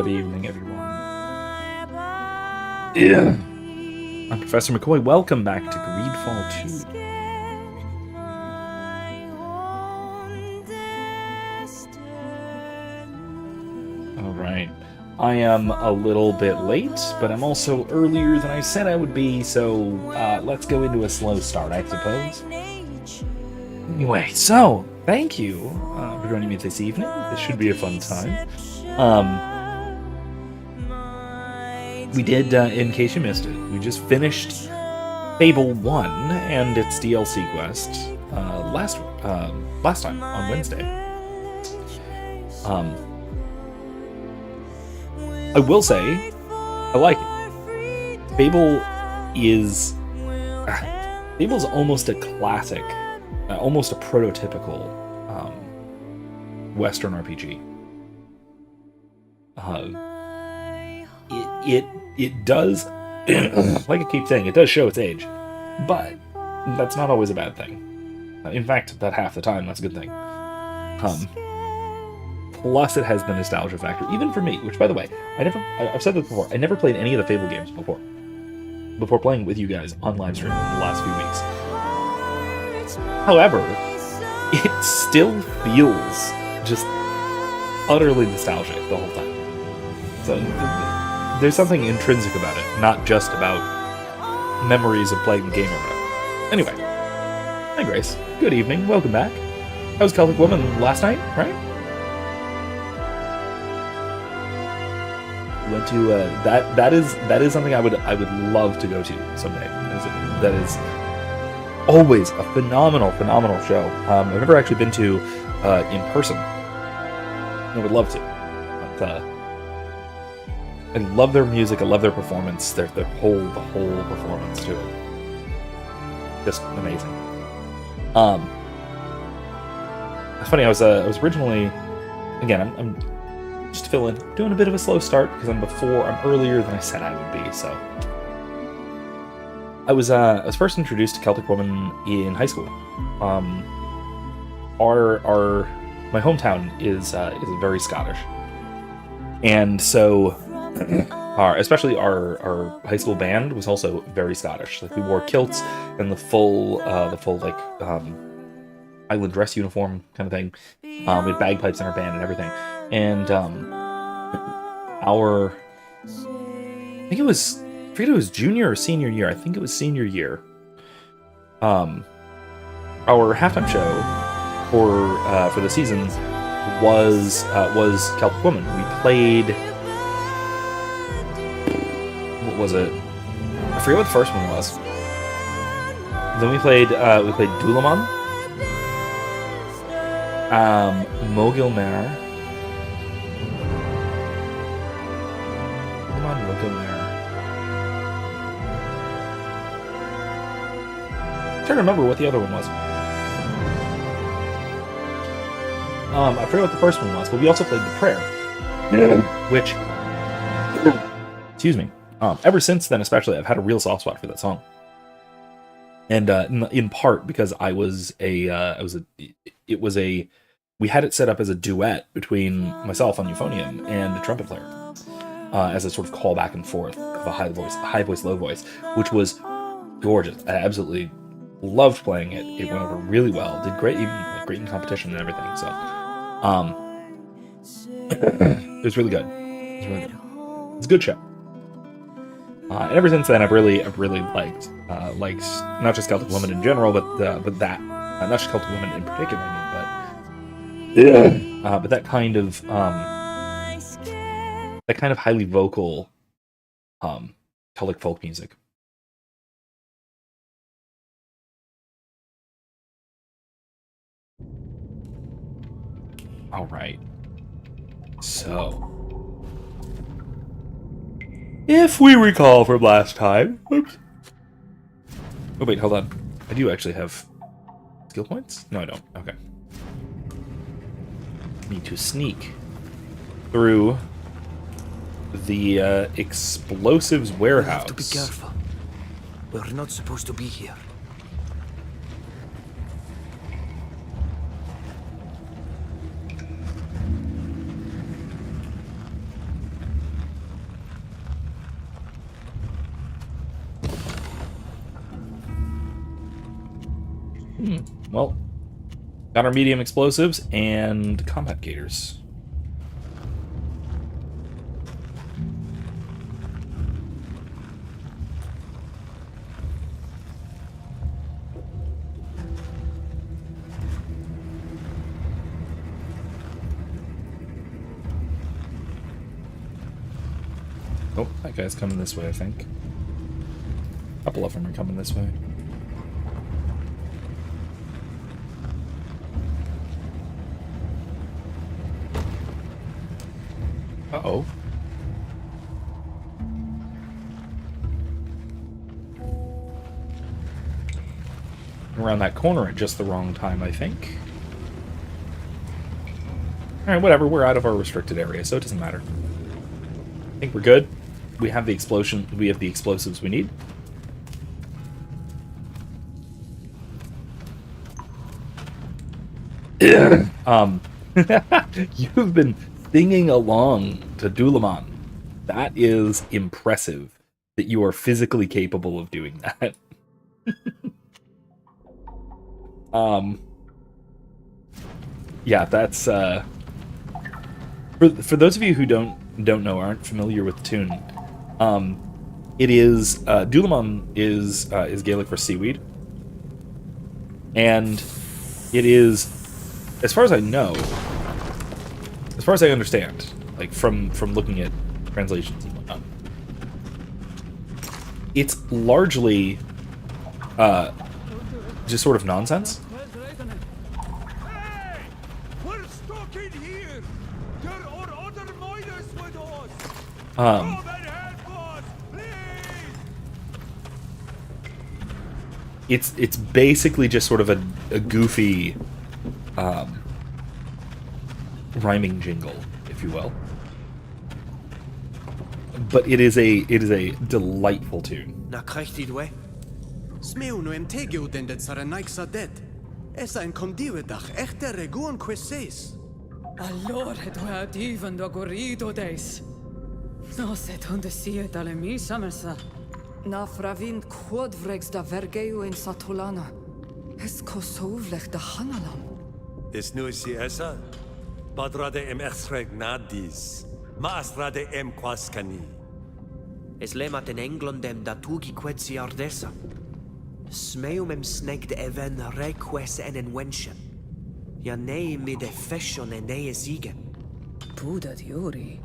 of the evening, everyone. Yeah. I'm Professor McCoy. Welcome back to Greedfall II. Alright. I am a little bit late, but I'm also earlier than I said I would be, so let's go into a slow start, I suppose. Anyway, so, thank you for joining me this evening. This should be a fun time. We did, in case you missed it, we just finished Fable 1 and its DLC quest last time, on Wednesday. I will say, I like it. Fable's almost a classic, almost a prototypical Western RPG. It does, like I keep saying, it does show its age, but that's not always a bad thing. In fact, about half the time, that's a good thing. Plus, it has the nostalgia factor, even for me, which, by the way, I've said this before, I never played any of the Fable games before playing with you guys on live stream in the last few weeks. However, it still feels just utterly nostalgic the whole time. So, there's something intrinsic about it, not just about memories of playing the game or whatever. Anyway, hi Grace, good evening, welcome back. How was Celtic Woman last night, right? Went to that is something I would love to go to someday. That is always a phenomenal show. I've never actually been to in person. I would love to. But, I love their music. I love their performance. The whole performance to it, just amazing. It's funny. I was originally, again, I'm just to fill in, doing a bit of a slow start because I'm earlier than I said I would be. So I was first introduced to Celtic Woman in high school. My hometown is very Scottish, and so especially our high school band was also very Scottish. Like we wore kilts and the full like Highland dress uniform kind of thing. We had bagpipes in our band and everything. And I forget it was junior or senior year. I think it was senior year. Our halftime show for the season was Celtic Woman. We played, what was it? I forget what the first one was. Then we played Dulaman, Mogilmare. I'm trying to remember what the other one was. I forget what the first one was, but we also played The Prayer, which, excuse me, ever since then, especially, I've had a real soft spot for that song. And in part because we had it set up as a duet between myself on euphonium and a trumpet player, as a sort of call back and forth of a high voice, low voice, which was gorgeous. I absolutely loved playing it. It went over really well. Did great, even great in competition and everything. So, it was really good. It's a good show. And ever since then, I've really liked not just Celtic Woman in general, but that not just Celtic Woman in particular. But that kind of highly vocal Celtic folk music. All right. So, if we recall from last time, oops. Oh wait, hold on. I do actually have skill points? No, I don't. Okay. Need to sneak through the explosives warehouse. We have to be careful. We're not supposed to be here. Well, got our medium explosives and combat gators. Oh, that guy's coming this way, I think. A couple of them are coming this way. Uh-oh. Around that corner at just the wrong time, I think. Alright, whatever. We're out of our restricted area, so it doesn't matter. I think we're good. We have the explosion. We have the explosives we need. You've been singing along to Dulaman. That is impressive that you are physically capable of doing that. Yeah, that's for those of you who don't know, aren't familiar with the tune. It is Dulaman is Gaelic for seaweed, and it is, as far as I know, as far as I understand, like from looking at translations and whatnot, it's largely just sort of nonsense. Hey! We're stuck in here! There are other miners with us! Come and help us, please! It's basically just sort of a goofy rhyming jingle, if you will. But it is a delightful tune. Na krechti dwe? Smeu no em tegio den det saranaik sa det. Esa en condivedach echte reguon queses. Allora du har divan do gorido deis. No set hunde siet alle mi samersa. Na fravind quodvregs da vergeu in Satolana. Es kosovlech da hanalam. Is nu si essa? Badrade em echtsreg nadis. Ma asrade em quaskani. Es lemat in England dem datugi quetsi ardessa. Smeum em snegd even request en wensche. Ja nee mit de fashion en nee siegen. Puda diori.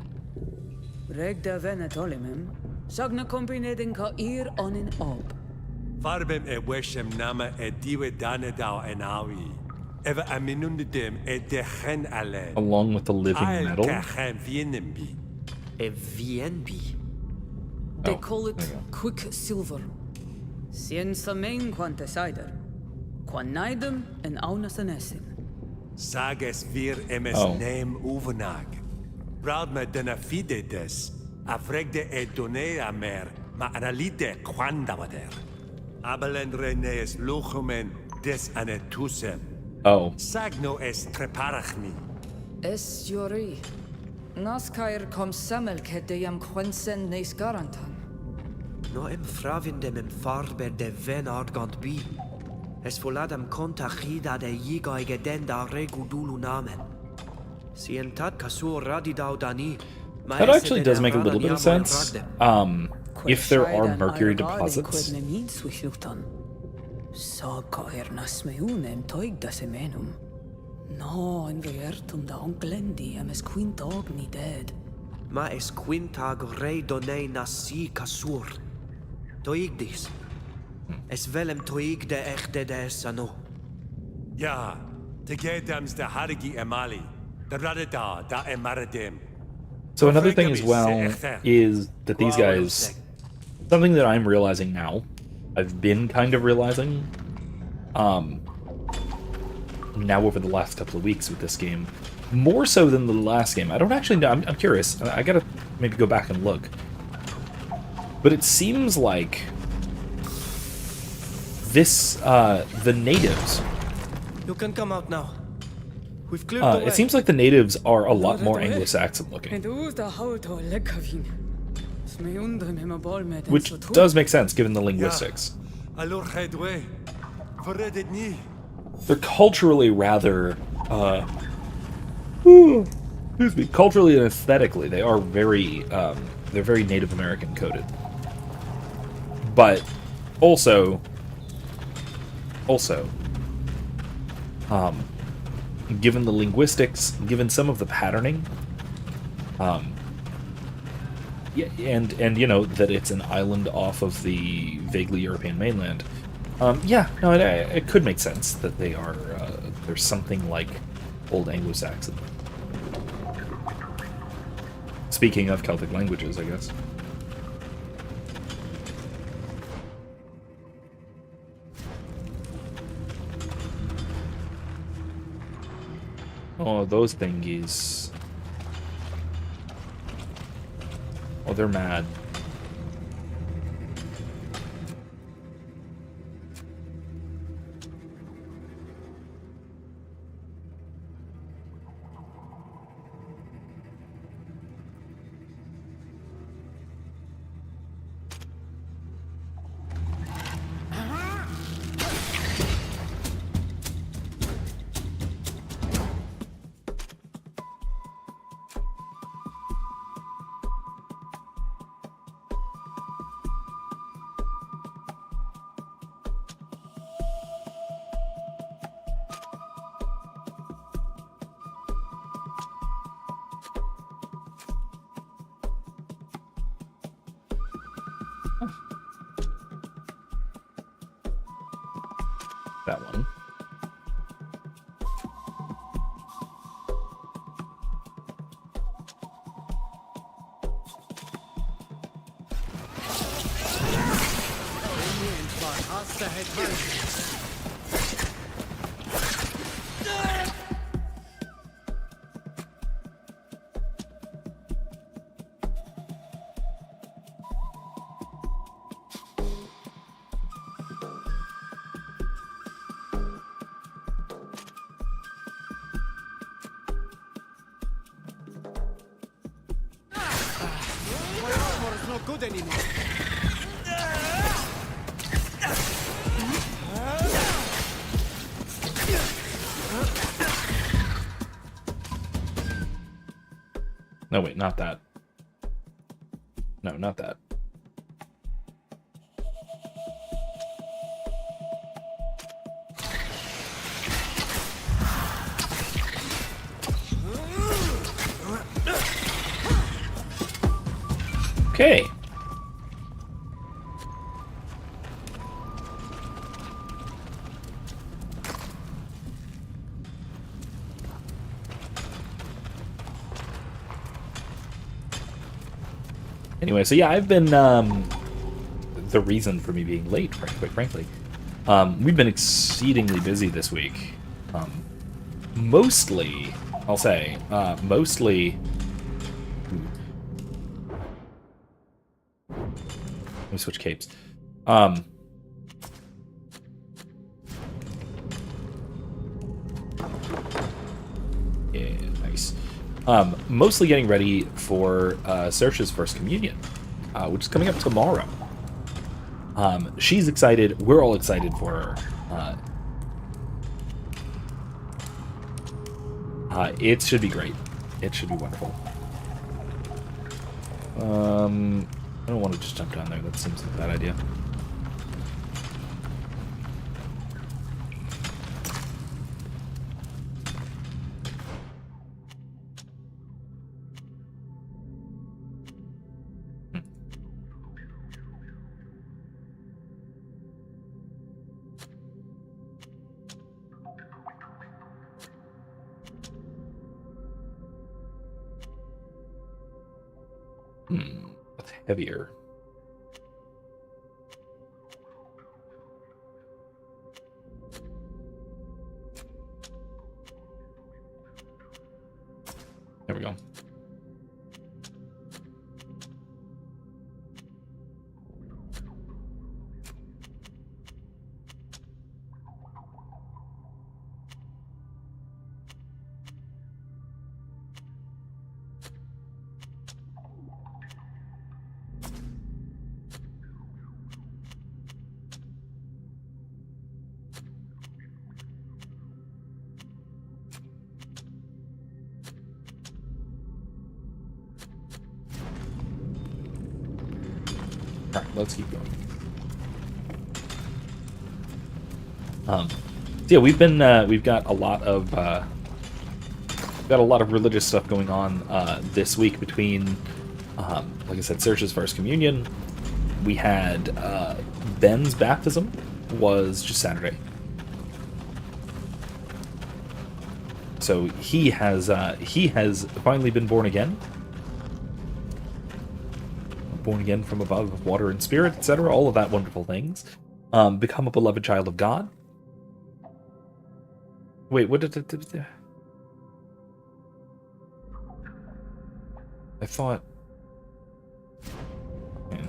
Reg da venet olimem. Sagna combinedin ka ir on in ob. Farbem e weshem nama e diwe danedau en awi. Eva aminundem e dechen alle. Along with the living metal. Kechen vienembi. E vienbi. They call it quicksilver. Sien samein quantesider. Quan naidem en aunas anesim. Sages vir emes neem uvenag. Braud me dena fide des. Afregde e donea mer, ma analite quandavader. Abelen renees luchumen des anetusem. Oh. Sagno es treparachni. Es jori. Naskair kom semel kedeyam quensen neis garantan. No em fravindem em farber de ven argant bi. Es voladam contachida de yigaige den da regudulu namen. Sien tat kasur radidau dani. That actually does make a little bit of sense. If there are mercury deposits. No, en veertum da onklendi em es quintog ni dead. Ma es quintag rei donei nasi kasur. Toigdis. Es velem toig de echte de sano. Ja, te gedams de harigi emali. De radida da emaradem. So another thing as well is that these guys, something that I'm realizing now, I've been kind of realizing, now over the last couple of weeks with this game, more so than the last game. I don't actually know. I'm curious. I gotta maybe go back and look. But it seems like this, the natives. You can come out now. We've cleared the way. It seems like the natives are a lot more Anglo-Saxon looking. Which does make sense given the linguistics. they're culturally rather, excuse me, culturally and aesthetically, they are very, they're very Native American coded. But also, given the linguistics, given some of the patterning, yeah, and you know that it's an island off of the vaguely European mainland. Yeah, no, it could make sense that they are. There's something like Old Anglo-Saxon. Speaking of Celtic languages, I guess. Oh, those thingies. Oh, they're mad. That one. Not good anymore. No, wait, not that. No, not that. Okay. Anyway, so yeah, I've been, the reason for me being late, quite frankly. We've been exceedingly busy this week. Mostly, I'll say, mostly... Let me switch capes. Yeah, nice. Mostly getting ready for Saoirse's first communion, which is coming up tomorrow. She's excited. We're all excited for her. It should be great. It should be wonderful. I don't want to just jump down there. That seems like a bad idea. That's heavier. There we go. All right, let's keep going. So yeah, we've got a lot of religious stuff going on this week between, like I said, Search's first communion. We had Ben's baptism was just Saturday, so he has finally been born again from above, of water and spirit, etc. All of that wonderful things. Become a beloved child of God. Wait, what did it? I thought. Yeah.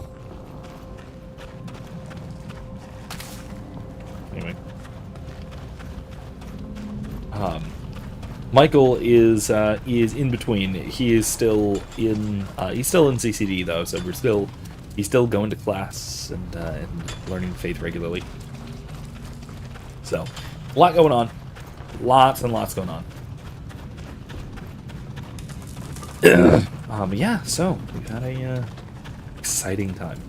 Anyway, Michael is in between. He is still in CCD though, so he's still going to class and learning faith regularly. So, a lot going on, lots and lots going on. Yeah, so we've had a exciting time.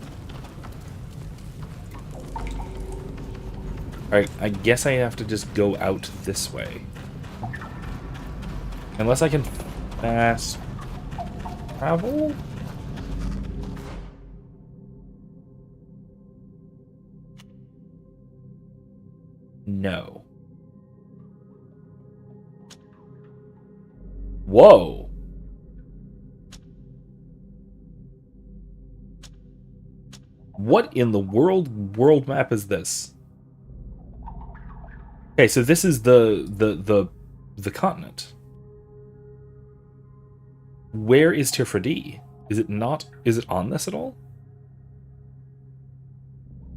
Alright, I guess I have to just go out this way. Unless I can fast travel? No. Whoa. What in the world map is this? Okay, so this is the continent. Where is Tifra? Is it not? Is it on this at all?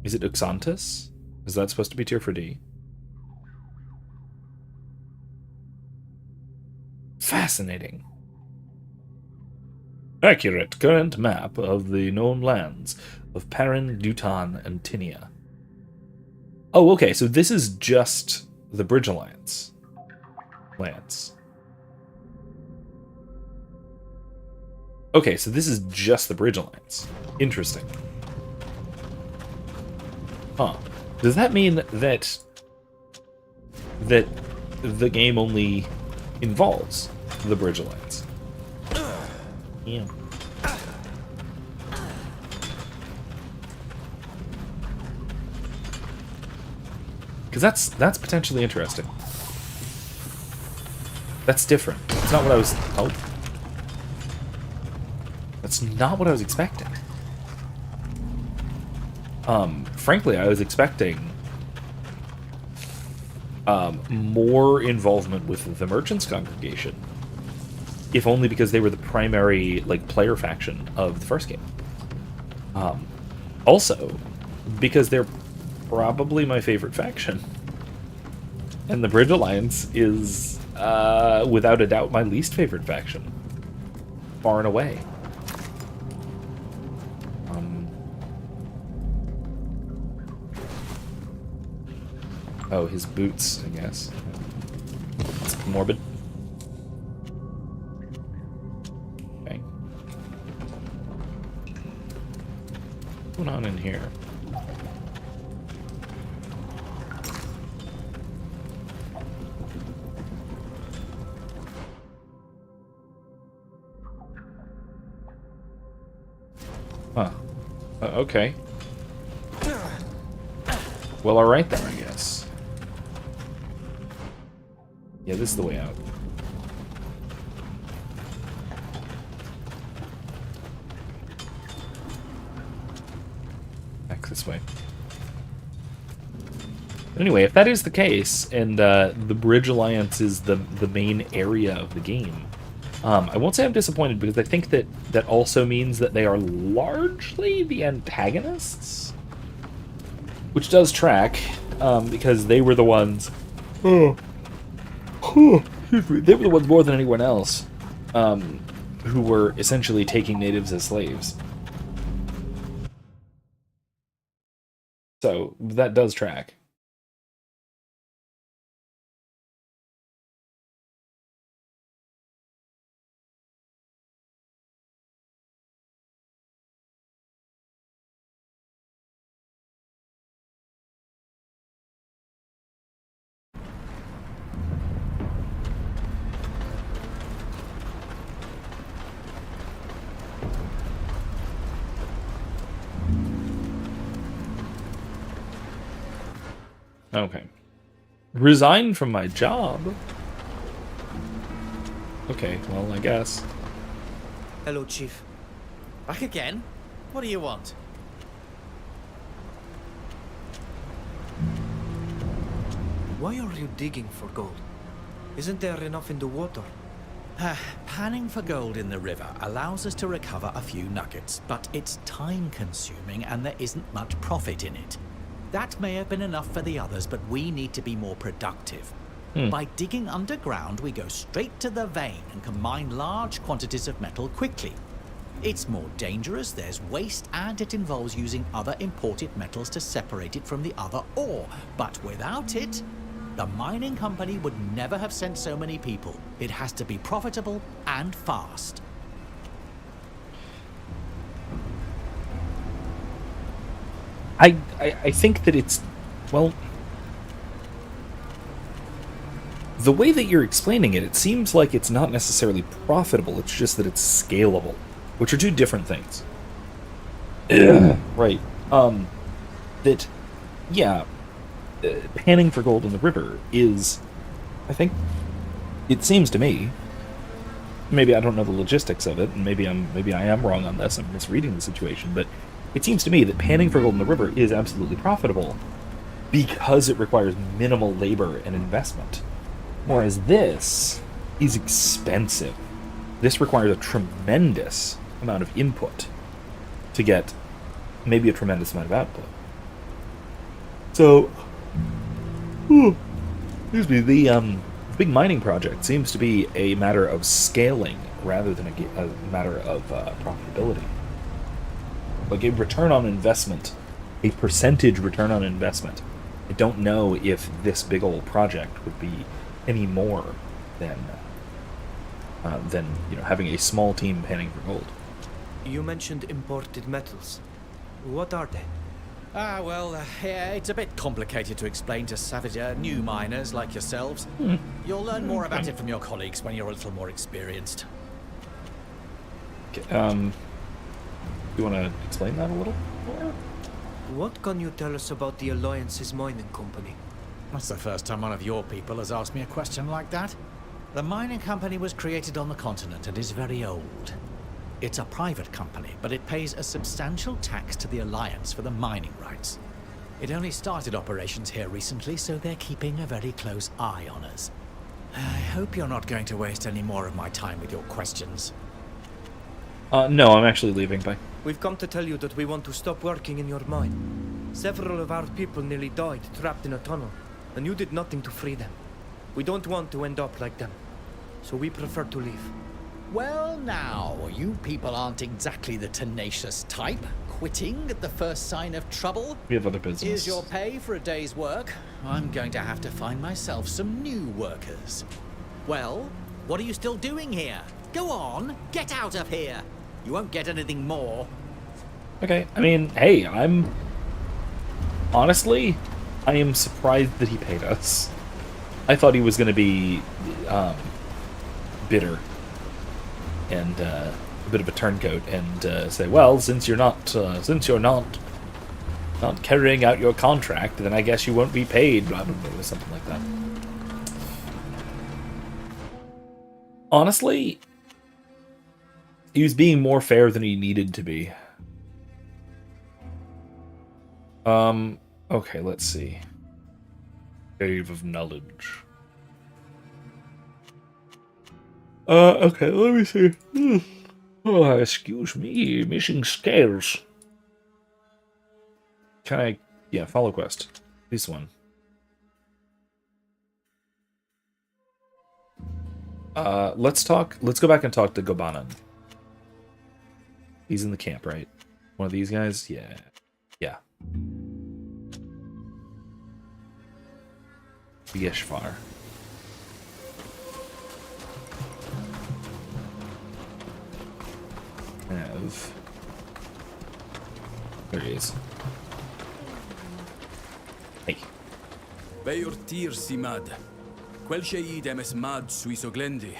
Is it Uxantis? Is that supposed to be Tifra? Fascinating. Accurate current map of the known lands of Paran, Dutan, and Tinia. Oh, okay, so this is just the Bridge Alliance lands. Okay, so this is just the Bridge Alliance. Interesting. Huh. Does that mean that the game only involves the Bridge Alliance? Yeah. Because that's potentially interesting. That's different. It's not what I was... Oh. That's not what I was expecting. Frankly, I was expecting more involvement with the Merchants Congregation. If only because they were the primary, like, player faction of the first game. Also, because they're probably my favorite faction. And the Bridge Alliance is, without a doubt, my least favorite faction. Far and away. Oh, his boots, I guess. It's morbid. Okay. What's going on in here? Huh. Okay. Well, alright then, I guess. Yeah, this is the way out. Back this way. Anyway, if that is the case, and the Bridge Alliance is the main area of the game, I won't say I'm disappointed, because I think that also means that they are largely the antagonists, which does track, because they were the ones. They were the ones more than anyone else, who were essentially taking natives as slaves. So that does track. Okay. Resign from my job? Okay, well, I guess. Hello, Chief. Back again? What do you want? Why are you digging for gold? Isn't there enough in the water? Panning for gold in the river allows us to recover a few nuggets, but it's time-consuming and there isn't much profit in it. That may have been enough for the others, but we need to be more productive. By digging underground, we go straight to the vein and can mine large quantities of metal quickly. It's more dangerous, there's waste, and it involves using other imported metals to separate it from the other ore. But without it, the mining company would never have sent so many people. It has to be profitable and fast. I think that it's, well, the way that you're explaining it, it seems like it's not necessarily profitable, it's just that it's scalable, which are two different things. Right. That, yeah, panning for gold in the river is, I think, it seems to me, maybe I don't know the logistics of it, and maybe I am wrong on this, I'm misreading the situation, but it seems to me that panning for gold in the river is absolutely profitable because it requires minimal labor and investment. Whereas this is expensive. This requires a tremendous amount of input to get maybe a tremendous amount of output. So, excuse me, the big mining project seems to be a matter of scaling rather than a matter of profitability. Like a return on investment, a percentage return on investment. I don't know if this big old project would be any more than having a small team panning for gold. You mentioned imported metals. What are they? Yeah, it's a bit complicated to explain to savage, new miners like yourselves. You'll learn more about it from your colleagues when you're a little more experienced. Okay, you want to explain that a little more? What can you tell us about the Alliance's mining company? That's the first time one of your people has asked me a question like that. The mining company was created on the continent and is very old. It's a private company, but it pays a substantial tax to the Alliance for the mining rights. It only started operations here recently, so they're keeping a very close eye on us. I hope you're not going to waste any more of my time with your questions. No, I'm actually leaving. Bye. We've come to tell you that we want to stop working in your mine. Several of our people nearly died trapped in a tunnel, and you did nothing to free them. We don't want to end up like them, so we prefer to leave. Well now, you people aren't exactly the tenacious type. Quitting at the first sign of trouble. We have other business. Here's your pay for a day's work. I'm going to have to find myself some new workers. Well, what are you still doing here? Go on, get out of here. You won't get anything more. Okay, I mean, hey, honestly, I am surprised that he paid us. I thought he was going to be bitter and a bit of a turncoat and say, well, since you're not carrying out your contract, then I guess you won't be paid. I don't know, something like that. Honestly, he was being more fair than he needed to be. Okay, let's see. Cave of Knowledge. Okay, let me see. Oh, excuse me, missing scales. Can I... Yeah, follow quest. This one. Let's go back and talk to Gobanan. He's in the camp, right? One of these guys? Yeah. Yeah. Yeshvar. There he is. Hey. Beyor tir simad. Quel sheid emes mad suiso glendi.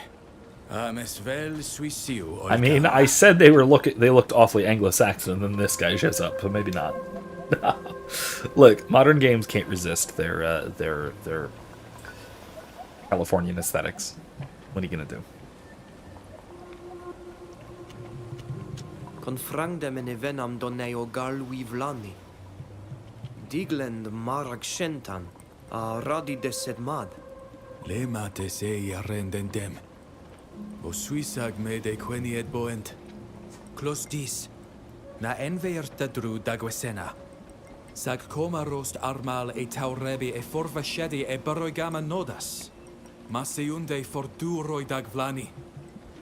Ames vel suisiu. I mean, I said they looked awfully Anglo-Saxon, and then this guy shows up, but maybe not. Look, modern games can't resist their Californian aesthetics. What are you gonna do? Confrang dem in evenam doneo galwi vlani. Diglend marag shentan, a radi desedmad. Lema te se renden dem. O suisag me de queni et boent. Clos dis. Na enveir tadru dagwesena. Sag coma rost armal e taurebi e forvashedi e barogama nodas. Maseunde forturoi dagvlani.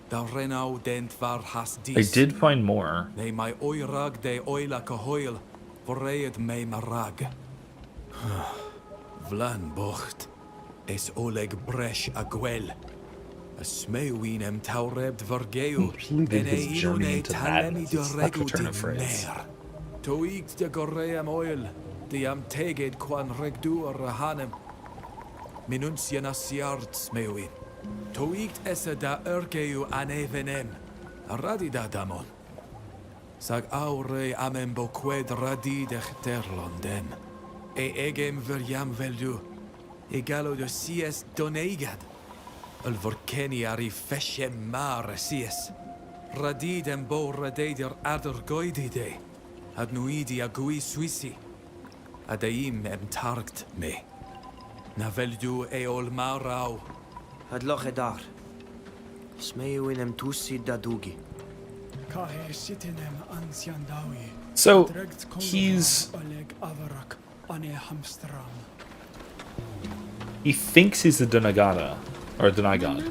Da renau dent var has dis. I did find more. Ne mai oirag de oila cahoil. Vorreed me marag. Vlan bocht. Es oleg bresh agwel. A smewinem taurebt vergeu. Completed his journey into madness. It's such a turn of phrase. Toigt de goream oil. Diam teged quan regdur rahanem. Minuncian asiart smewin. Toigt esse da urgeu an evenem. Radida damon. Sag aure amem boqued radidech terlondem. E egem verjam veldu. Egalo de sies donegad. Al vorkeni ari feshe mar sies. Radidem bo radeder ader goidide. Ad nuidi agui suisi. Adaim em targt me. Na veldu eol marau. Ad loch edar. Smeu inem tussi dadugi. So he thinks he's a Donagada or a Donagad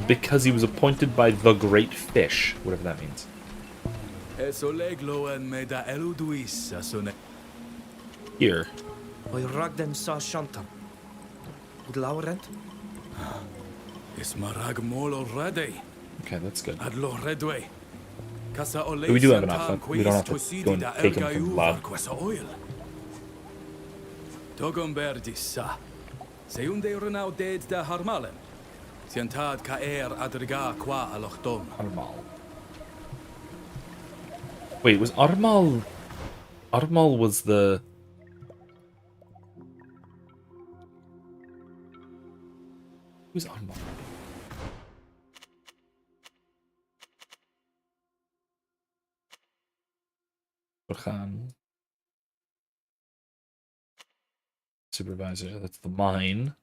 because he was appointed by the Great Fish, whatever that means. Here. Oi ragden sa shantam. Ud laurent? Is marag molo rede. Okay, that's good. Adlo redwe. Casa ole. We do have enough. We don't have to go and take him from Vlad. Togom berdis sa. Seunde renau deed da harmalem. Siantad ka adriga qua alochtom. Armal. Wait, was Armal... Armal was the... Who's Armal? Khan. Supervisor, that's the mine.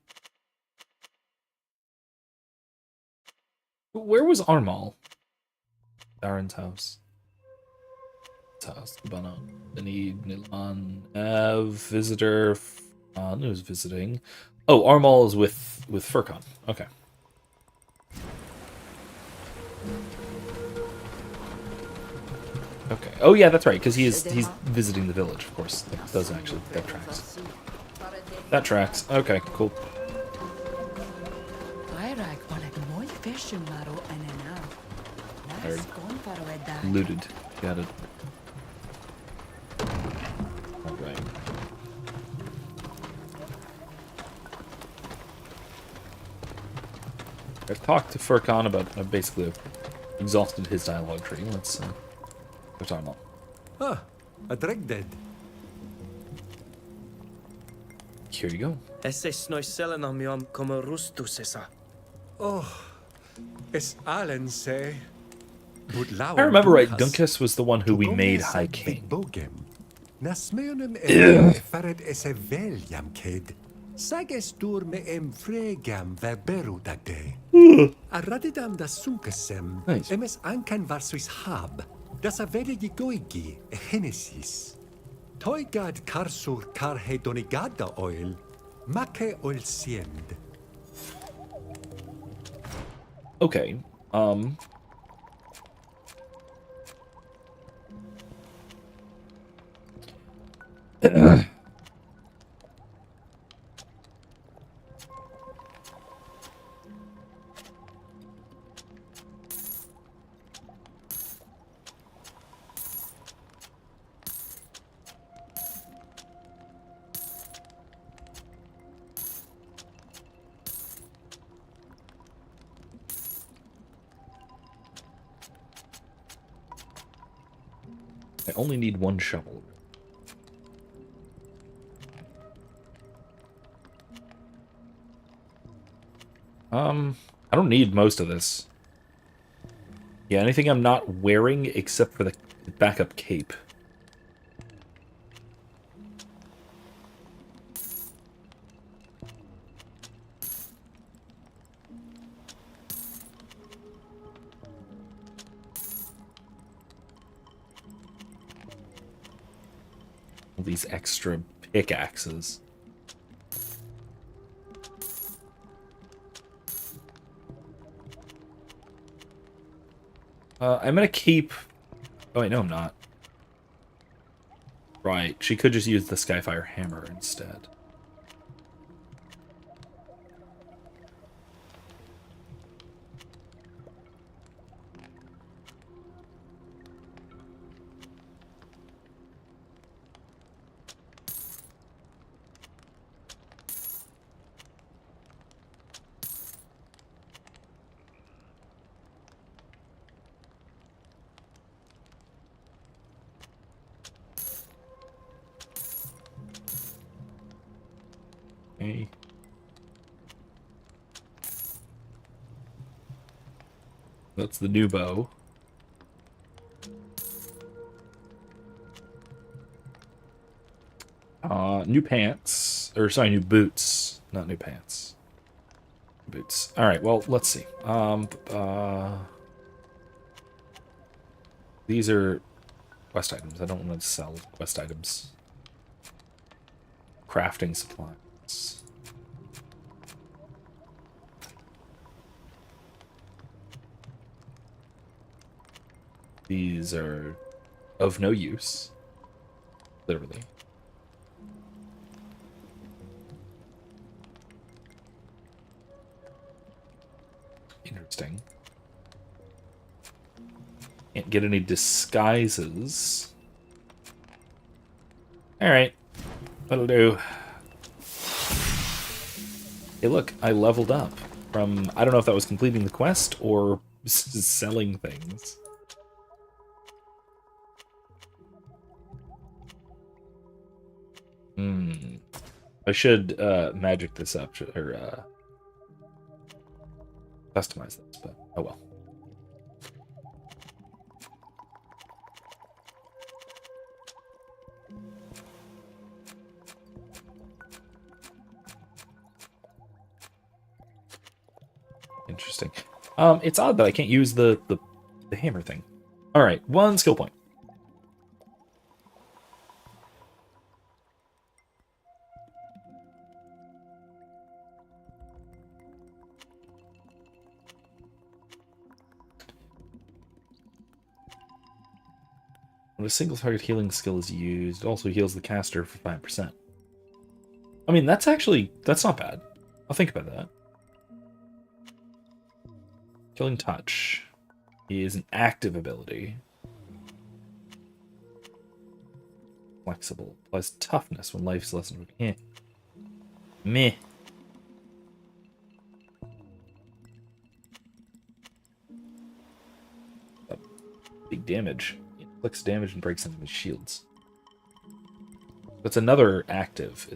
Where was Armal? Darren's house. House, Bana. Benid, Nilan, visitor. Who's visiting? Oh, Armal is with Furkan. Okay. Okay. Oh yeah, that's right, because he's visiting the village, of course. That does actually, that tracks. That tracks. Okay, cool. Looted. Got it. Alright. I've talked to Furkan about, basically exhausted his dialogue tree. Let's go talk about. Ah, a dreg dead. Here you go. Esse snoi selena miam como rustus essa. Oh, es allen say. If I remember right, Dunkus was the one who we made High King. Nasmeonem faret esse veljam kid. Sages dur me fregam verberu dagde. Aradidam da sunkesem. Nice. Emes ankan varsuis hab. Das avede gigoigi henesis. Toigad karsur karhe donigada oil. Make oil siend. Okay. I only need one shovel. I don't need most of this. Yeah, anything I'm not wearing except for the backup cape. All these extra pickaxes. I'm gonna keep... Oh, wait, no, I'm not. Right, she could just use the Skyfire hammer instead. Okay. That's the new bow. New pants. Or, sorry, new boots. Not new pants. Boots. Alright, well, let's see. These are quest items. I don't want to sell quest items. Crafting supplies. These are of no use. Literally. Interesting. Can't get any disguises. Alright. That'll do. Hey, look, I leveled up from... I don't know if that was completing the quest or selling things. I should magic this up, or customize this, but oh well. Interesting. It's odd that I can't use the hammer thing. All right, 1 skill point. When a single target healing skill is used, it also heals the caster for 5%. I mean, that's not bad. I'll think about that. Killing Touch is an active ability. Flexible. Applies toughness when life's lessened. Eh. Meh. Big damage. It inflicts damage and breaks enemy's shields. That's another active.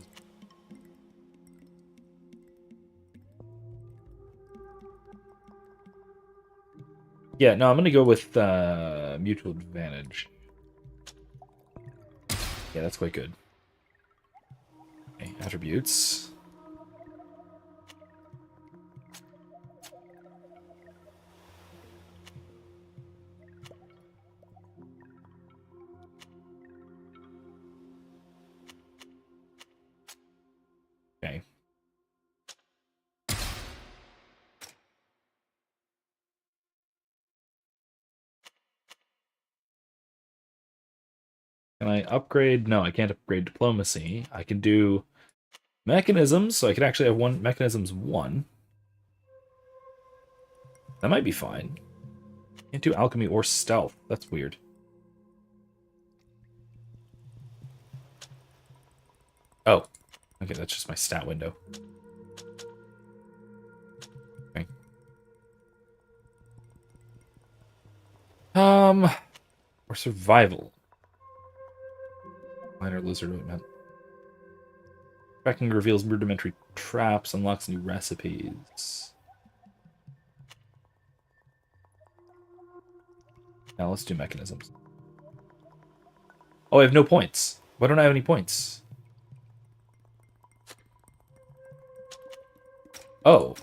Yeah, no, I'm gonna go with mutual advantage. Yeah, that's quite good. Okay, attributes. Okay. Can I upgrade? No, I can't upgrade diplomacy. I can do mechanisms, so I can actually have one mechanisms 1. That might be fine. Can't do alchemy or stealth. That's weird. Oh. Okay, that's just my stat window. Okay. Or survival. Minor lizard movement. Tracking reveals rudimentary traps, unlocks new recipes. Now let's do mechanisms. Oh, I have no points. Why don't I have any points? Oh.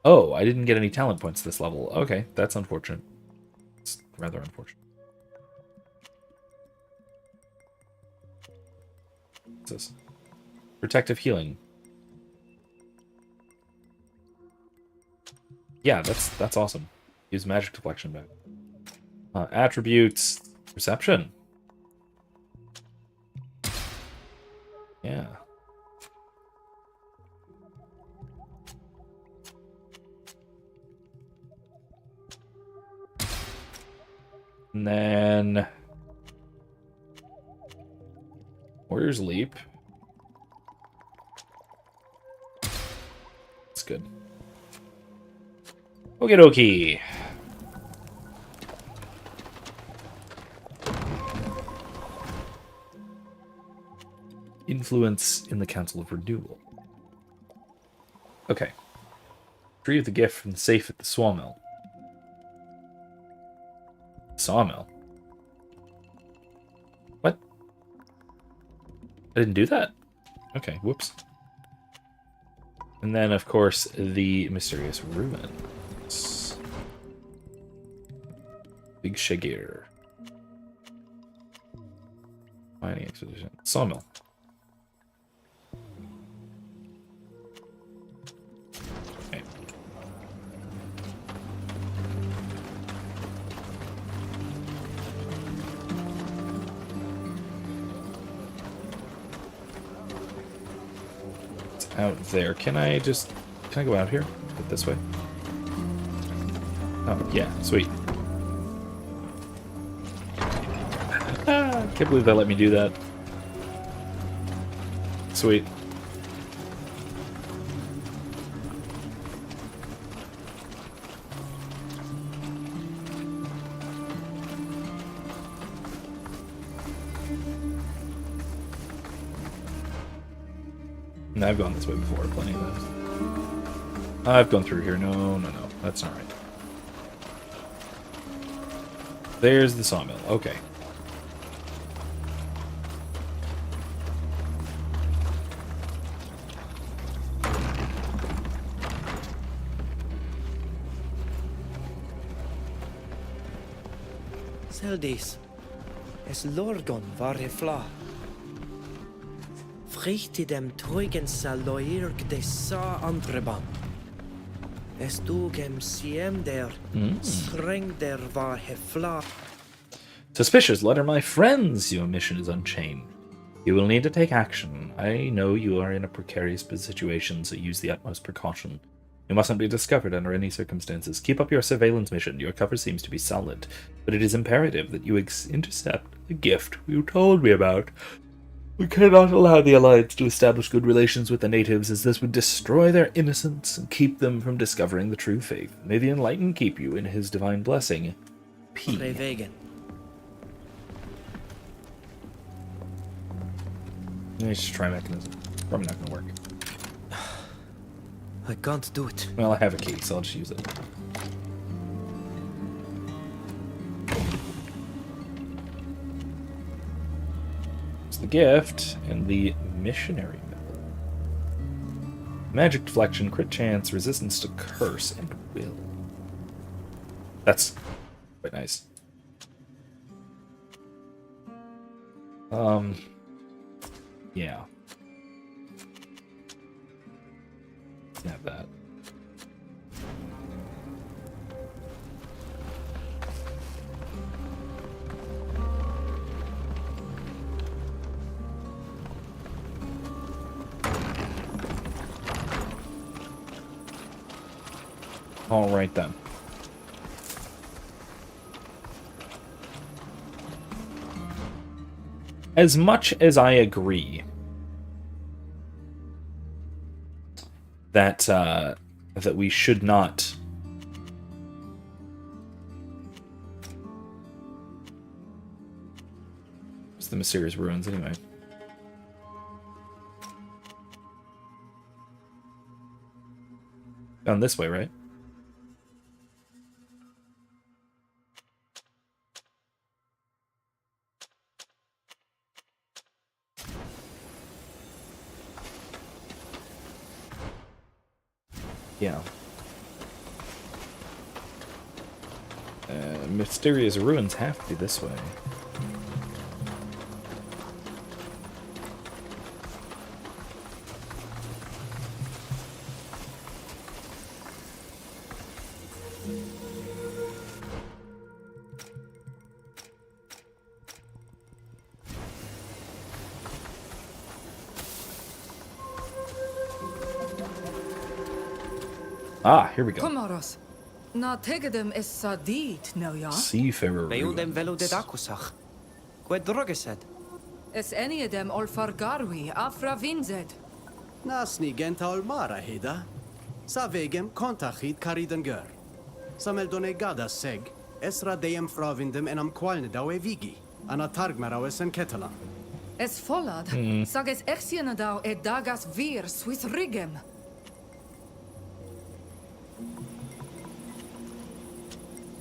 Oh, I didn't get any talent points this level. Okay, that's unfortunate. It's rather unfortunate. What's this? Protective healing. Yeah, that's awesome. Use magic deflection back. Attributes. Perception. Yeah. And then Warrior's Leap. That's good. Okie dokie. Influence in the Council of Renewal. Okay. Retrieve the gift from the safe at the sawmill. Sawmill? What? I didn't do that? Okay, whoops. And then, of course, the mysterious ruins. Big Shagir. Mining expedition. Sawmill. Okay. It's out there. Can I go out here? Go this way. Oh, yeah, sweet. Can't believe they let me do that. Sweet. And I've gone this way before, plenty of times. I've gone through here. No, that's not right. There's the sawmill. Okay. Seldis. Es lorgon var fla. Frichti dem teugen saloirg de sa antreban. Es dugem siem der streng der var hefla. Suspicious letter, my friends. Your mission is unchained. You will need to take action. I know you are in a precarious situation, so use the utmost precaution. You mustn't be discovered under any circumstances. Keep up your surveillance mission. Your cover seems to be solid, but it is imperative that you intercept the gift you told me about. We cannot allow the Alliance to establish good relations with the natives, as this would destroy their innocence and keep them from discovering the true faith. May the Enlightened keep you in his divine blessing. P. Revegen. Let's just try mechanism. Probably not going to work. I can't do it. Well, I have a key, so I'll just use it. It's the gift and the missionary medal. Magic deflection, crit chance, resistance to curse, and will. That's quite nice. Yeah. Have that. All right then. As much as I agree that that we should not It's the mysterious ruins anyway. Down this way, right? Yeah. Mysterious ruins have to be this way. Ah, here we go. Komaros. Na tegedem is sadit, no ja? Seafarer Mewn dem velo de ruins. dacosach. Qued drogesed. Es any of them all fargarwi, afra vinzed. Nasni genta olmara hida. Sa vegem kontachid kariden gör. Samel donegada seg. Esra deem fravindem enam qualnedau evigi. Ana targmarau en ketelan. Es follad. Sag es exionadau e dagas vir Swiss rigem.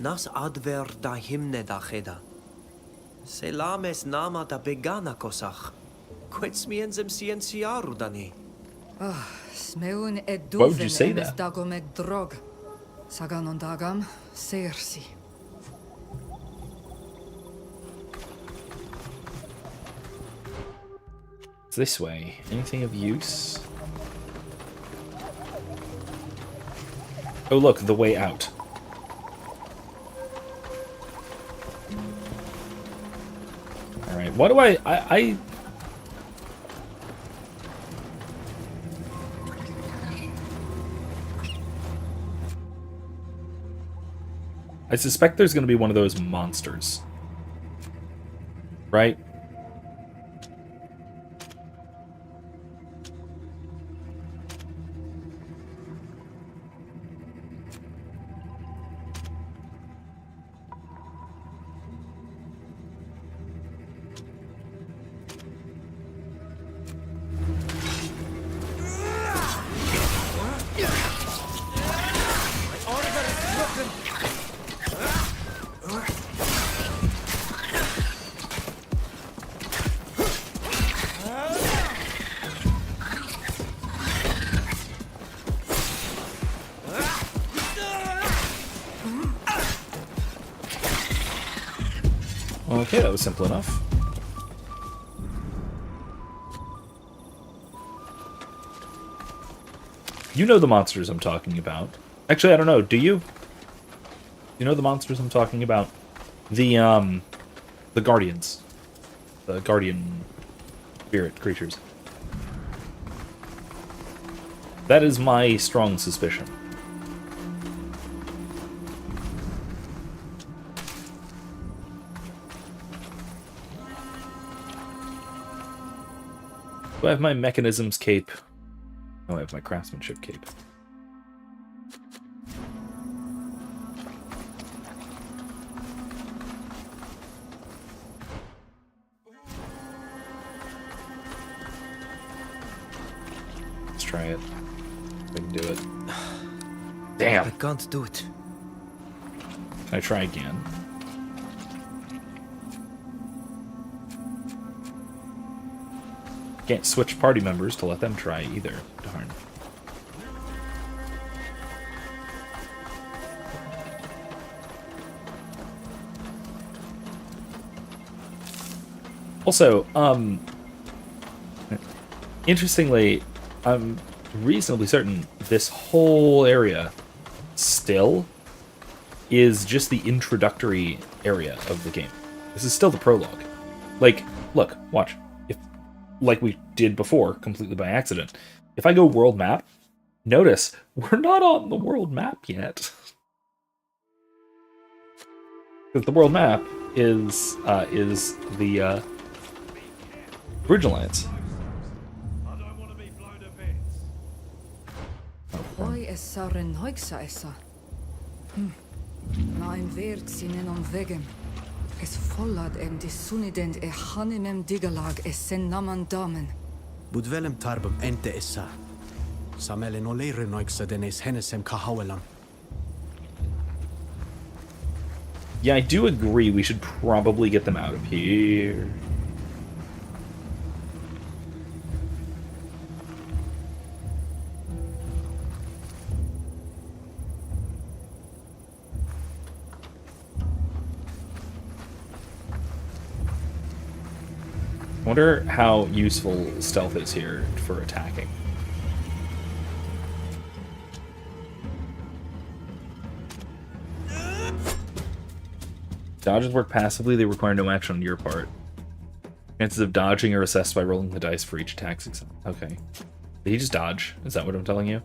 Nas adver da himne da cheda. Selames nama da begana kosach. Qued smienzem sienciaru dani. Smeun e Why would you duven say emes that? dagom e drog. Sagan on dagam, sersi. It's this way. Anything of use? Oh, look, the way out. Alright, what do I I suspect there's going to be one of those monsters. Right? Okay, that was simple enough. You know the monsters I'm talking about. Actually, I don't know. Do you? You know the monsters I'm talking about? The guardians. The guardian spirit creatures. That is my strong suspicion. Do I have my mechanisms cape? Oh, I have my craftsmanship cape. Let's try it. I can do it. I Damn. can't do it. Can I try again? Can't switch party members to let them try either. Darn. Also, interestingly, I'm reasonably certain this whole area still is just the introductory area of the game. This is still the prologue. Like, look, watch. If, like we did before, completely by accident, if I go world map, notice we're not on the world map yet. Because the world map is the Bridgelands. Oi essa renoixa essa. Na ein Wert sinen on vegem. Es follad dissunident e hanemem digalag sen naman damen. Budvelem tarbem ente essa. Samelen olere noiksa denes henesem kahawelam. Yeah, I do agree we should probably get them out of here. wonder how useful stealth is here for attacking. Dodges work passively, they require no action on your part. Chances of dodging are assessed by rolling the dice for each attack success. Okay. Did he just dodge? Is that what I'm telling you?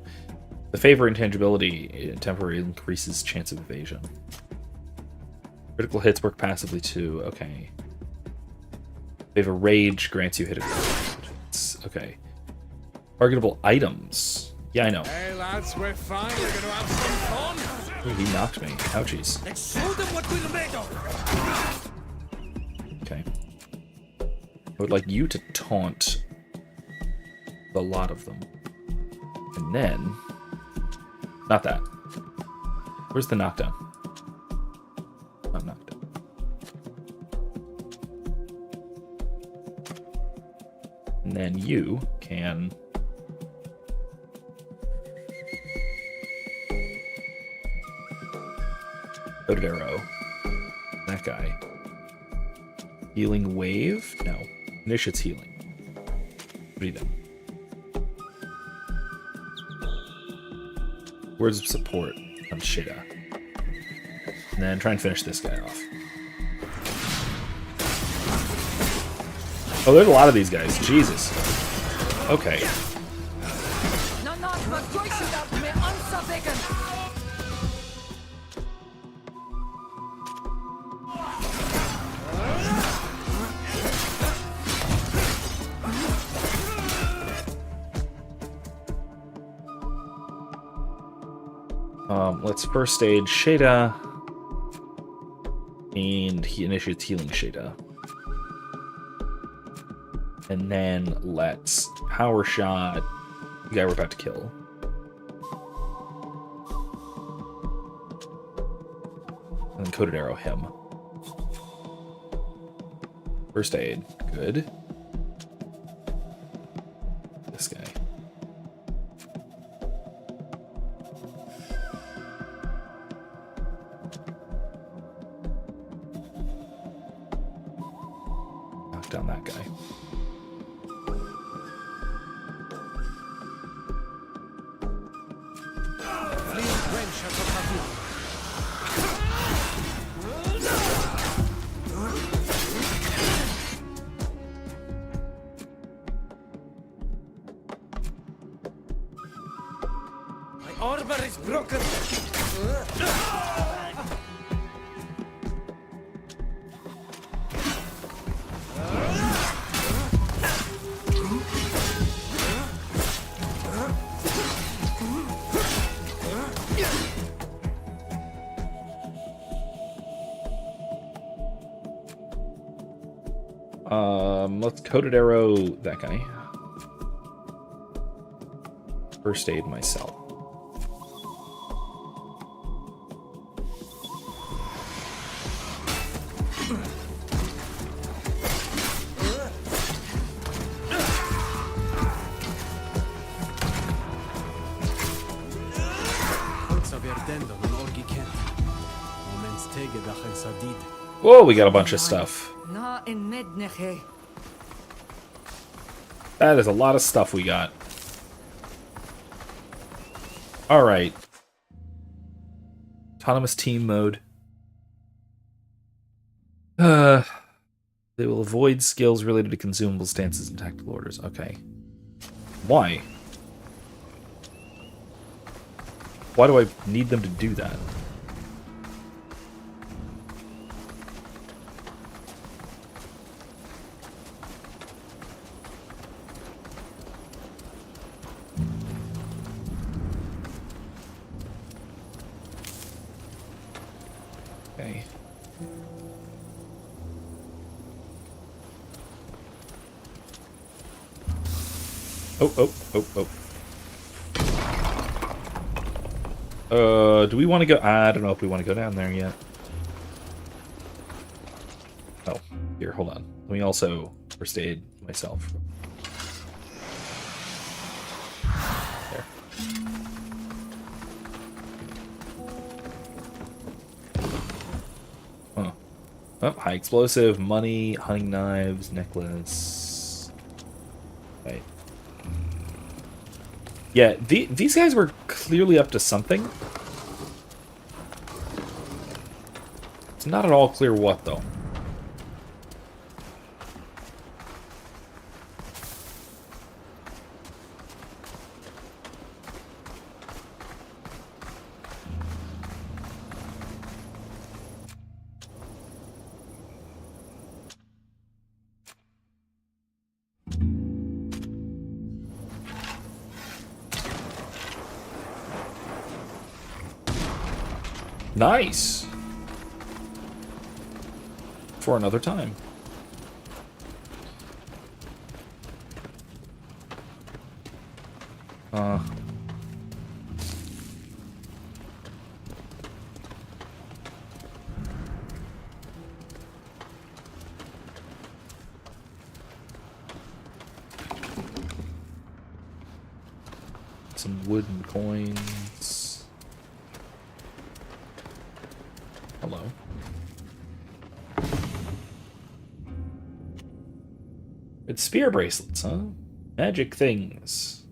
The favor intangibility temporarily increases chance of evasion. Critical hits work passively too. Okay. Favor rage grants you hit hits. Okay. Targetable items. Yeah, I know. Hey lads, we're finally gonna have some fun. Ooh, he knocked me. Ouchies. Let's show them what we're made of. Okay. I would like you to taunt a lot of them. And then... Not that. Where's the knockdown? I'm knocked down. And then you can... Loaded arrow. That guy. Healing wave? No. Initiate's healing. Breathe in. Words of support on Shida. And then try and finish this guy off. Oh, there's a lot of these guys. Jesus. Okay. Let's first aid Shada. And he initiates healing Shada. And then let's power shot the guy we're about to kill. And then coated arrow him. First aid. Good. This guy. Knock down that guy. Armor is broken. Let's coated arrow that guy. First aid myself. Whoa, we got a bunch of stuff. That is a lot of stuff we got. Alright. Autonomous team mode. They will avoid skills related to consumable stances and tactical orders. Okay. Why? Why do I need them to do that? Okay. Do we want to go? I don't know if we want to go down there yet. Oh, here, hold on. Let me also first aid myself. There. Huh. Oh, high explosive, money, hunting knives, necklace. Right. Yeah, these guys were clearly up to something. It's not at all clear what, though. Nice! For another time. Some wooden coins. Hello. It's spear bracelets, huh? Magic things.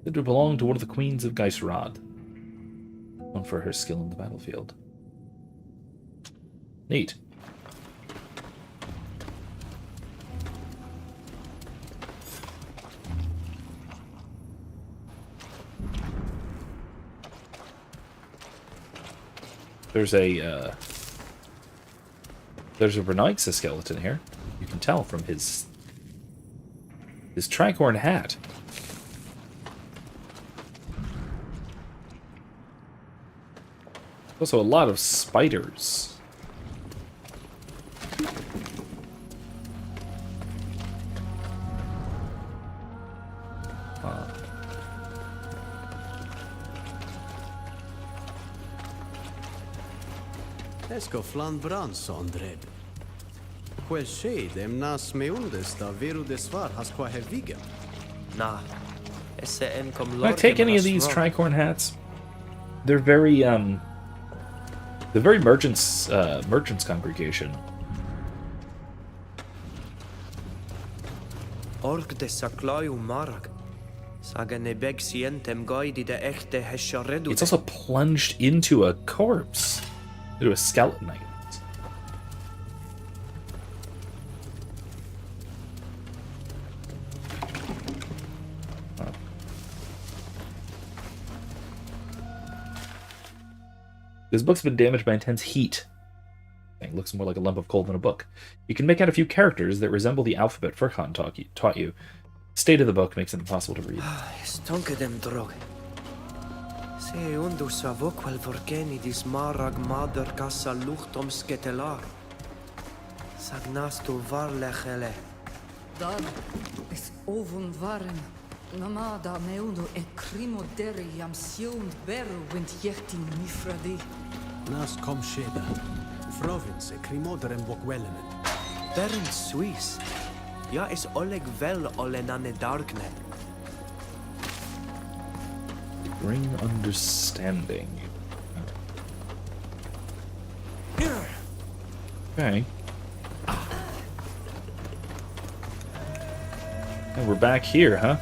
Said to belong to one of the queens of Geisrad. Known for her skill in the battlefield. Neat. There's a Renixa skeleton here. You can tell from his tricorn hat. Also a lot of spiders. Esco flan brans ondred. Quel shade em nas meundes da veru desvar has qua hevigem. Nah. Esse en kom Can I take any of these tricorn hats? They're very merchants congregation. Org de saklayu marag. Saga nebeg sientem guidi de echte hesharedu. It's also plunged into a corpse. Into a skeleton, I guess. This book's been damaged by intense heat. It looks more like a lump of coal than a book. You can make out a few characters that resemble the alphabet Furkan taught you. The state of the book makes it impossible to read. Stonke dem drog. Se undu savoquel vorgeni dis marag mader kassa luchtom sketelar. Sagnastu varlechele. Dan is ovum waren. Namada meundo e crimo deri jam siond beru wint jechtin mifradi. Nas kom sheda. Province crimoderem vokwelemen. Beren Swiss. Ja is oleg vel olenane darkne. Bring understanding. Okay. And we're back here, huh?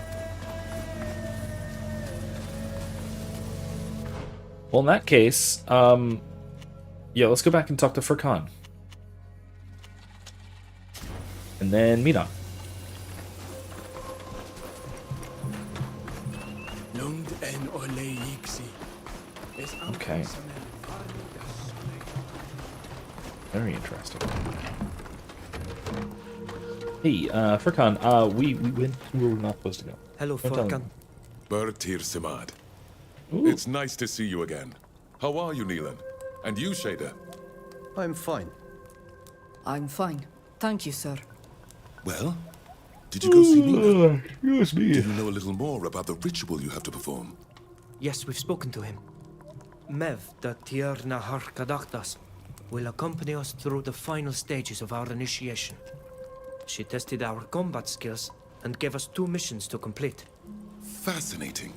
Well, in that case, yeah, let's go back and talk to Furkan. And then Mina. Okay. Very interesting. Hey, Furkan, we went where we're not supposed to go. Hello, Don't tell Furkan. me. Bertir Simad. Ooh. It's nice to see you again. How are you, Neelan? And you, Shader? I'm fine. I'm fine. Thank you, sir. Well, did you go see Neelan? Excuse me. Do you know a little more about the ritual you have to perform? Yes, we've spoken to him. Mev, the Tierna Harkadaktas, will accompany us through the final stages of our initiation. She tested our combat skills and gave us 2 missions to complete. Fascinating.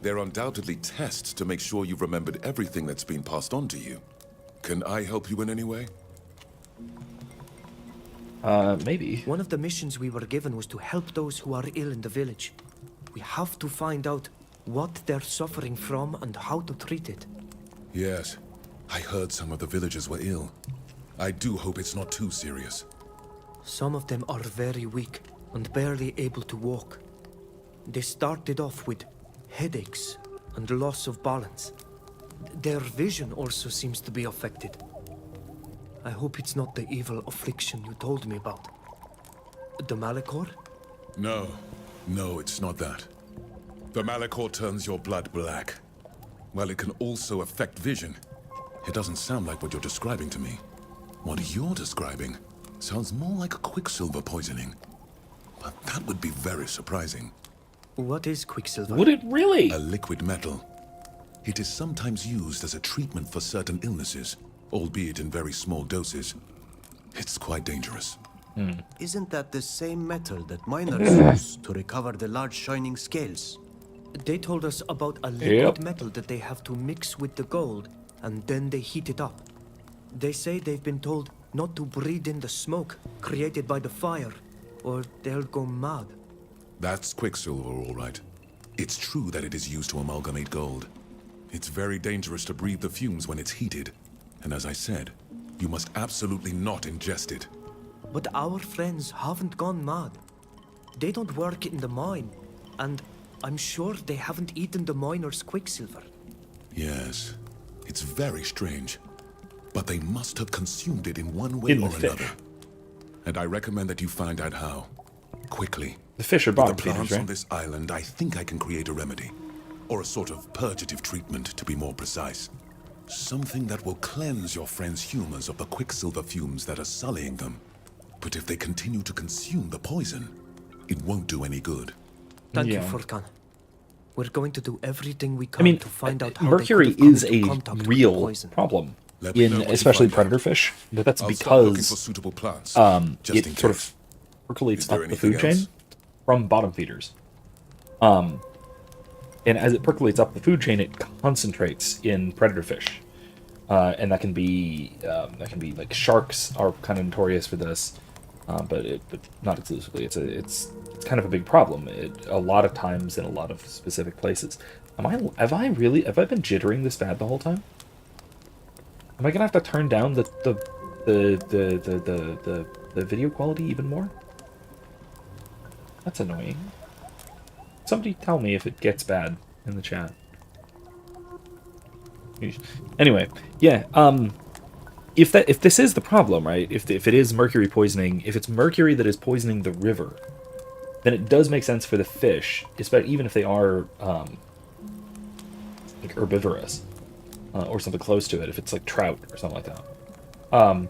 They're undoubtedly tests to make sure you've remembered everything that's been passed on to you. Can I help you in any way? Maybe. One of the missions we were given was to help those who are ill in the village. We have to find out what they're suffering from and how to treat it. Yes, I heard some of the villagers were ill. I do hope it's not too serious. Some of them are very weak and barely able to walk. They started off with headaches and loss of balance. Their vision also seems to be affected. I hope it's not the evil affliction you told me about. The Malachor? No, it's not that. The Malachor turns your blood black. While it can also affect vision, it doesn't sound like what you're describing to me. What you're describing sounds more like a quicksilver poisoning. But that would be very surprising. What is quicksilver? Would it really? A liquid metal. It is sometimes used as a treatment for certain illnesses, albeit in very small doses. It's quite dangerous. Isn't that the same metal that miners use to recover the large shining scales? They told us about a liquid Yep. metal that they have to mix with the gold, and then they heat it up. They say they've been told not to breathe in the smoke created by the fire, or they'll go mad. That's quicksilver, all right. It's true that it is used to amalgamate gold. It's very dangerous to breathe the fumes when it's heated. And as I said, you must absolutely not ingest it. But our friends haven't gone mad. They don't work in the mine, and I'm sure they haven't eaten the miner's quicksilver. Yes, it's very strange. But they must have consumed it in one way In the or fish. another. And I recommend that you find out how. Quickly. The fish are With bottom the feeders, plants right? on this island, I think I can create a remedy. Or a sort of purgative treatment, to be more precise. Something that will cleanse your friends' humors of the quicksilver fumes that are sullying them. But if they continue to consume the poison, it won't do any good. Thank you, Yeah. Furkan. We're going to do everything we can I mean, to find out how mercury they could have is come into a contact with the real poison. problem Let me know in what you especially find out. predator fish, but that's I'll start looking for because suitable plants. it just in sort case. of percolates Is there up the food anything else? chain from bottom feeders. And as it percolates up the food chain, it concentrates in predator fish, and that can be like sharks are kind of notorious for this, but not exclusively. It's kind of a big problem. A lot of times in a lot of specific places. Have I been jittering this bad the whole time? Am I gonna have to turn down the video quality even more? That's annoying. Somebody tell me if it gets bad in the chat. Anyway, yeah. If this is the problem, right? If it is mercury poisoning, if it's mercury that is poisoning the river, then it does make sense for the fish, especially even if they are like herbivorous or something close to it. If it's like trout or something like that,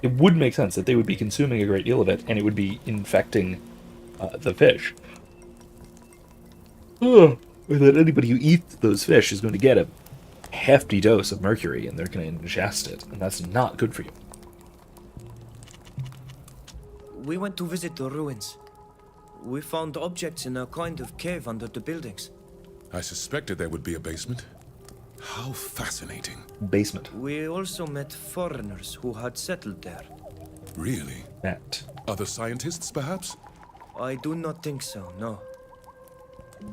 it would make sense that they would be consuming a great deal of it, and it would be infecting the fish. Or that anybody who eats those fish is going to get a hefty dose of mercury, and they're going to ingest it, and that's not good for you. We went to visit the ruins. We found objects in a kind of cave under the buildings. I suspected there would be a basement. How fascinating. Basement. We also met foreigners who had settled there. Really? That. Other scientists, perhaps? I do not think so, no.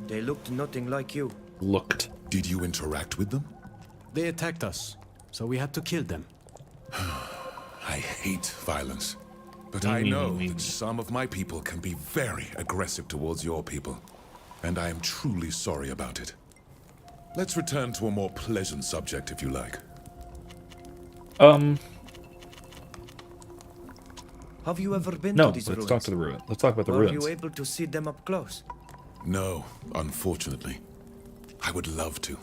They looked nothing like you. Looked. Did you interact with them? They attacked us, so we had to kill them. I hate violence. But I know that some of my people can be very aggressive towards your people. And I am truly sorry about it. Let's return to a more pleasant subject, if you like. Have you ever been No, to these let's ruins? talk to the ruin. Let's talk about the Were ruins. you able to see them up close? No, unfortunately. I would love to.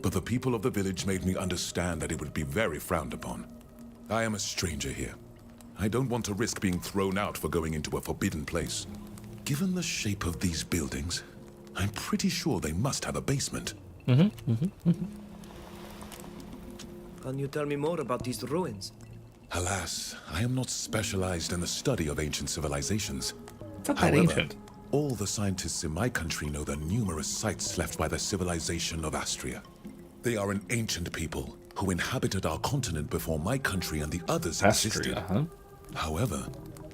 But the people of the village made me understand that it would be very frowned upon. I am a stranger here. I don't want to risk being thrown out for going into a forbidden place. Given the shape of these buildings, I'm pretty sure they must have a basement. Can you tell me more about these ruins? Alas, I am not specialized in the study of ancient civilizations. It's not that ancient. All the scientists in my country know the numerous sites left by the civilization of Astria. They are an ancient people who inhabited our continent before my country and the others existed. Astria, huh? However,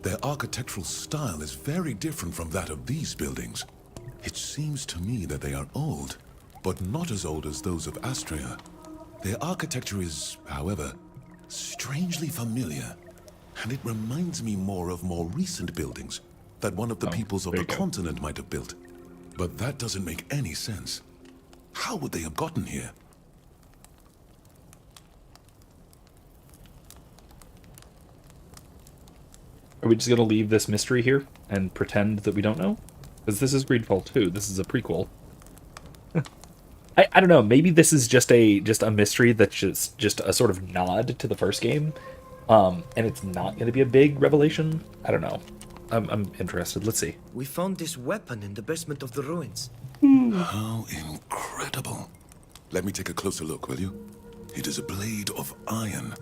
Their architectural style is very different from that of these buildings. It seems to me that they are old, but not as old as those of Astria. Their architecture is, however, strangely familiar, and it reminds me more of more recent buildings that one of the peoples of the continent might have built. But that doesn't make any sense. How would they have gotten here? Are we just going to leave this mystery here and pretend that we don't know? Because this is Greedfall II. This is a prequel. I don't know. Maybe this is just a mystery that's just a sort of nod to the first game, and it's not going to be a big revelation. I don't know. I'm interested. Let's see. We found this weapon in the basement of the ruins. How incredible. Let me take a closer look, will you? It is a blade of iron,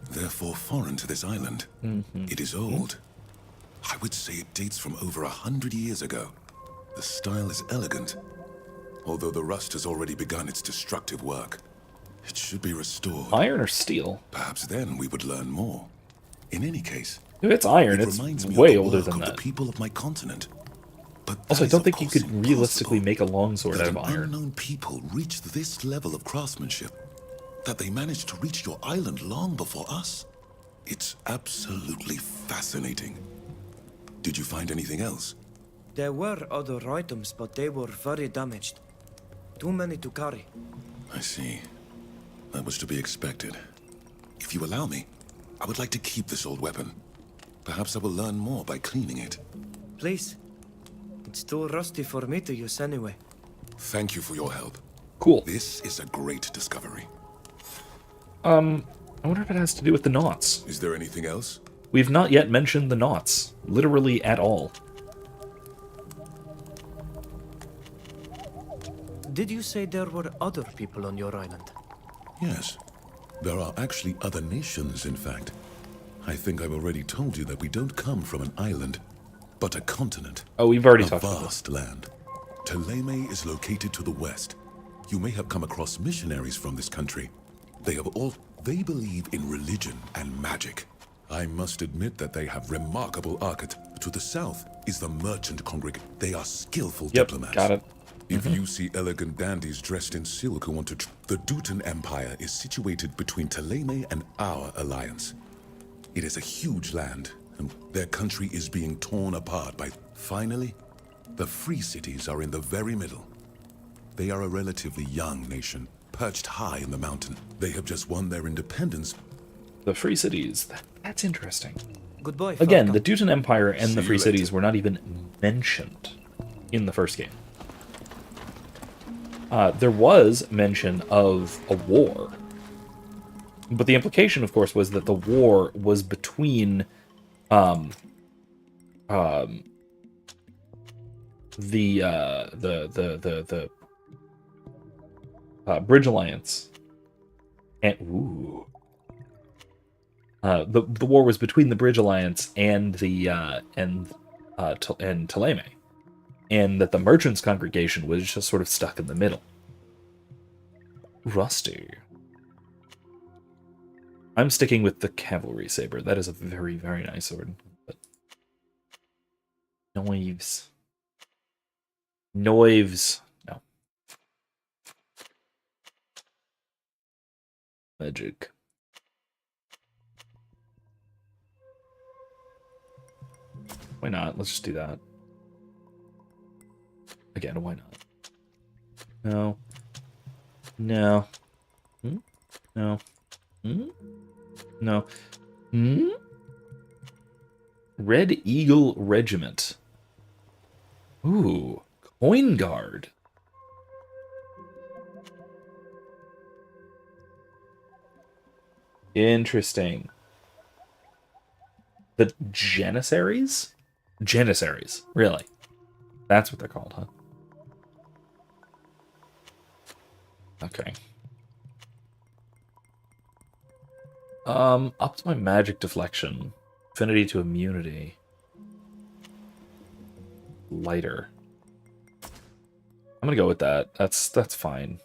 therefore foreign to this island. It is old. I would say it dates from over 100 years ago. The style is elegant, although the rust has already begun its destructive work. It should be restored. Iron or steel? Perhaps then we would learn more. In any case, if it's iron, it's way older than that. The people of my continent. But also, I don't think you could realistically make a longsword out of iron. Unknown people reached this level of craftsmanship, that they managed to reach your island long before us. It's absolutely fascinating. Did you find anything else? There were other items, but they were very damaged. Too many to carry. I see. That was to be expected. If you allow me, I would like to keep this old weapon. Perhaps I will learn more by cleaning it. Please. It's too rusty for me to use anyway. Thank you for your help. Cool. This is a great discovery. I wonder if it has to do with the knots. Is there anything else? We've not yet mentioned the knots. Literally at all. Did you say there were other people on your island? Yes. There are actually other nations, in fact. I think I've already told you that we don't come from an island, but a continent. Oh, we've already talked about this. A vast land. Teleme is located to the west. You may have come across missionaries from this country. They believe in religion and magic. I must admit that they have remarkable architecture. To the south is the merchant congregation. They are skillful diplomats. Got it. If you see elegant dandies dressed in silk who want to... The Dutan Empire is situated between Teleme and our alliance. It is a huge land, and their country is being torn apart by... Finally, the Free Cities are in the very middle. They are a relatively young nation, perched high in the mountain. They have just won their independence. The Free Cities. That's interesting. Goodbye, Again, Falcon. the Dutan Empire and the See Free you later. Cities were not even mentioned in the first game. There was mention of a war. But the implication, of course, was that the war was between the Bridge Alliance and the war was between the Bridge Alliance and Teleme, and that the Merchants Congregation was just sort of stuck in the middle. Rusty. I'm sticking with the Cavalry Saber. That is a very, very nice sword. But... Knives. Knives. No. Magic. Why not? Let's just do that. Again, why not? No. No. No. No. Red Eagle Regiment. Ooh. Coin Guard. Interesting. The Janissaries? Janissaries, really. That's what they're called, huh? Okay. Up to my magic deflection. Affinity to immunity. Lighter. I'm gonna go with that. That's fine.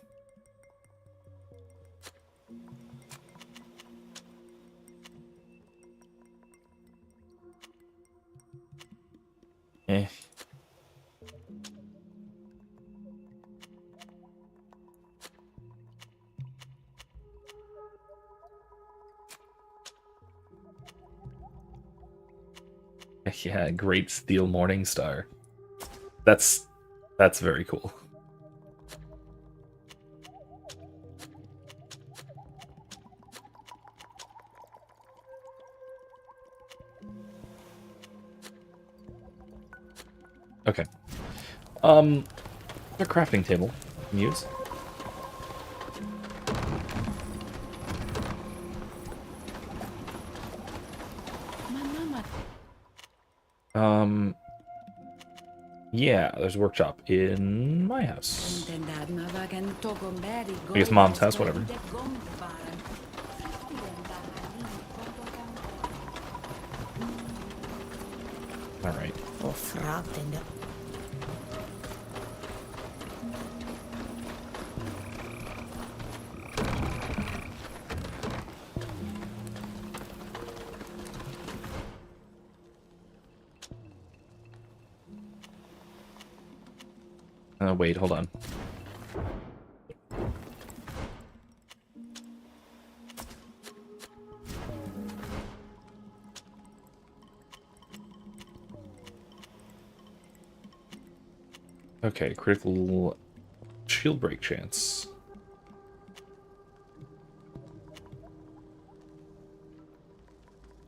Eh. Yeah, Great Steel Morning Star. That's very cool. Okay. A crafting table. Can use. Yeah, there's a workshop in my house. I guess mom's house, whatever. All right. Wait, hold on. Okay, critical shield break chance.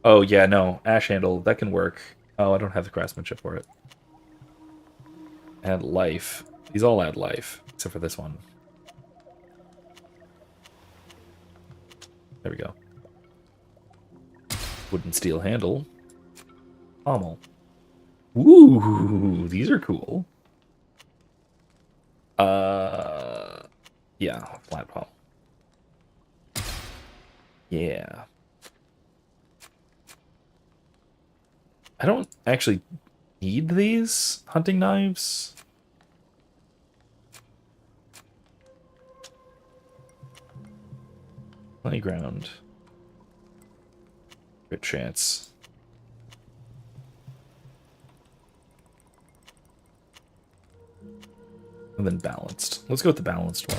Oh, yeah, no. Ash handle, that can work. Oh, I don't have the craftsmanship for it. Add life. These all add life, except for this one. There we go. Wooden steel handle. Pommel. Ooh, these are cool. Yeah, flat pommel. Yeah. I don't actually need these hunting knives. Playground. Good chance. And then balanced. Let's go with the balanced one.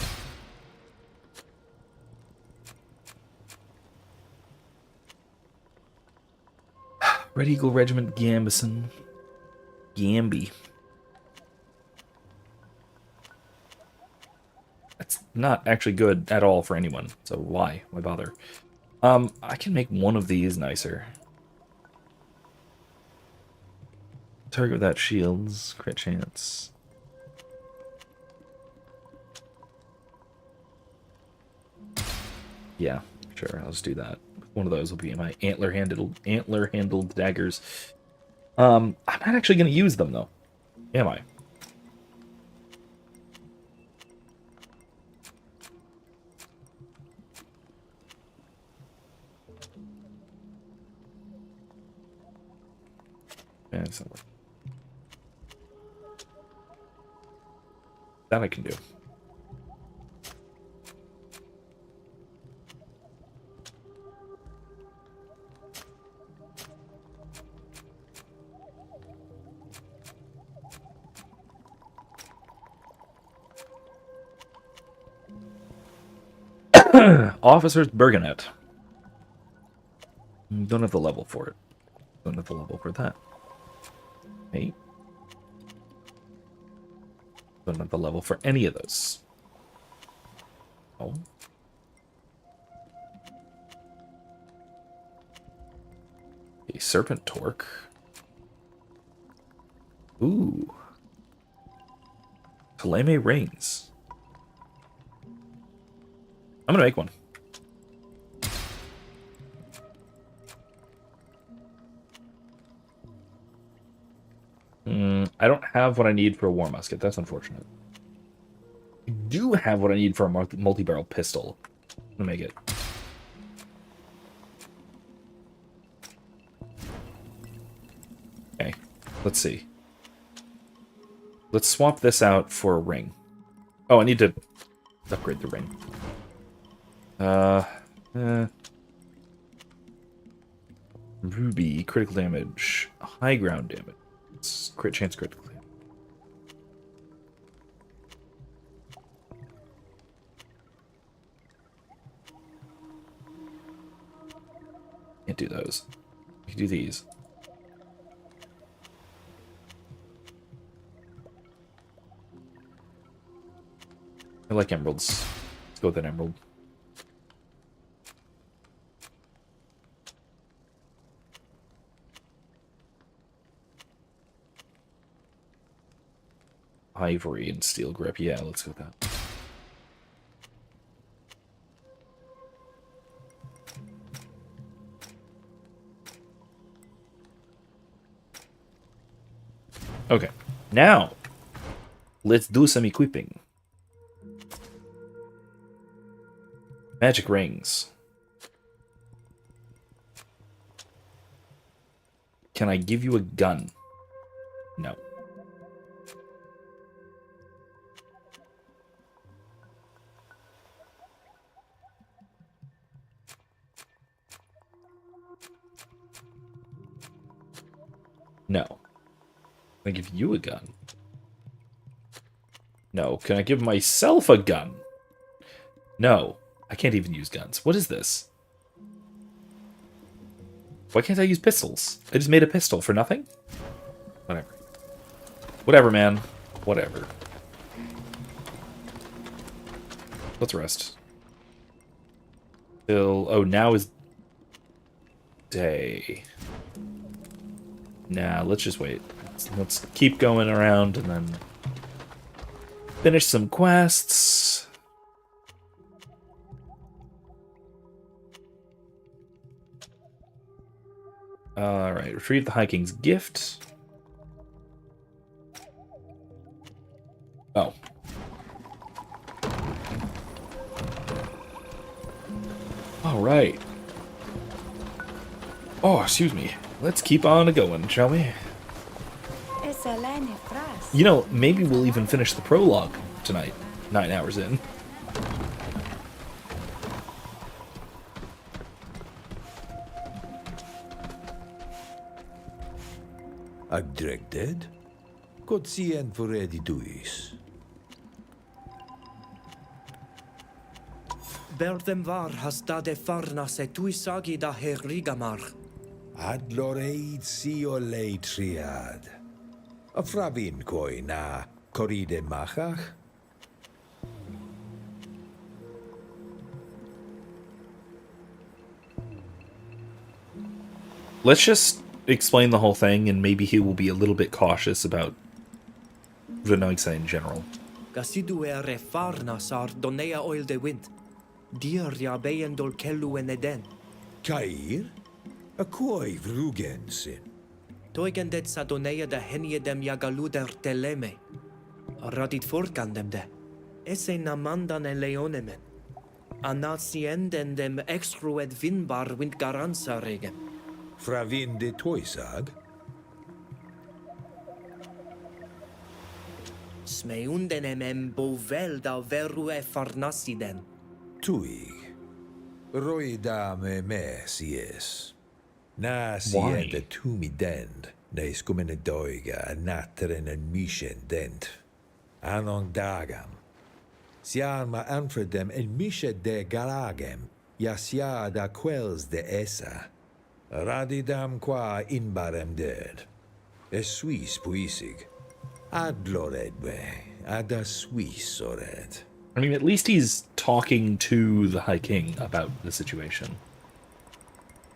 Red Eagle Regiment Gambison. Gamby. That's not actually good at all for anyone, so why? Why bother? I can make one of these nicer. Target without shields, crit chance. Yeah, sure, I'll just do that. One of those will be my antler-handled daggers. I'm not actually going to use them, though. Am I? Yeah, it's not working. That I can do. Officer's Bergonet. Don't have the level for it. Don't have the level for that. Hey. Don't have the level for any of those. Oh. A Serpent Torque. Ooh. Kaleme Rings. I'm gonna make one. I don't have what I need for a war musket. That's unfortunate. I do have what I need for a multi-barrel pistol. I'm gonna make it. Okay, let's see. Let's swap this out for a ring. Oh, I need to upgrade the ring. Ruby, critical damage, high ground damage. Crit chance critically. Can't do those. You can do these. I like emeralds. Let's go with an emerald. Ivory and steel grip. Yeah, let's go with that. Okay, now let's do some equipping. Magic rings. Can I give you a gun? No. No. Can I give you a gun? No. Can I give myself a gun? No. I can't even use guns. What is this? Why can't I use pistols? I just made a pistol for nothing? Whatever. Whatever, man. Whatever. Let's rest. Till... Oh, now is... day. Nah, let's just wait. Let's keep going around and then... finish some quests. Alright, retrieve the High King's gift. Oh. Alright. Oh, excuse me. Let's keep on going, shall we? You know, maybe we'll even finish the prologue tonight, 9 hours in. Agdregted? Kotsien foredi duis. Berdem var hastade farnas e tuisagi da herrigamar. Adloreid si o lei triad. A fravin koi na corride machach? Let's just explain the whole thing, and maybe he will be a little bit cautious about Venagsa in general. Gasidu ere farnas ar donea oil de wind. Dir ja beiendol kellu en eden. Kair? A koi vrugensin. Toigendet sa donea de henje dem jagaluder teleme. Radit forkandem de. Esse namandan en leonemen. Anatsienden dem extrued vinbar wind garanza regen. Fravin de toisag? Smeundenem em bovel da veru e farnasiden. Tuig. Roida me sies. Na Why? siente tumi dend. Neis kumene doiga nateren en mishen dent. Anon dagam. Siarma anfredem en mishe de garagem. Yasia da quells de essa. Radidam qua inbarem ded. Es suis puisig. Adloredbe. Ada suis ored. I mean, at least he's talking to the High King about the situation.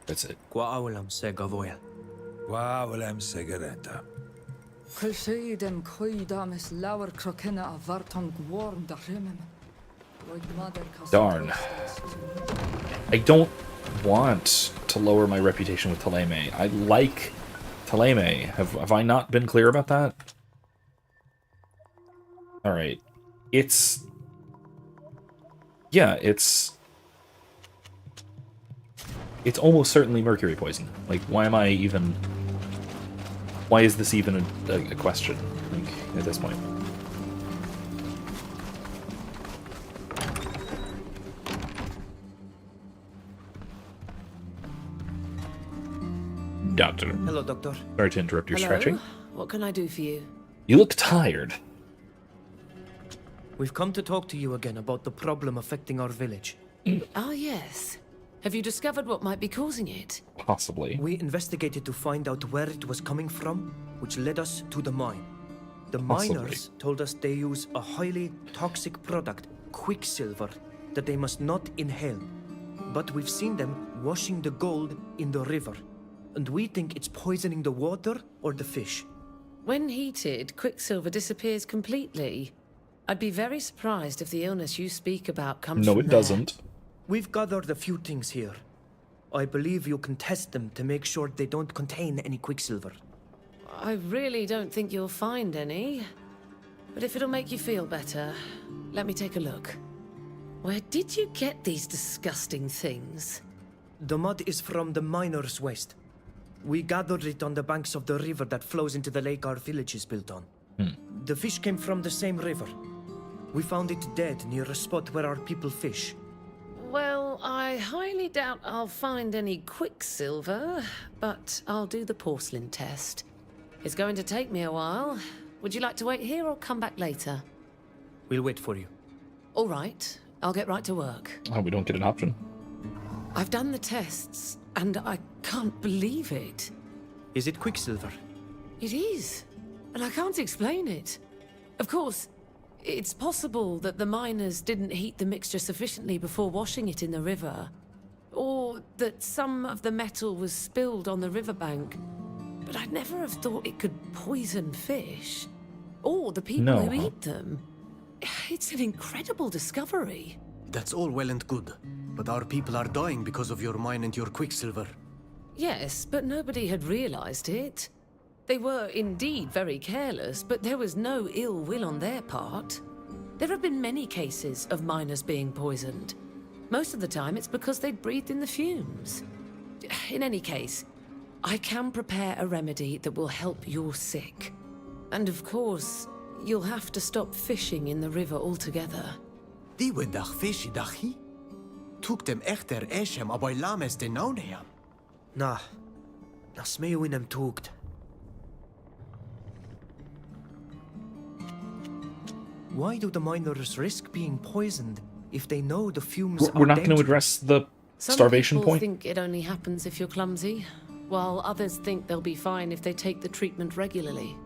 That's it. Qua aulam se gavoel. Wavelem segerenta. Crusadem coidamis lauer crocena a vartong warm da remem. Darn. I don't want to lower my reputation with Thélème. I like Thélème. Have I not been clear about that? Alright. It's... yeah, it's almost certainly mercury poison. Like, why am I even... why is this even a question, like, at this point? Doctor. Hello, doctor. Sorry to interrupt your Hello? stretching. What can I do for you? You look tired. We've come to talk to you again about the problem affecting our village. Ah, yes. Have you discovered what might be causing it? Possibly. We investigated to find out where it was coming from, which led us to the mine. The miners told us they use a highly toxic product, quicksilver, that they must not inhale. But we've seen them washing the gold in the river, and we think it's poisoning the water or the fish. When heated, quicksilver disappears completely. I'd be very surprised if the illness you speak about comes No, from it there. doesn't. We've gathered a few things here. I believe you can test them to make sure they don't contain any quicksilver. I really don't think you'll find any. But if it'll make you feel better, let me take a look. Where did you get these disgusting things? The mud is from the miners' waste. We gathered it on the banks of the river that flows into the lake our village is built on. The fish came from the same river. We found it dead near a spot where our people fish. Well, I highly doubt I'll find any quicksilver, but I'll do the porcelain test. It's going to take me a while. Would you like to wait here or come back later? We'll wait for you. All right, I'll get right to work. Oh, we don't get an option. I've done the tests, and I can't believe it. Is it quicksilver? It is, and I can't explain it. Of course, it's possible that the miners didn't heat the mixture sufficiently before washing it in the river, or that some of the metal was spilled on the riverbank. But I'd never have thought it could poison fish, or the people who eat them. It's an incredible discovery. That's all well and good, but our people are dying because of your mine and your quicksilver. Yes, but nobody had realized it. They were indeed very careless, but there was no ill will on their part. There have been many cases of miners being poisoned. Most of the time it's because they'd breathed in the fumes. In any case, I can prepare a remedy that will help your sick. And of course, you'll have to stop fishing in the river altogether. Die we dag fish dachi? Took them echter eshem aboy lames de nauneam. Na smeo in em toogd. Why do the miners risk being poisoned if they know the fumes We're are not going to dangerous? address the starvation Some people point. think it only happens if you're clumsy, while others think they'll be fine if they take the treatment regularly.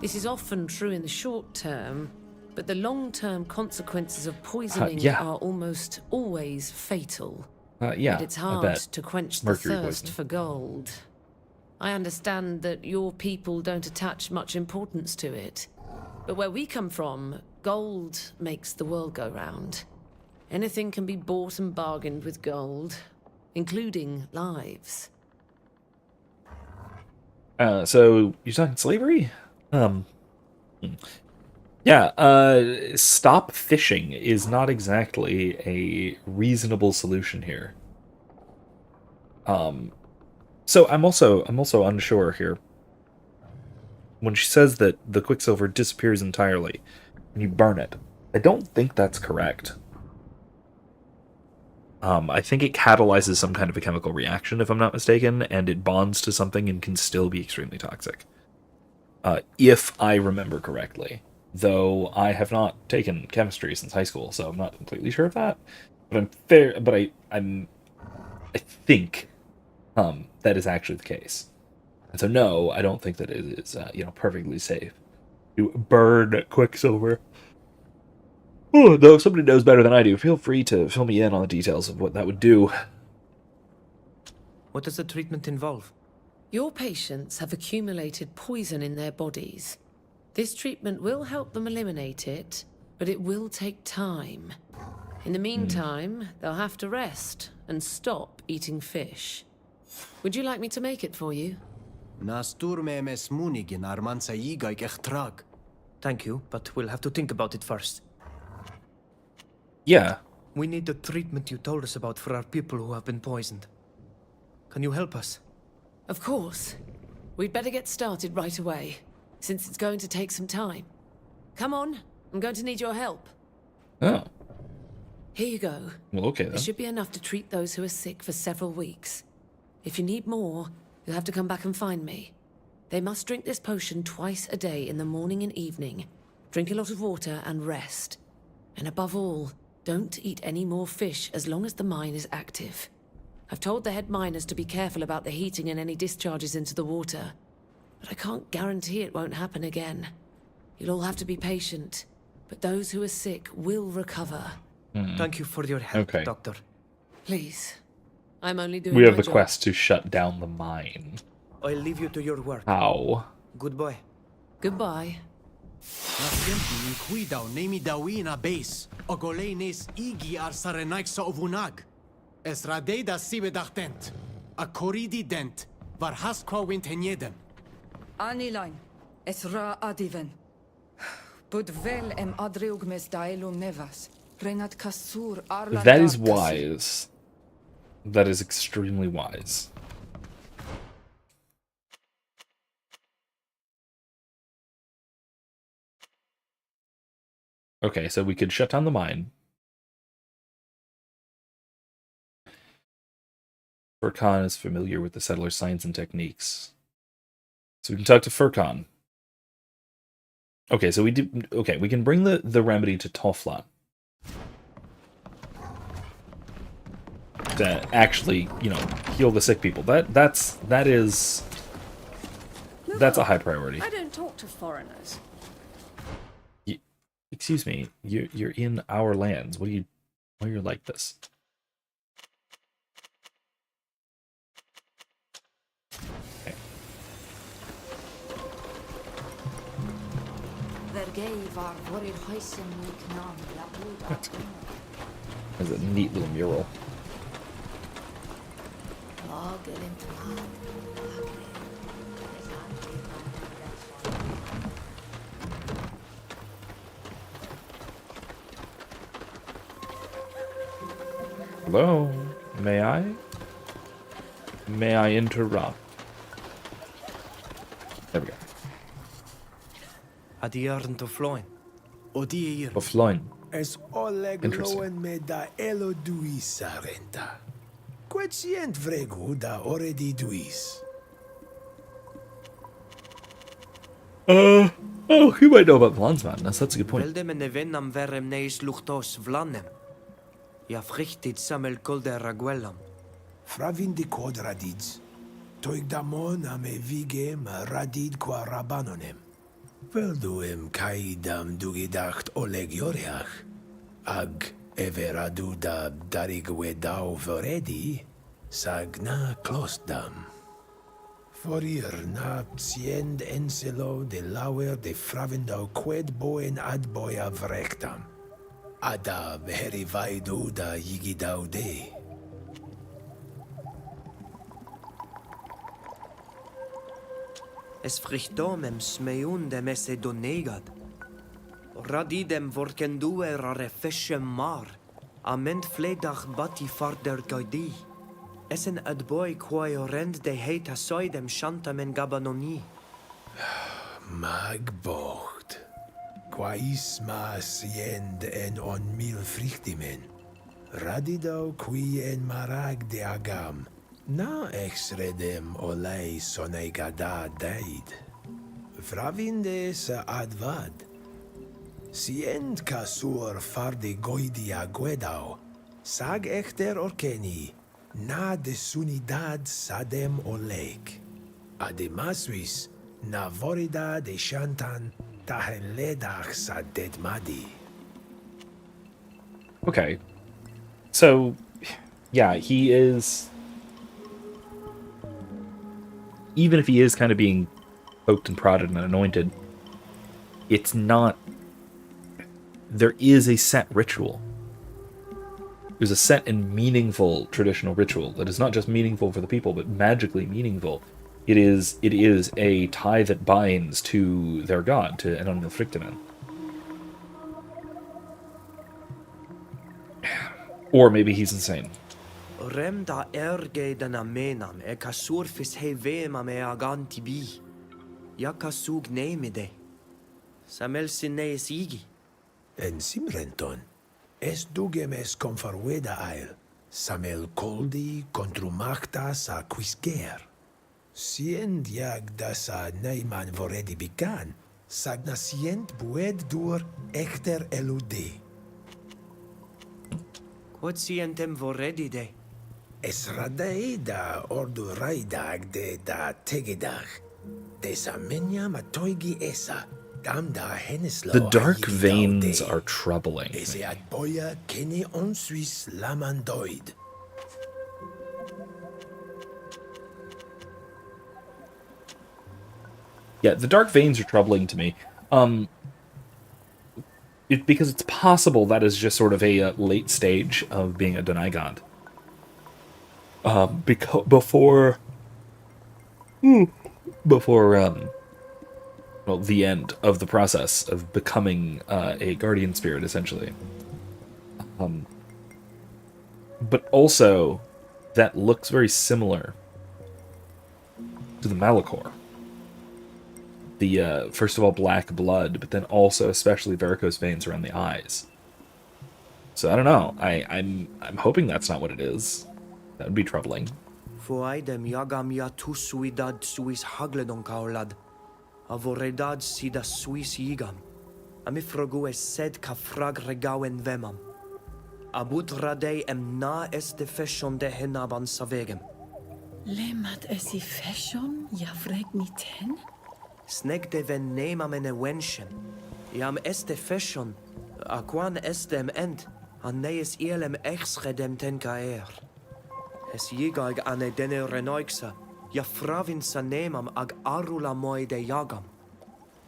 This is often true in the short term, but the long-term consequences of poisoning are almost always fatal. Yeah, and it's I hard bet. to quench the Mercury thirst poisoning. for gold. I understand that your people don't attach much importance to it. But where we come from, gold makes the world go round. Anything can be bought and bargained with gold, including lives. So you're talking slavery? Stop fishing is not exactly a reasonable solution here. So I'm also unsure here. When she says that the quicksilver disappears entirely when you burn it, I don't think that's correct. I think it catalyzes some kind of a chemical reaction, if I'm not mistaken, and it bonds to something and can still be extremely toxic. If I remember correctly. Though I have not taken chemistry since high school, so I'm not completely sure of that. But I think that is actually the case. And so no, I don't think that it is perfectly safe to burn quicksilver. Oh, though if somebody knows better than I do, feel free to fill me in on the details of what that would do. What does the treatment involve? Your patients have accumulated poison in their bodies. This treatment will help them eliminate it, but it will take time. In the meantime, they'll have to rest and stop eating fish. Would you like me to make it for you? Thank you, but we'll have to think about it first. Yeah. We need the treatment you told us about for our people who have been poisoned. Can you help us? Of course. We'd better get started right away, since it's going to take some time. Come on, I'm going to need your help. Oh. Here you go. Well, okay then. There should be enough to treat those who are sick for several weeks. If you need more, you'll have to come back and find me. They must drink this potion twice a day in the morning and evening. Drink a lot of water and rest. And above all, don't eat any more fish as long as the mine is active. I've told the head miners to be careful about the heating and any discharges into the water. But I can't guarantee it won't happen again. You'll all have to be patient. But those who are sick will recover. Thank you for your help, Okay. Doctor. Please. I'm only doing We have my the job. quest to shut down the mine. I'll leave you to your work. How? Goodbye. Goodbye. Nasiemti in cuidao nemi dawina base. Ogole nes igi ar sarenaik sa ovunag. Es radeda sibe dachtent. A coridi dent. Var haskwa wint henyedem. Anilain, es ra adiven. Bud vel em adreug mes daelum nevas. Renat kasur arla That is dar kasur. wise. That is extremely wise. Okay, so we could shut down the mine. Furkan is familiar with the settler's science and techniques. So we can talk to Furkan. Okay, so we can bring the remedy to Toflan. To actually, heal the sick people. That's a high priority. I don't talk to foreigners. Excuse me, you're in our lands. Why are you like this? Okay. That's a neat little mural. Hello? May I? May I interrupt? There we go. Adiarn to Floin. Odier. Offline. Es Oleg Interesting. loen me da elo duis arenta. Quetient vregu da oredi duis. Oh, he might know about Vlan's madness. That's a good point. Veldem en even am verem neis luchtos Vlanem. Ja frichtit samel kolde raguelam. Fravin de quadradids. Toig damon ame vigem radid qua rabanonem. Velduem kaidam dugidacht Oleg Yoreach. Ag everadu da darigwedau voredi. Sagna klosdam. Forir na psiend enselo de lauer de fravendau qued boen ad boia vrectam. Ada herivaidu da yigidau de. Es frichtomem smeun dem esse donegad. Radidem vorken duer are fische mar. Ament fledach bati farder gaidi. Essen ad boy quae orend de heita soidem shantamen gabanoni. Magbocht. Quais ma siend en on mil frichtimen. Radidau qui en marag de agam. Na exredem olei sonegada deid. Fravinde sa advad. Sient casur farde goidia guedau. Sag echter orkeni. Na de sunidad sadem oleg. Ademasuis, na vorida de shantan tahen ledach sadet madi. Okay. So, yeah, he is... Even if he is kind of being poked and prodded and anointed, it's not... There is a set ritual. There's a set and meaningful traditional ritual that is not just meaningful for the people, but magically meaningful. It is a tie that binds to their god, to Enon Milfrictinen. Or maybe he's insane. Rem da erge den amenam e kasur fis hevema me aganti bi. Ja kasug nemide. Samel sineis igi. En simrenton, es dugemes confarweda ail, samel coldi contrumactas a quisger. Sient jag dessa nejman voredi bikan, sagna sient bued dur echter elude. Quod sientem vorredi de? Es radaida ordu raidag de da tegedag. Desa menya matoigi esa. Damda henislo. The dark veins are troubling me. Ese ad boya kene on suis lamandoid. Yeah, the dark veins are troubling to me. Because it's possible that is just sort of a late stage of being a Denai god. Before the end of the process of becoming a guardian spirit, essentially. But also, that looks very similar to the Malachor. The first of all black blood, but then also especially varicose veins around the eyes. So I don't know. I'm hoping that's not what it is. That would be troubling. Foaidem yagam ya tu suidad suis hagledon kaolad. Avoredad sida suis yigam. Amifrogu es sed ka frag regawen vemam. Abut radei em na este feshon de henaban savegem. Lemat esi feshon javreg miten? Sneg de ven nemam ene wenshen. Iam este feshon, aquan estem end, an nees ielem exredem ten caer. Es jigag ane dene renoixa, ja fravin sa nemam ag arula moi de jagam.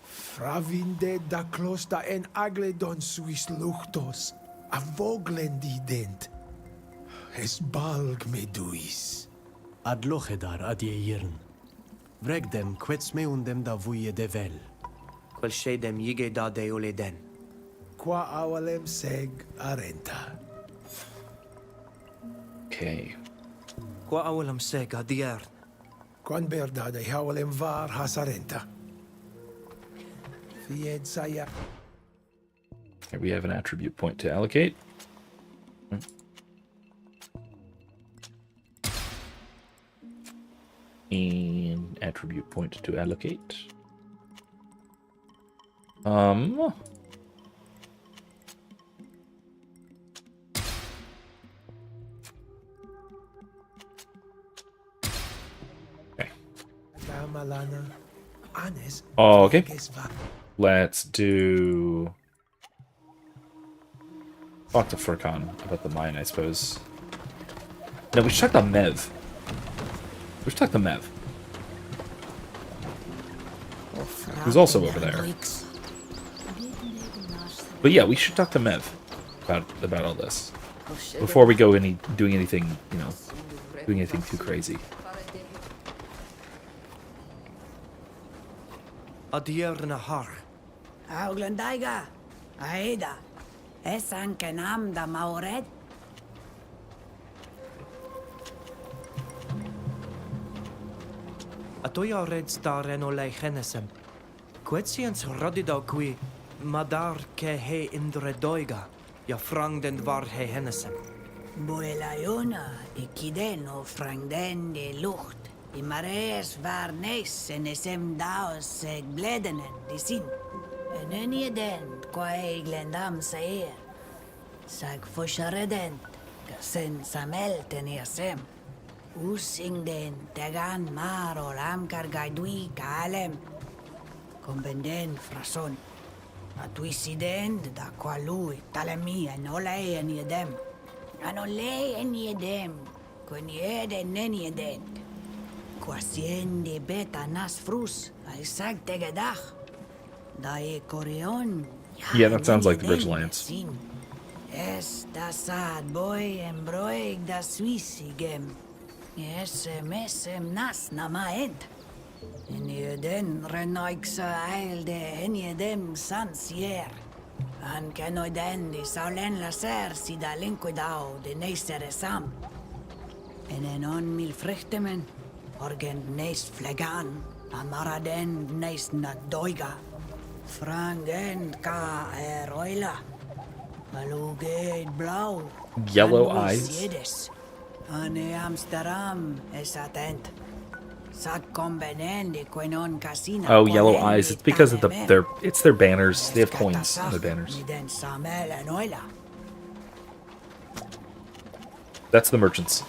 Fravinde da klosta en agledon suis luchtos, a voglendi dent. Es balg meduis. Ad lochedar ad jeirn. Vregdem quets meundem da vuie de vel. Quel shedem jige da de oleden. Qua awalem seg arenta. Okay. Qua awalam seg ad diern. Quan berda de hawalem var hasarenta. Fied saya. Here we have an attribute point to allocate. And attribute point to allocate. Okay. Oh, okay. Let's do... Talk to Furkan about the mine, I suppose. No, we should talk to Mev. We should talk to Mev. Who's also over there. But yeah, we should talk to Mev about all this. Before we go doing anything, you know, doing anything too crazy. Adierna har. Auglandaiga, Aida, Esan Kenam da Mauret. Atoya red star eno lei genesem. Quetsiens radida qui madar ke he indre doiga. Ja frang den var he henesem. Buelayona, ikideno frangden de lucht. I mares var neis en esem daos seg bledenen de sin. En enie den quae glendam saer. Sag fosharedent, gasen samel teniasem. Using den tegan mar olam cargaidui calem. Convenden frason. Atuisident da qualui talemi en ole en yedem. An ole en yedem. Con yede nen yedent. Quasien de beta nas frus. I sag tegedach. Da e corion. Yeah, that sounds like the Bridge Alliance. Es da sad boy en broig da suisigem. Mesem nas namaed. En den renoixa eil de enjedem sansier. An kenoiden di saulen laser si da linquidao de neisere sam. En on mil frichtemen, orgen neis flegan, amaraden neis na doiga. Frangen ka eroila. Aluged blau. Yellow eyes. Ane Amsterdam es attent. Oh, yellow eyes. It's because of it's their banners. They have coins on their banners. That's the merchants.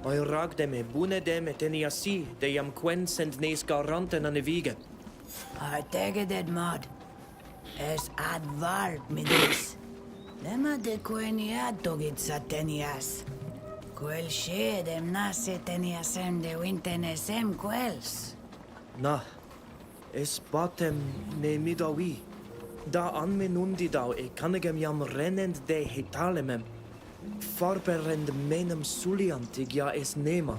Oi rag dem e bune dem et eniasi, de jam quen send nes garanten an e vige. I take it mod. Es advart midis. Lema de queniat dogit satenias. Quel she dem nase teniasem de wintenesem quels. Na, es batem ne midawi. Da an menundi dau e kannegem jam rennend de hetalemem. Farberend menem suliantig ja es nema.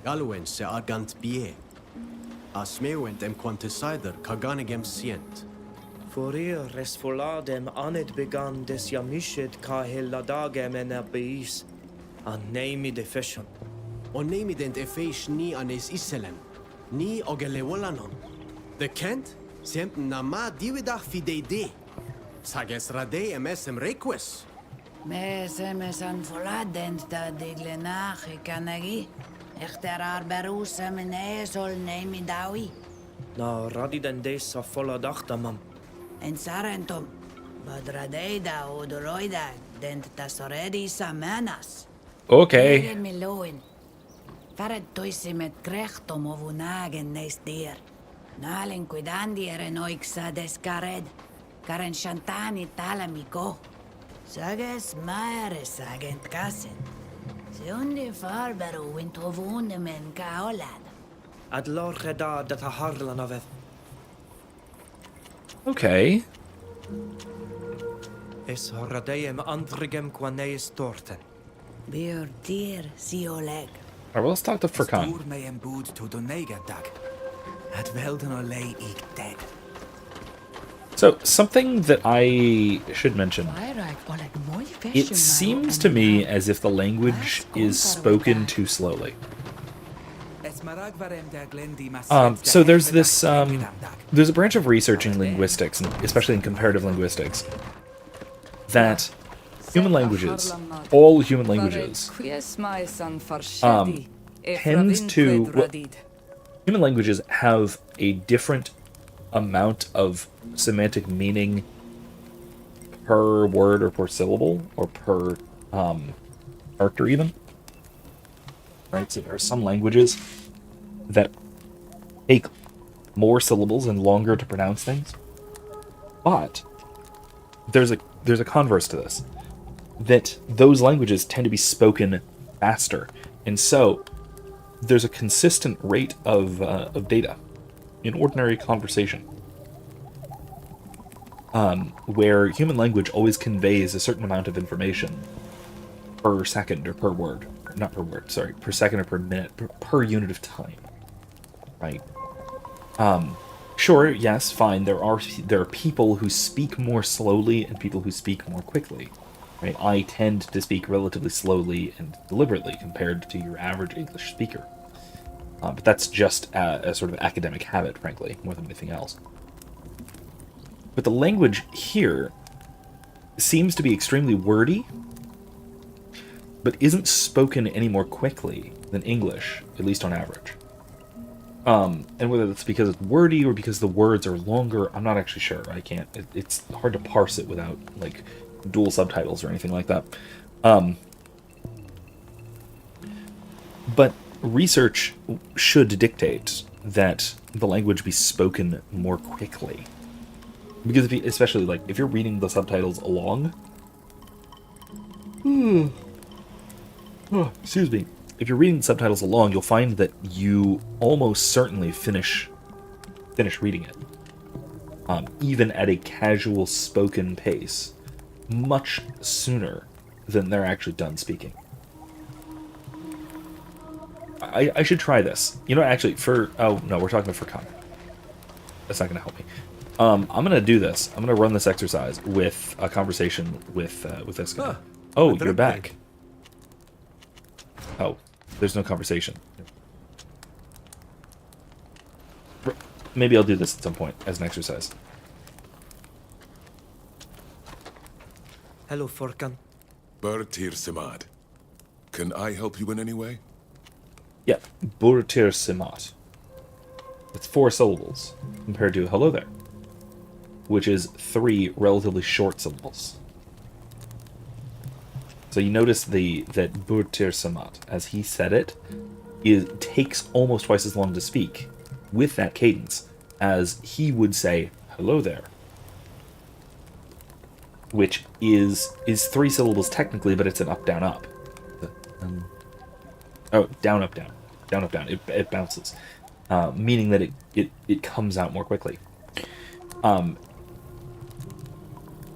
Galwen se argant bie. As meuent em quantesider kaganegem sient. For res voladem anet began des jamished ka helladagem en beis. An neimi de fashion. O nemident e feish ni anes iselem. Ni ogelewolanon. De kent? Semp nama dividach fidei. Sages rade emesem reques. Mes an voladent da diglenach e kanagi. Echter arberusem en esol nemi dawi. Na radiden des a volladachtamam. En sarentum. Badradeida odoroida dent tasoredi samenas. Okay. Miloin. Faret toisim et krechtom ovunagen nes dir. Nalen cuidandi erenoixa descared. Karen shantani talamiko. Sages maere sagent kassen. Se undi farberu wintovune men kaolad. Ad lor reda dat a harlan aveth. Okay. Es radeem antrigem quaneis torten. Bir dir sioleg. Alright, well, let's talk to Furkan. Stor me en boed to donega dag. Het welden olay ik dead. So, something that I should mention. It seems to me as if the language is spoken too slowly. So there's this, there's a branch of research in linguistics, and especially in comparative linguistics, that human languages, all human languages, tend to, well, human languages have a different amount of semantic meaning per word or per syllable or per character even. Right? So there are some languages that take more syllables and longer to pronounce things. But there's a converse to this. That those languages tend to be spoken faster. And so there's a consistent rate of data in ordinary conversation, where human language always conveys a certain amount of information per second or per word. Not per word, sorry, per second or per minute, per unit of time. Right? Sure, yes, fine, there are people who speak more slowly and people who speak more quickly. Right? I tend to speak relatively slowly and deliberately compared to your average English speaker. But that's just a sort of academic habit, frankly, more than anything else. But the language here seems to be extremely wordy, but isn't spoken any more quickly than English, at least on average. And whether that's because it's wordy or because the words are longer, I'm not actually sure. I can't. It's hard to parse it without, like, dual subtitles or anything like that. But research should dictate that the language be spoken more quickly, because especially like if you're reading the subtitles along, excuse me, if you're reading the subtitles along, you'll find that you almost certainly finish reading it, even at a casual spoken pace, much sooner than they're actually done speaking. I should try this. You know, actually, oh, no, we're talking about Furkan. That's not going to help me. I'm going to do this. I'm going to run this exercise with a conversation with this guy. Oh, you're back. Oh, there's no conversation. Maybe I'll do this at some point as an exercise. Hello, Furkan. Bertir Simad. Can I help you in any way? Yeah, Burtir Simat. It's 4 syllables compared to hello there, which is 3 relatively short syllables. So you notice that Burtir Simat, as he said it, takes almost twice as long to speak with that cadence as he would say hello there, which is 3 syllables technically, but it's an up down up. Down up down, down up down. It bounces, meaning that it comes out more quickly.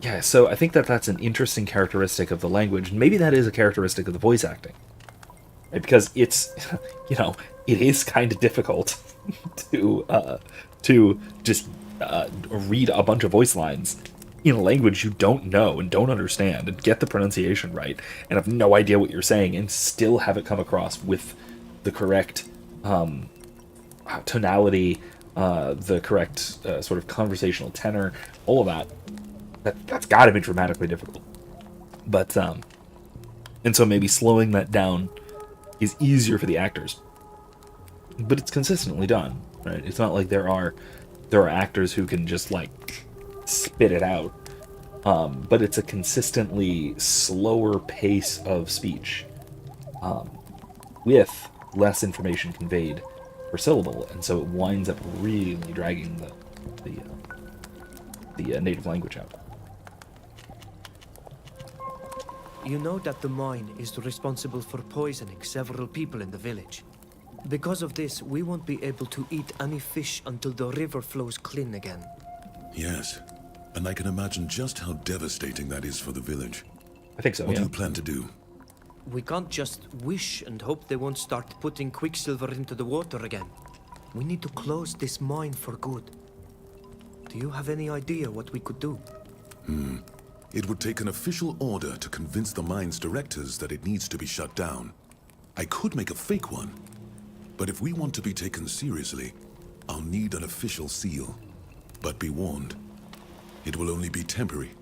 Yeah, so I think that's an interesting characteristic of the language. Maybe that is a characteristic of the voice acting, right? Because it's, it is kind of difficult to just read a bunch of voice lines in a language you don't know and don't understand and get the pronunciation right and have no idea what you're saying and still have it come across with the correct tonality, the correct sort of conversational tenor, all of that. That's got to be dramatically difficult. But and so maybe slowing that down is easier for the actors. But it's consistently done, right? It's not like there are actors who can just like spit it out. But it's a consistently slower pace of speech, with less information conveyed per syllable, and so it winds up really dragging the native language out. You know that the mine is responsible for poisoning several people in the village. Because of this, we won't be able to eat any fish until the river flows clean again. Yes, and I can imagine just how devastating that is for the village. I think so, What yeah. do you plan to do? We can't just wish and hope they won't start putting quicksilver into the water again. We need to close this mine for good. Do you have any idea what we could do? It would take an official order to convince the mine's directors that it needs to be shut down. I could make a fake one, but if we want to be taken seriously, I'll need an official seal. But be warned, it will only be temporary.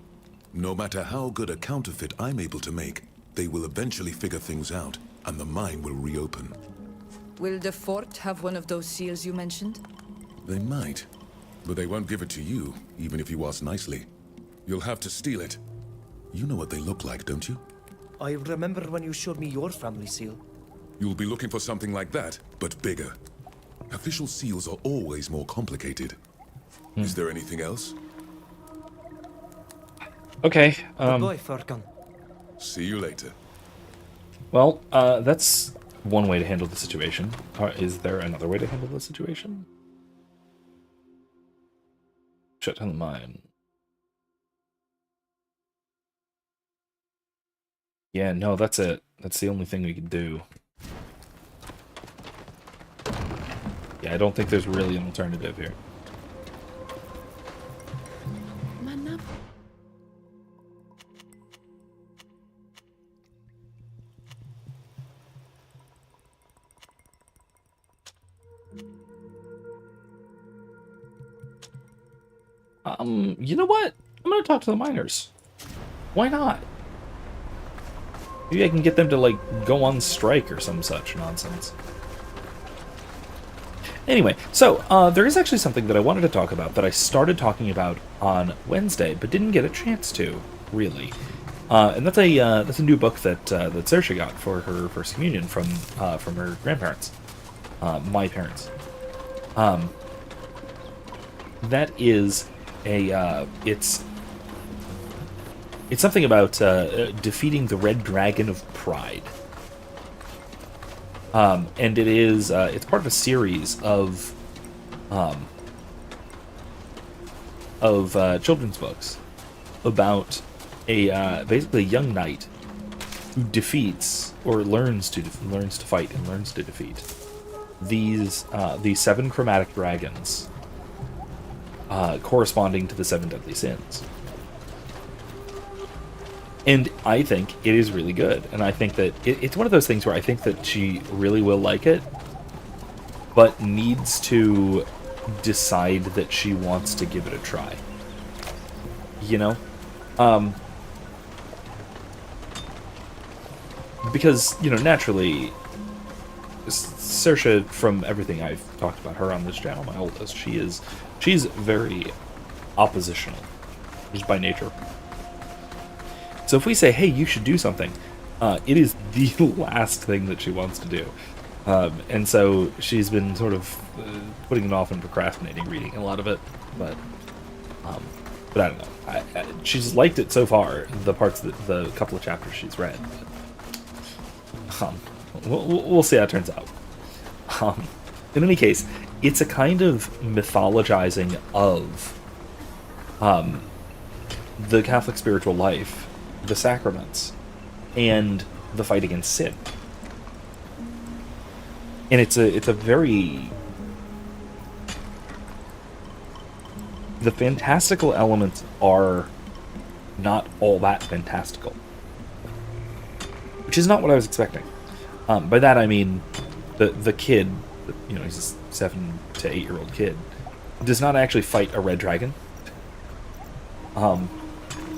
No matter how good a counterfeit I'm able to make, they will eventually figure things out, and the mine will reopen. Will the fort have one of those seals you mentioned? They might, but they won't give it to you, even if you ask nicely. You'll have to steal it. You know what they look like, don't you? I remember when you showed me your family seal. You'll be looking for something like that, but bigger. Official seals are always more complicated. Is there anything else? Okay. Goodbye, Farkan. See you later. Well, that's one way to handle the situation. Is there another way to handle the situation? Shut down the mine. Yeah, no, that's it. That's the only thing we can do. Yeah, I don't think there's really an alternative here. You know what? I'm gonna talk to the miners. Why not? Maybe I can get them to, like, go on strike or some such nonsense. Anyway, so, there is actually something that I wanted to talk about that I started talking about on Wednesday, but didn't get a chance to, really. And that's a new book that Saoirse got for her first communion from her grandparents. My parents. That is it's something about defeating the Red Dragon of Pride. And it is it's part of a series of children's books about basically a young knight who defeats or learns to fight and learns to defeat these 7 chromatic dragons, corresponding to the 7 deadly sins. And I think it is really good. And I think that it's one of those things where I think that she really will like it, but needs to decide that she wants to give it a try. You know? because, you know, naturally, Saoirse, from everything I've talked about her on this channel, my oldest, she's very oppositional, just by nature. So if we say, hey, you should do something, it is the last thing that she wants to do. And so she's been sort of putting it off and procrastinating reading a lot of it, but I don't know. She's liked it so far, the couple of chapters she's read. But, we'll see how it turns out. In any case, it's a kind of mythologizing of the Catholic spiritual life, the sacraments, and the fight against sin. And it's a very... The fantastical elements are not all that fantastical. Which is not what I was expecting. By that I mean the kid, you know, he's a 7 to 8 year old kid, does not actually fight a red dragon.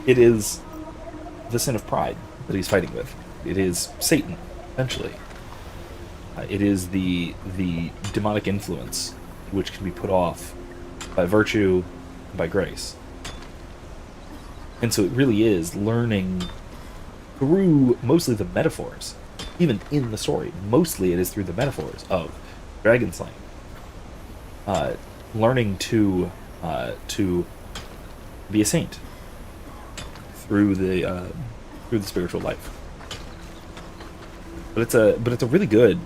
It is the sin of pride that he's fighting with. It is Satan, essentially. It is the demonic influence which can be put off by virtue and by grace. And so it really is learning through mostly the metaphors, even in the story. Mostly it is through the metaphors of dragon slaying. Learning to be a saint through the spiritual life. But it's a really good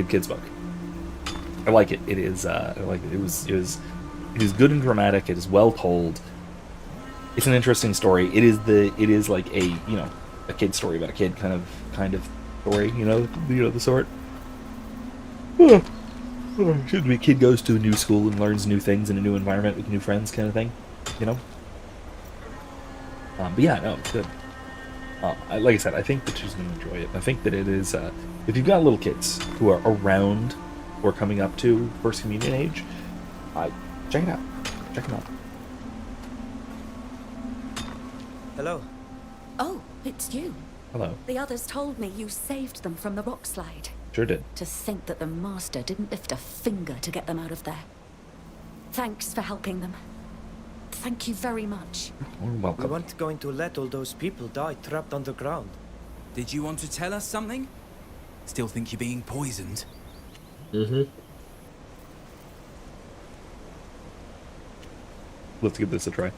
kids book. I like it. It is I like it. It is good and dramatic. It is well told. It's an interesting story. It is like a, you know, a kid story about a kid kind of story, you know the sort. Should be a kid goes to a new school and learns new things in a new environment with new friends, kind of thing, you know. But yeah, no, it's good. Like I said, I think that she's going to enjoy it. I think that it is, if you've got little kids who are around or coming up to First Communion age, check it out. Check them out. Hello. Oh, it's you. Hello. The others told me you saved them from the rock slide. Sure did. To think that the Master didn't lift a finger to get them out of there. Thanks for helping them. Thank you very much. You're welcome. We weren't going to let all those people die trapped underground. Did you want to tell us something? Still think you're being poisoned? Let's give this a try.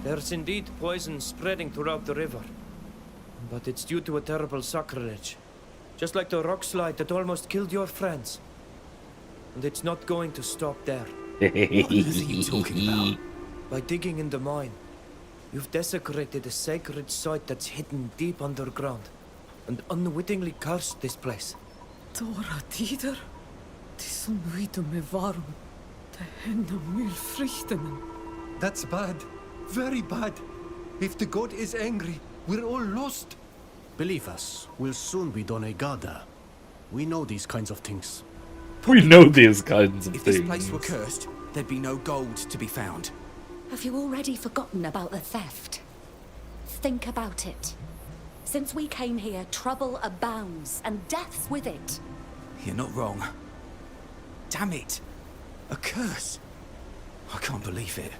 There's indeed poison spreading throughout the river. But it's due to a terrible sacrilege. Just like the rock slide that almost killed your friends. And it's not going to stop there. What are you talking about? By digging in the mine, you've desecrated a sacred site that's hidden deep underground. And unwittingly cursed this place. Dora Dieter, diesen Wiede me warum, der Hände mil frichtenen. That's bad. Very bad. If the god is angry, we're all lost. Believe us, we'll soon be Donegada. We know these kinds of things. We know these kinds of If things. this place were cursed, there'd be no gold to be found. Have you already forgotten about the theft? Think about it. Since we came here, trouble abounds, and death's with it. You're not wrong. Damn it! A curse! I can't believe it.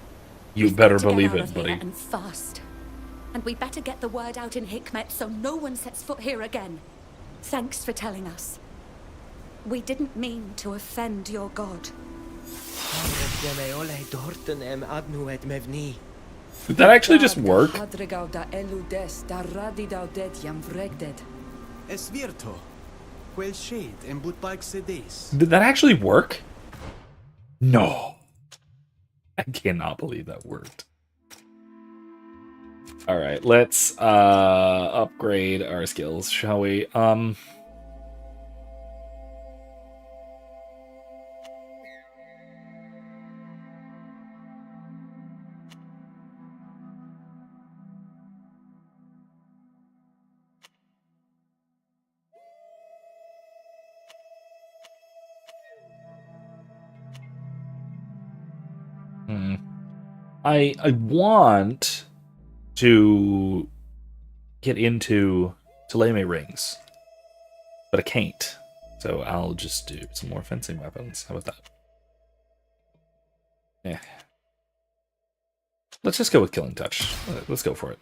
You We've better got to get believe out it, of here, buddy. and fast. And we better get the word out in Hikmet so no one sets foot here again. Thanks for telling us. We didn't mean to offend your god. Did that actually just work? Es virto. Quel shade en butbalk sedes. Did that actually work? No. I cannot believe that worked. Alright, let's upgrade our skills, shall we? I want to get into Teleme rings. But I can't. So I'll just do some more fencing weapons. How about that? Yeah. Let's just go with Killing Touch. Let's go for it.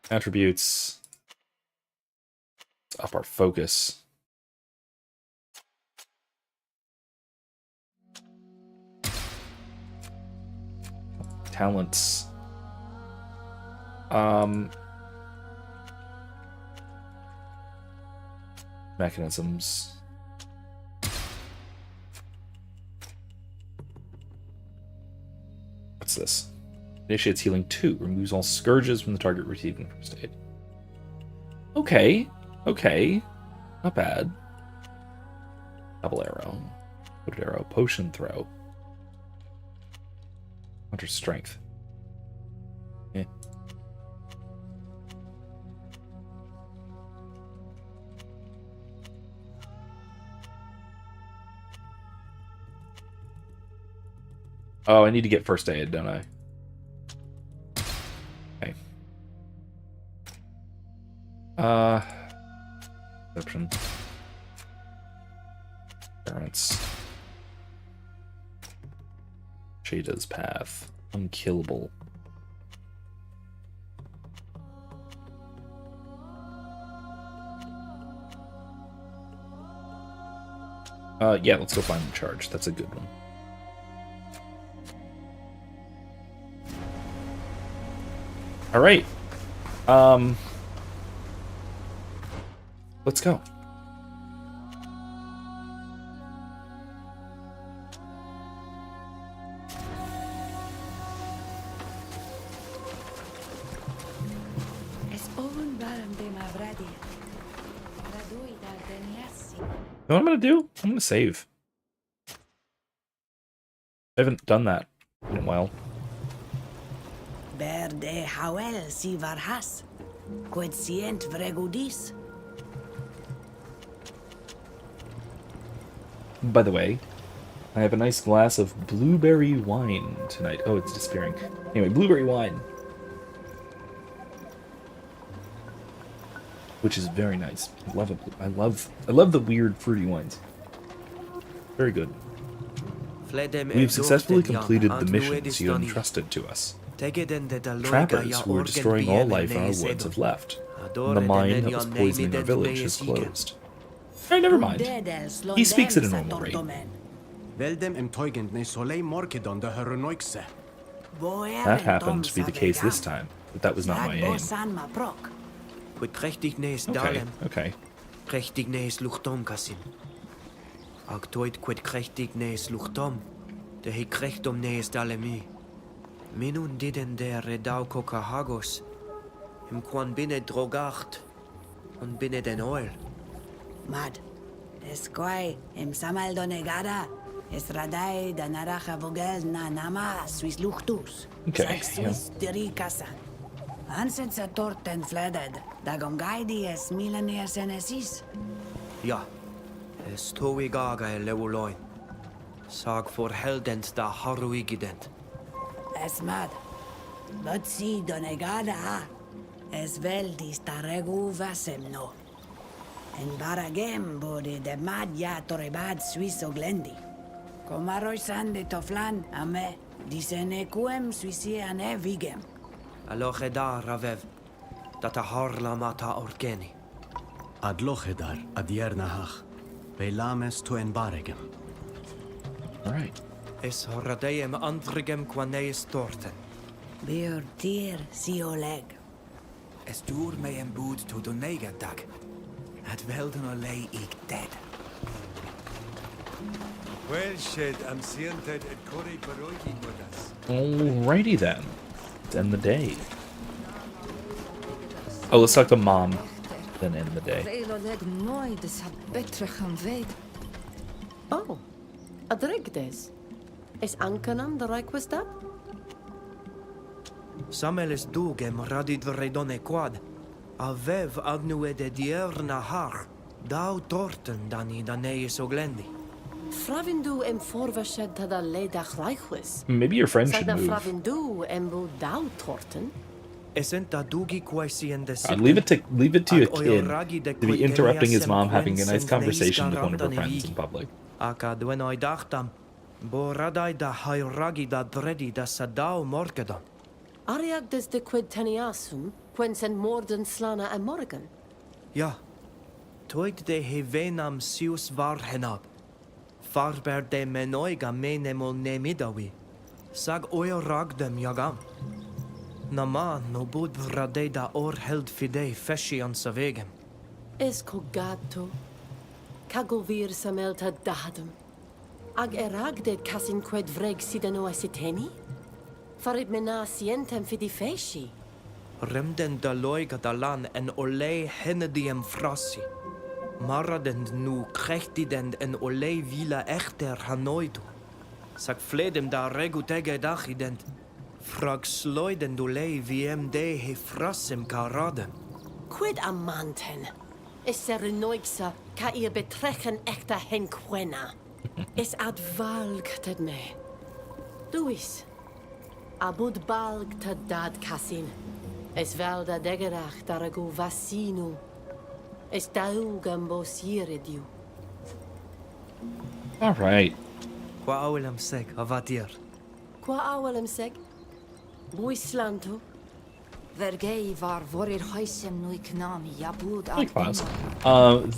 Attributes. Let's up our focus. Talents. Mechanisms. What's this? Initiates healing 2. Removes all scourges from the target receiving first aid. Okay. Okay. Not bad. Double arrow. Loaded arrow. Potion throw. Hunter's strength. Yeah. Oh, I need to get first aid, don't I? Okay. Perception. Endurance. Shada's path. Unkillable. Yeah, let's go find the charge. That's a good one. All right. Let's go. You know what I'm gonna do? I'm gonna save. I haven't done that in a while. Berde hawel si varhas. Quotient vregudis. By the way, I have a nice glass of blueberry wine tonight. Oh, it's disappearing. Anyway, blueberry wine. Which is very nice. I love it. I love the weird fruity wines. Very good. We've successfully completed the missions you entrusted to us. Trappers who were destroying all life in our woods have left. And the mine that was poisoning our village is closed. Alright, never mind. He speaks at a normal rate. That happened to be the case this time, but that was not my aim. Okay, okay. Krechtig nees luchtom kasim. Ag toit quid krechtig nees luchtom. De he krechtom nees dalemi. Minun diden der redau kokahagos. Im quan binne drogacht. Und binne den oil. Mad. Esquai im samal donegada. Es radai da naraja vogel na nama suis luchtus. Okay, Suis dirikasa. Hansen sa torten fleded. Dagom gaidi es milanier senesis. Ja. Es toi gaga e leuloin. Sag for heldent da haruigident. Es mad. But si donegada. Es veldis ta regu vasemno. En baragem bode de mad ja torebad suis oglendi. Komaroi sande toflan ame. Disene kuem suisi ane vigem. Alochedar ravev. Data harla mata orgeni. Ad lochedar ad yernahach. Velames to en baregem. Alright. Es horadeem andrigem quaneis torten. Beer tier si oleg. Es dur me en boed to donega dag. Het welden olay ik dead. Well, shed, I'm seeing that it Corey Barogi with us. Alrighty then. Let's end the day. Oh, let's talk to Mom, then end the day. Oh, adregdes. Es ankanam de requesta? Sameles dugem radid vredone quad. Avev agnue de dierna har. Dau torten dani daneis oglendi. Fravindu em forvashed da ledach reichwis. Maybe your friend should move. Fravindu embu dau torten. God, leave it to a kid to be interrupting his mom having a nice conversation with one of her friends in public. Ariag des de quid teniasum, quens en morden slana a Morgan. Ja, toig de hevenam sius var henab. Farber de menoiga menemol nemidawi. Sag oio ragdem jagam. Nama no bud vrade da or held fidei feshi an savegem. Esco gato, cagovir samelta dahadum. Ag eragded casin qued vreg sidano asiteni? Farid mena sientem fidi feshi. Remden da loiga da lan en ole henediem frassi. Maradend nu krechtidend en ole vila echter hanoidu. Sag fledem da regutege dachidend. Frag sloidend ole viem de he frassem karadem. Quid amanten? Es serenoixa ca ihr betrechen echter henquena. Es ad valgted me. Duis. Abud balgted dad casin. Es valda degerach daragu vassinu. Es daugam bosierediu. All right. Qua awelem seg avatir. Qua awelem seg? Buislanto. Vergei var vorir huisem nui knami yabud Like files.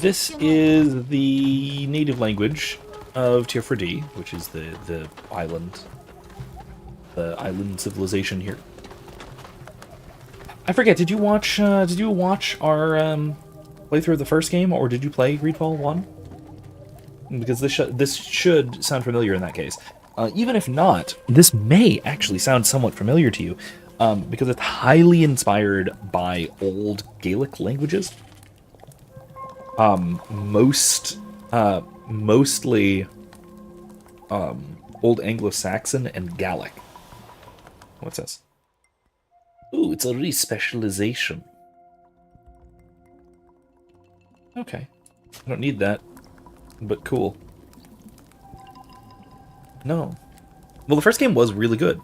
This is the native language of Tier 4D, which is the island civilization here. I forget. Did you watch our playthrough of the first game, or did you play Greedfall 1? Because this should sound familiar in that case. Even if not, this may actually sound somewhat familiar to you, because it's highly inspired by old Gaelic languages. Mostly Old Anglo-Saxon and Gaelic. What's this? Ooh, it's a respecialization. Okay. I don't need that, but cool. No. Well, the first game was really good.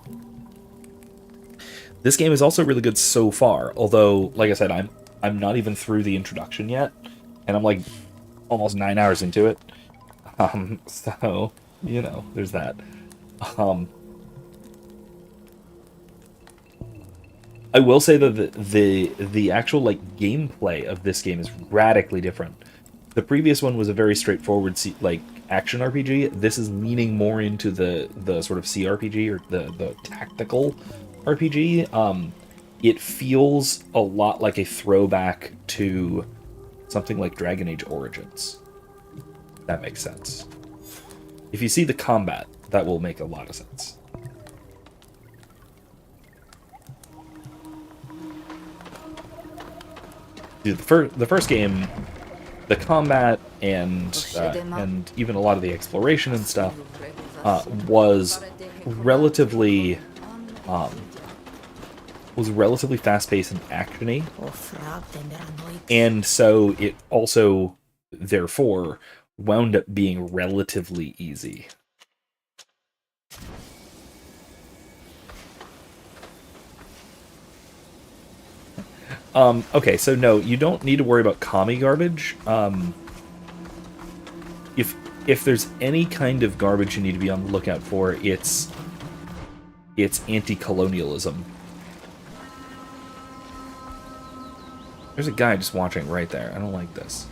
This game is also really good so far, although, like I said, I'm not even through the introduction yet, and I'm like almost 9 hours into it. So, you know, there's that. I will say that the actual like gameplay of this game is radically different. The previous one was a very straightforward like action RPG. This is leaning more into the sort of CRPG or the tactical RPG. It feels a lot like a throwback to something like Dragon Age Origins. That makes sense. If you see the combat, that will make a lot of sense. Dude, the first game, the combat and even a lot of the exploration and stuff was relatively fast-paced and actiony, and so it also therefore wound up being relatively easy. Okay, so no, you don't need to worry about commie garbage. If there's any kind of garbage you need to be on the lookout for, it's anti-colonialism. There's a guy just watching right there. I don't like this.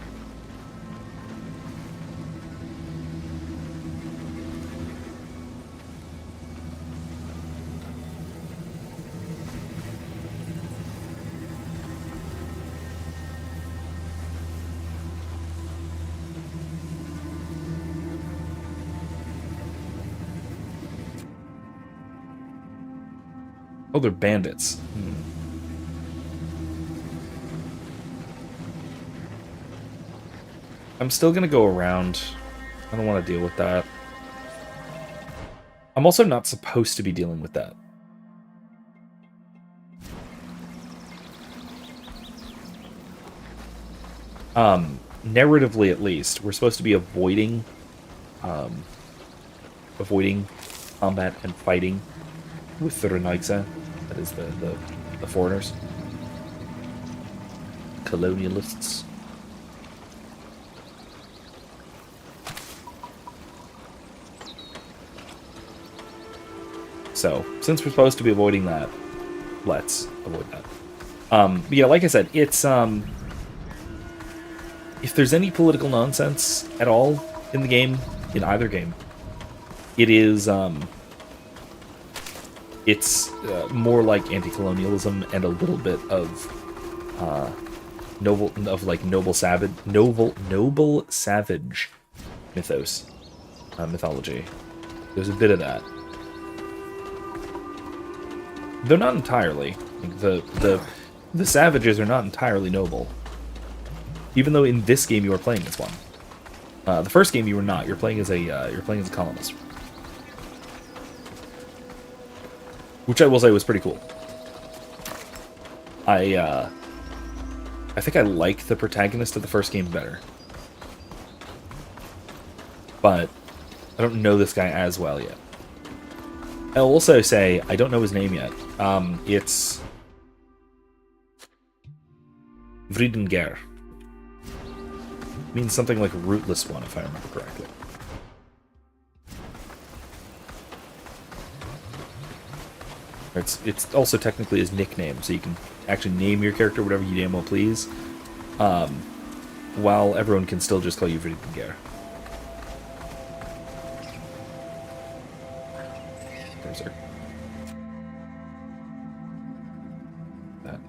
Oh, they're bandits. I'm still gonna go around. I don't want to deal with that. I'm also not supposed to be dealing with that. Narratively, at least, we're supposed to be avoiding combat and fighting with the Renaigsa, that is the foreigners. colonialists. So, since we're supposed to be avoiding that, let's avoid that. But yeah, like I said, it's if there's any political nonsense at all in the game, in either game, it is it's more like anti-colonialism and a little bit of noble savage mythology. There's a bit of that. Though not entirely. The savages are not entirely noble. Even though in this game you are playing as one. The first game you were not. You're playing as a colonist, which I will say was pretty cool. I think I like the protagonist of the first game better, but I don't know this guy as well yet. I'll also say I don't know his name yet. It's Vridengar. Means something like rootless one, if I remember correctly. It's also technically his nickname, so you can actually name your character whatever you damn well please, while everyone can still just call you Vridengar. There's her. That.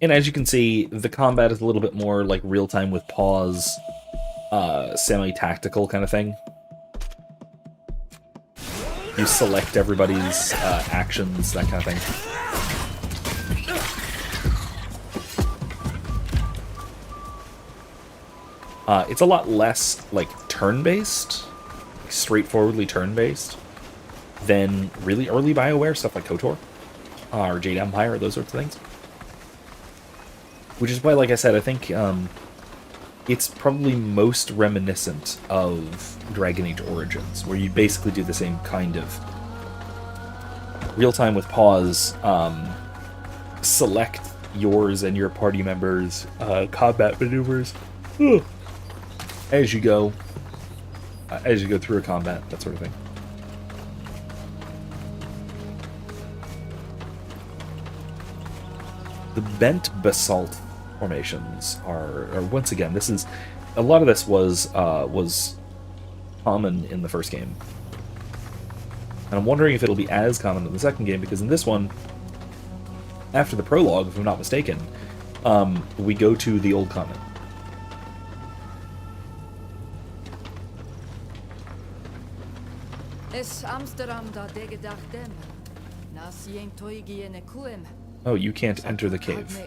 And as you can see, the combat is a little bit more like real-time with pause, semi-tactical kind of thing. You select everybody's actions, that kind of thing. It's a lot less like turn-based, like, straightforwardly turn-based, than really early BioWare stuff like KOTOR or Jade Empire, those sorts of things. Which is why, like I said, I think it's probably most reminiscent of Dragon Age Origins, where you basically do the same kind of real-time with pause, select yours and your party members' combat maneuvers as you go through a combat, that sort of thing. The bent basalt formations are once again, this is a lot of this was common in the first game, and I'm wondering if it'll be as common in the second game, because in this one, after the prologue, if I'm not mistaken, we go to the old continent. Oh, you can't enter the cave.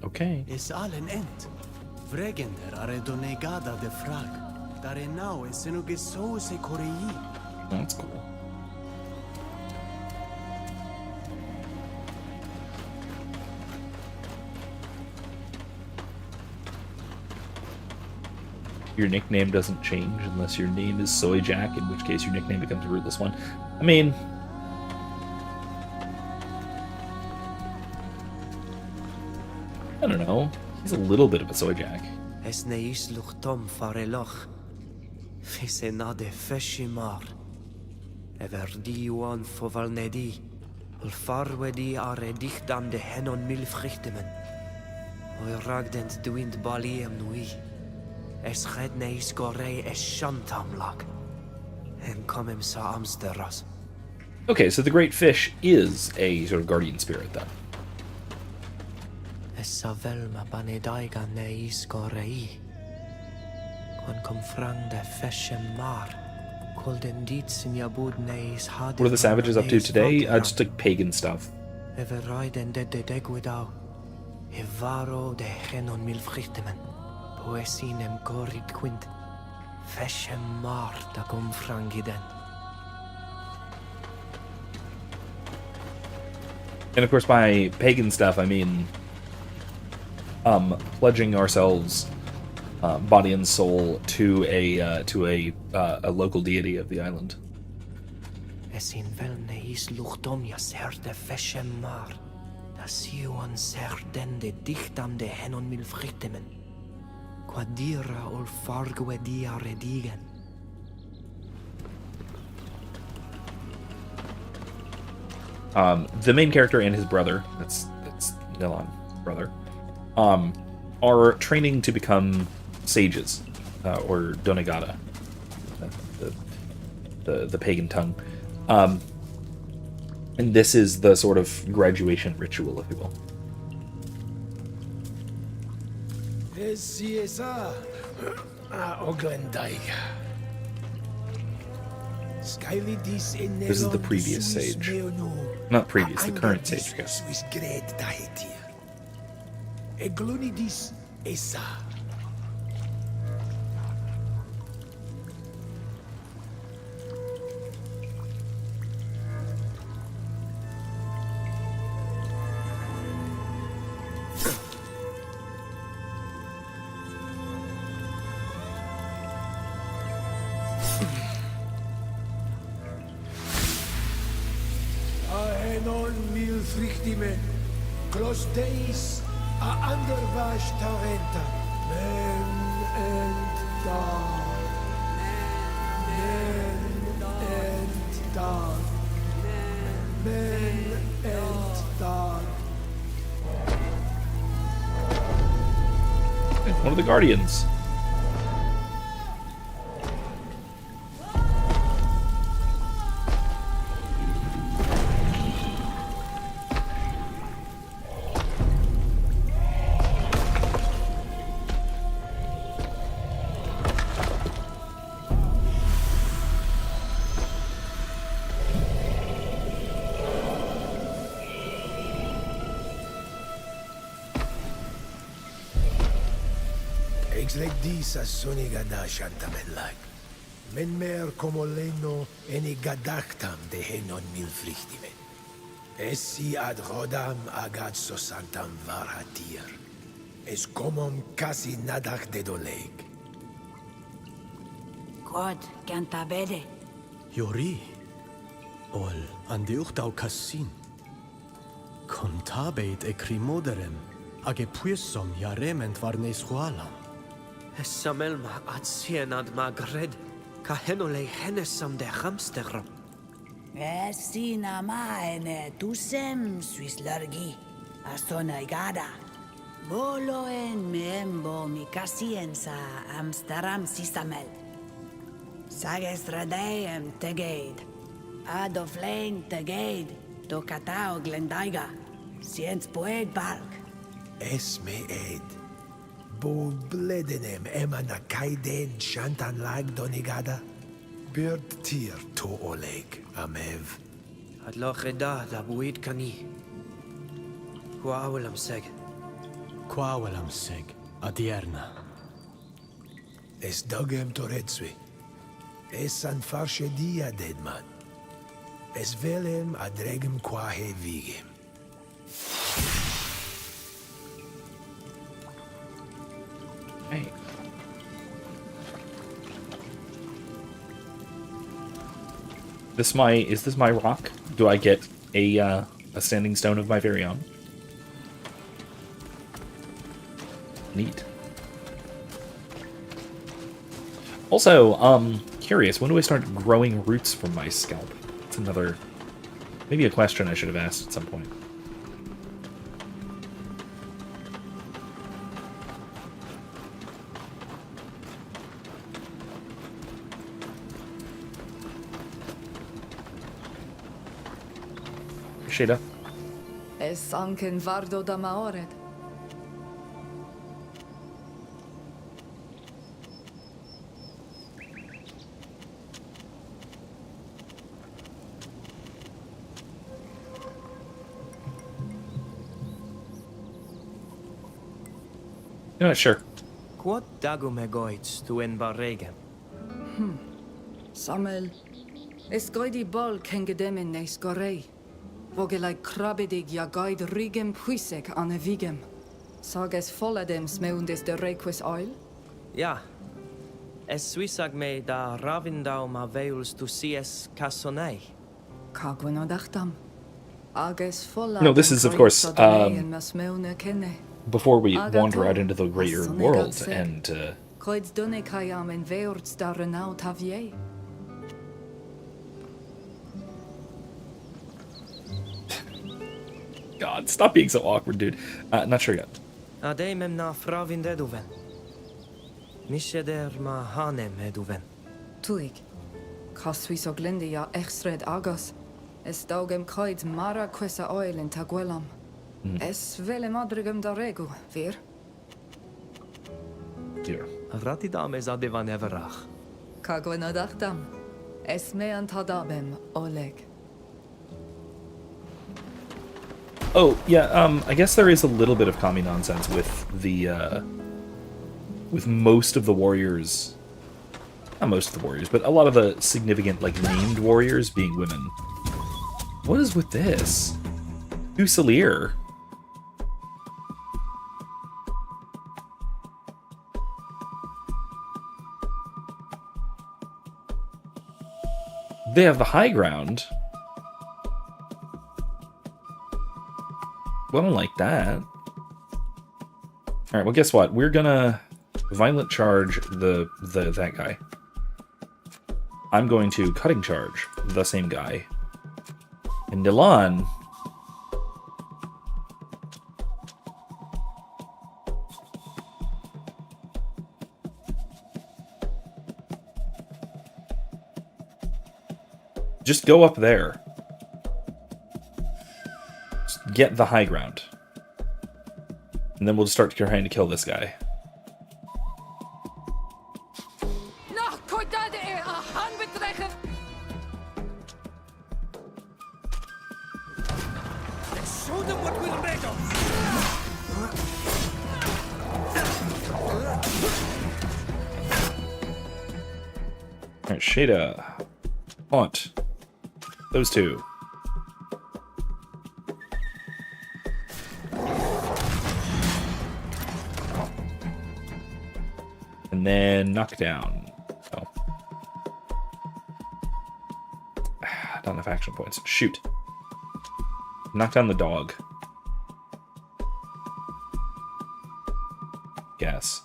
Okay. Es allen ent. Vregender are donegada de frag. Dare now es enugeso se korei. That's cool. Your nickname doesn't change unless your name is Soy Jack, in which case your nickname becomes a rootless one. I mean, I don't know. He's a little bit of a Soy Jack. Es neis luchtom fareloch. Fisenade feshimar. Everdi wan fovalnedi. Ulfarwedi are dichtam de henon milfrichtimen. Oiragdent duind baliem nui. Es red neis gorei es shantamlag. En komem sa amsteras. Okay, so the Great Fish is a sort of guardian spirit, then. Es savelma banedaiga neis gorei. What are the savages up to today? Just like pagan stuff. And of course, by pagan stuff, I mean pledging ourselves, body and soul, to a local deity of the island. The main character and his brother, that's Nilon, brother, are training to become sages, or Donegada, the pagan tongue. And this is the sort of graduation ritual, if you will. This is the previous sage. Not previous, the current sage, I guess. Close days are under Vash Tarenta. Men and dog. Men and dog. Men and dog. One of the Guardians. Exlegdisa sonigada shantamellag. Men mer como leno eni gadachtam de henon milfrichtimen. Essi ad rodam agad sosantam varhatir. Es comom kasi nadach de doleg. God, canta bede. Yori. Ol, andiuchtau kassin. Contabeit ecrimoderem, age puisom jarement varnes hualam. Samelma atsien ad magred, kahenole henesam de hamsterum. Sina maene tusem suis largi, astona igada. Boloen membo mi casienza amstaram sisamel. Sages radeem tegeid, adoflein tegeid, tocatao glendaiga, siens poeg bark. Esme ed. Bo bledenem emana kaiden shantan lag donigada. Bird tier to oleg, amev. Ad locheda da buid kani. Quawelam seg. Quawelam seg, adierna. Es dogem toretsui. Es an farsche dia deadman. Es velem adregem quahe vigem. Hey. Is this my rock? Do I get a standing stone of my very own? Neat. Also, curious, when do I start growing roots from my scalp? It's another, maybe a question I should have asked at some point. Shada. Es anken vardo da maored. Sure. Quod dagum egoits tu en barregem? Samuel, es goidi bol kengedemen neis gorei. Vogelai krabidig ja gaid rigem puisek an evigem. Sages folladem smeundes de requis oil? Ja. Es suisag me da ravindau ma veuls tu sies casonei. Cagwino dachtam. Ages folladem. No, this is, of course, masmeune kenne. before we wander out into the greater world and, Coids done kayam en veurts da renau tavier. God, stop being so awkward, dude. Not sure yet. Ademem na fravin eduven. Nisheder ma hanem eduven. Tuig. Casvis oglinde ja exred agos. Es daugem coids mara quesa oil in taguelam. Es vele madrigem da regu, vir? Here. Ratidam es adevan everach. Cagwino dachtam. Es me antadabem, Oleg. Oh, yeah, I guess there is a little bit of commie nonsense with the, with most of the warriors. Not most of the warriors, but a lot of the significant, like, named warriors being women. What is with this? Fusilier. They have the high ground. Well, I don't like that. Alright, well guess what? We're gonna violent charge that guy. I'm going to cutting charge the same guy. And Nilan... just go up there. Just get the high ground. And then we'll just start trying to kill this guy. Show them what we're made of! Alright, Shada. Haunt. Those two. And then knock down. Oh. Not enough action points. Shoot. Knock down the dog. Gas.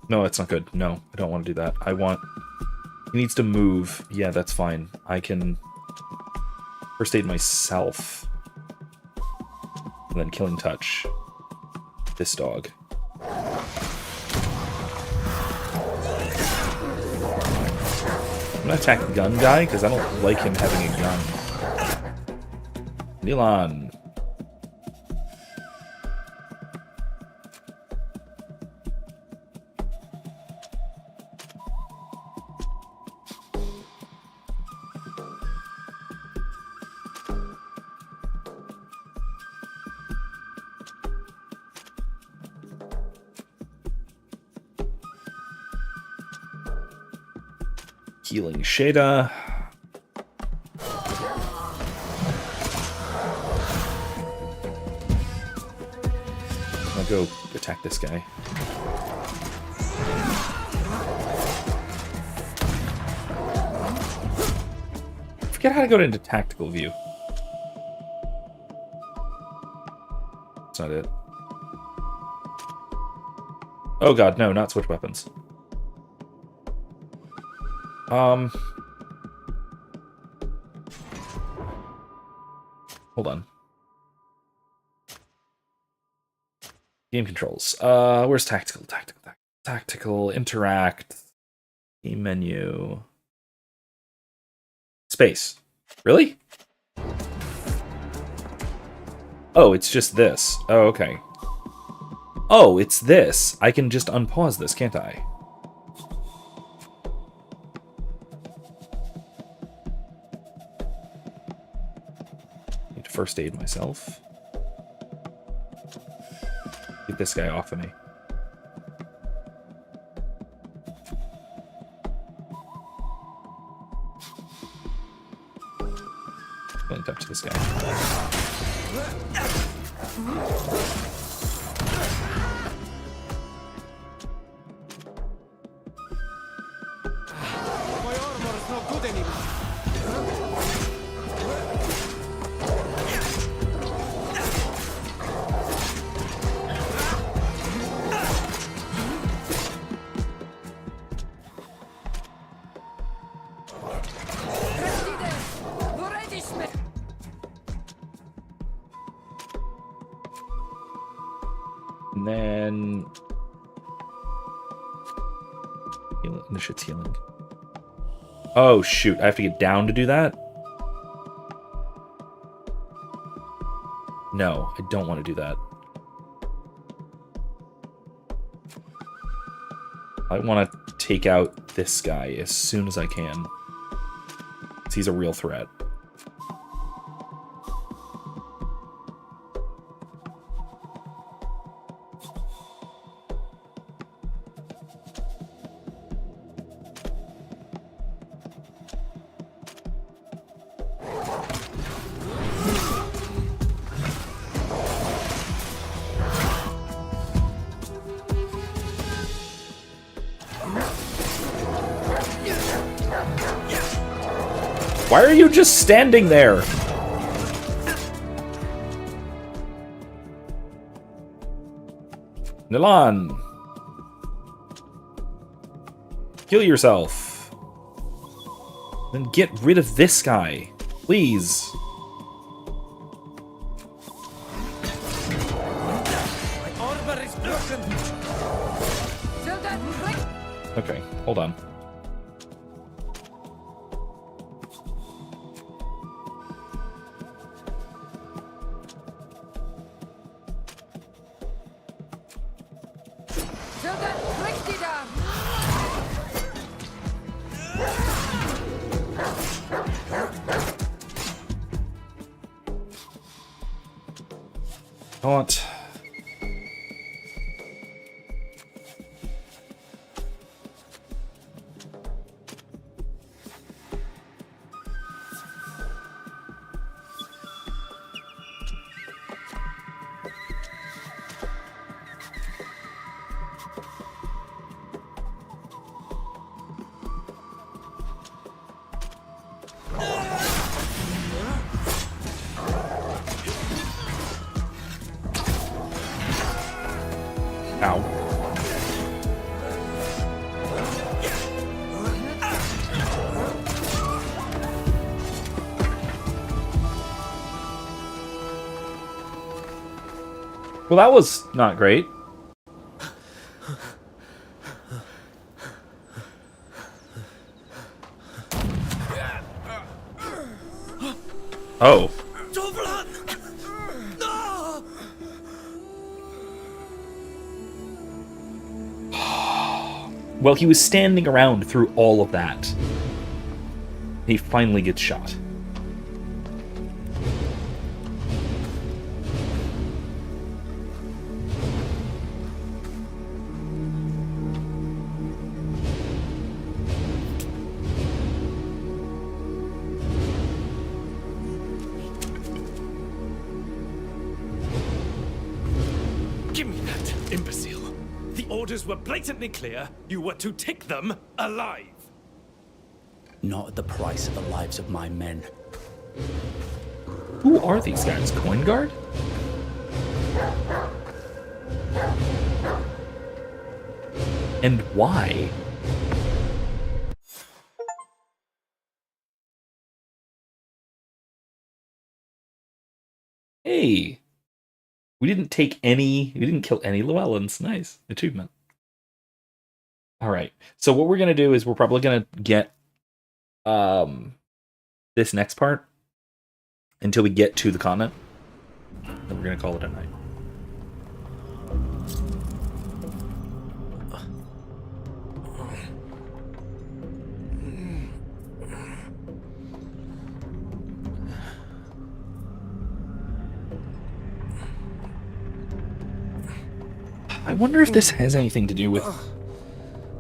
No, that's not good. No, I don't want to do that. I want... He needs to move. Yeah, that's fine. I can first aid myself. And then killing touch this dog. I'm gonna attack the gun guy, because I don't like him having a gun. Nilan. Healing Shada. I'll go attack this guy. Forget how to go into tactical view. That's not it. Oh god, no, not switch weapons. Hold on. Game controls. Where's tactical? Tactical, interact, game menu. Space. Really? Oh, it's just this. Oh, okay. Oh, it's this. I can just unpause this, can't I? first aid myself. Get this guy off of me. Don't touch this guy. My armor is not good anymore. And then... The shit's healing. Oh, shoot. I have to get down to do that? No, I don't want to do that. I want to take out this guy as soon as I can. Because he's a real threat. Why are you just standing there? Nilan! Kill yourself. Then get rid of this guy. Please. My armor is broken. Okay, hold on. Taunt. Ow. Well, that was not great. Oh. Well, he was standing around through all of that. He finally gets shot. Give me that, imbecile. The orders were blatantly clear. You were to take them alive. Not at the price of the lives of my men. Who are these guys? Coin Guard? And why? Hey! We didn't kill any Llewellyns. Nice. Achievement. Alright. So what we're gonna do is we're probably gonna get this next part until we get to the continent. Then we're gonna call it a night. I wonder if this has anything to do with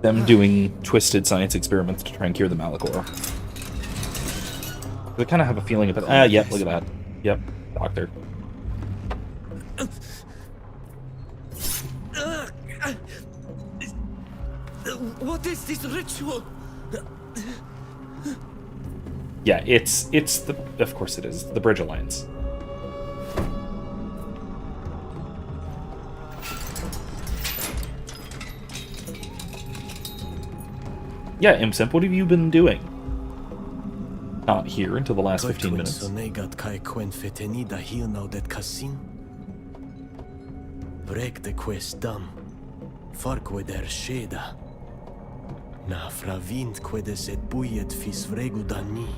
them doing twisted science experiments to try and cure the Malachor. I kind of have a feeling about. Yep, look at that. Yep, doctor. What is this ritual? Yeah, it's the. Of course it is. The Bridge Alliance. Yeah, Imsimp, what have you been doing? Not here until the last 15 minutes. Brek de questam, farque der sheda. Na fravint quedes et buiet fis vregu dani.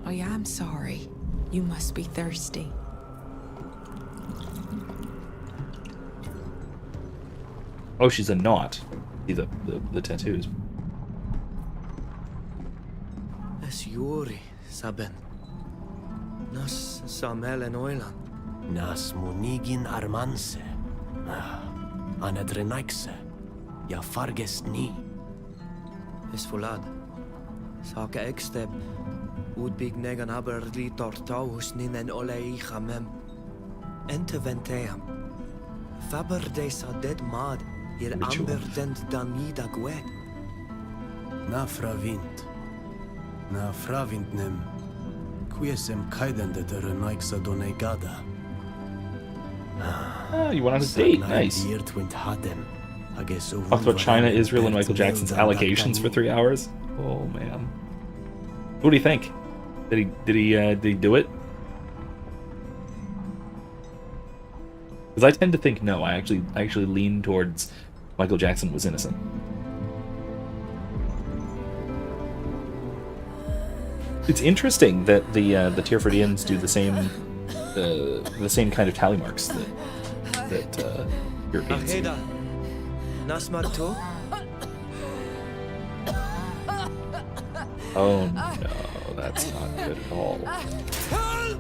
I am sorry. You must be thirsty. Oh, she's a knot. See the tattoos. Es Yuri, Saben. Nas Samel en Oilan. Nas munigin armanse. Anadrenaikse. Ja fargest ni. Es volad. Sake eksteb. Udbig negan aber li tortaus ninen ole ichamem. Ente venteam. Faber de sa dead mad. Ir amber dent danida gwe. Na fravint. Na fravint nem. Quiesem kaiden de renaiksa donegada. You went on a date. Nice. Talked about China, Israel, and Michael Jackson's allegations for 3 hours. Oh man. What do you think? Did he do it? Because I tend to think no. I actually lean towards Michael Jackson was innocent. It's interesting that the Tierfordians do the same kind of tally marks that Europeans do. Nasmarto? Oh no, that's not good at all. Help!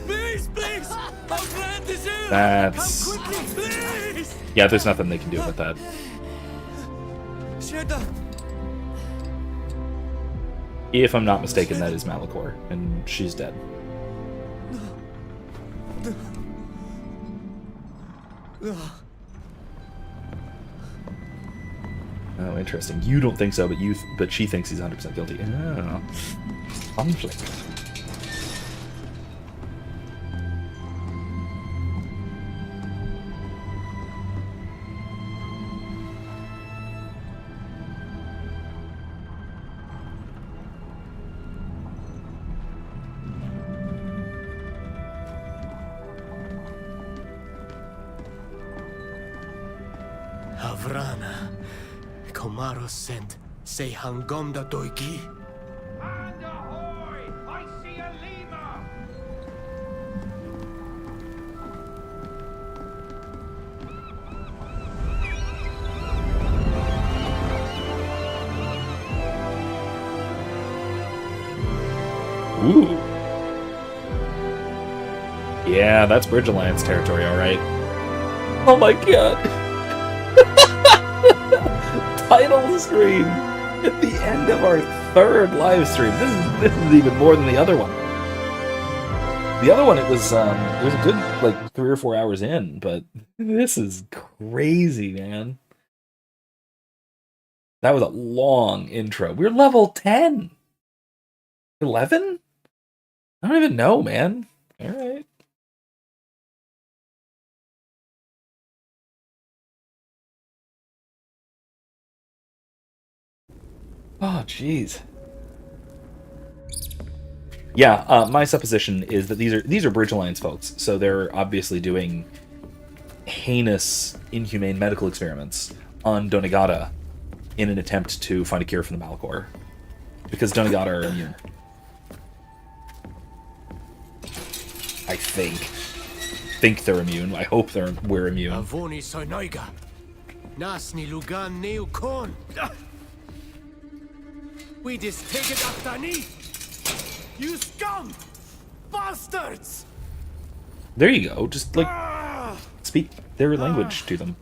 Please, please! Our friend is ill! That's... Come quickly, please! Yeah, there's nothing they can do with that. Sheda! If I'm not mistaken, that is Malachor, and she's dead. Oh, interesting. You don't think so, but she thinks he's 100% guilty. Oh, conflict. Havrana. Komaro sent. Say hangomda doiki. And ahoy! I see a lemur! Ooh. Yeah, that's Bridge Alliance territory, alright. Oh my god. Title screen at the end of our third live stream. This is even more than the other one. The other one, it was a good like 3 or 4 hours in, but this is crazy, man. That was a long intro. We're level 10. 11? I don't even know, man. All right. Oh, jeez. Yeah, my supposition is that these are Bridge Alliance folks, so they're obviously doing heinous, inhumane medical experiments on Donegada in an attempt to find a cure for the Malachor, because Donegada are immune. I think they're immune. I hope we're immune. Avoni sonoiga. Nasni lugan neu kon. We just take it after me. You scum! Bastards! There you go. Just, like, speak their language to them.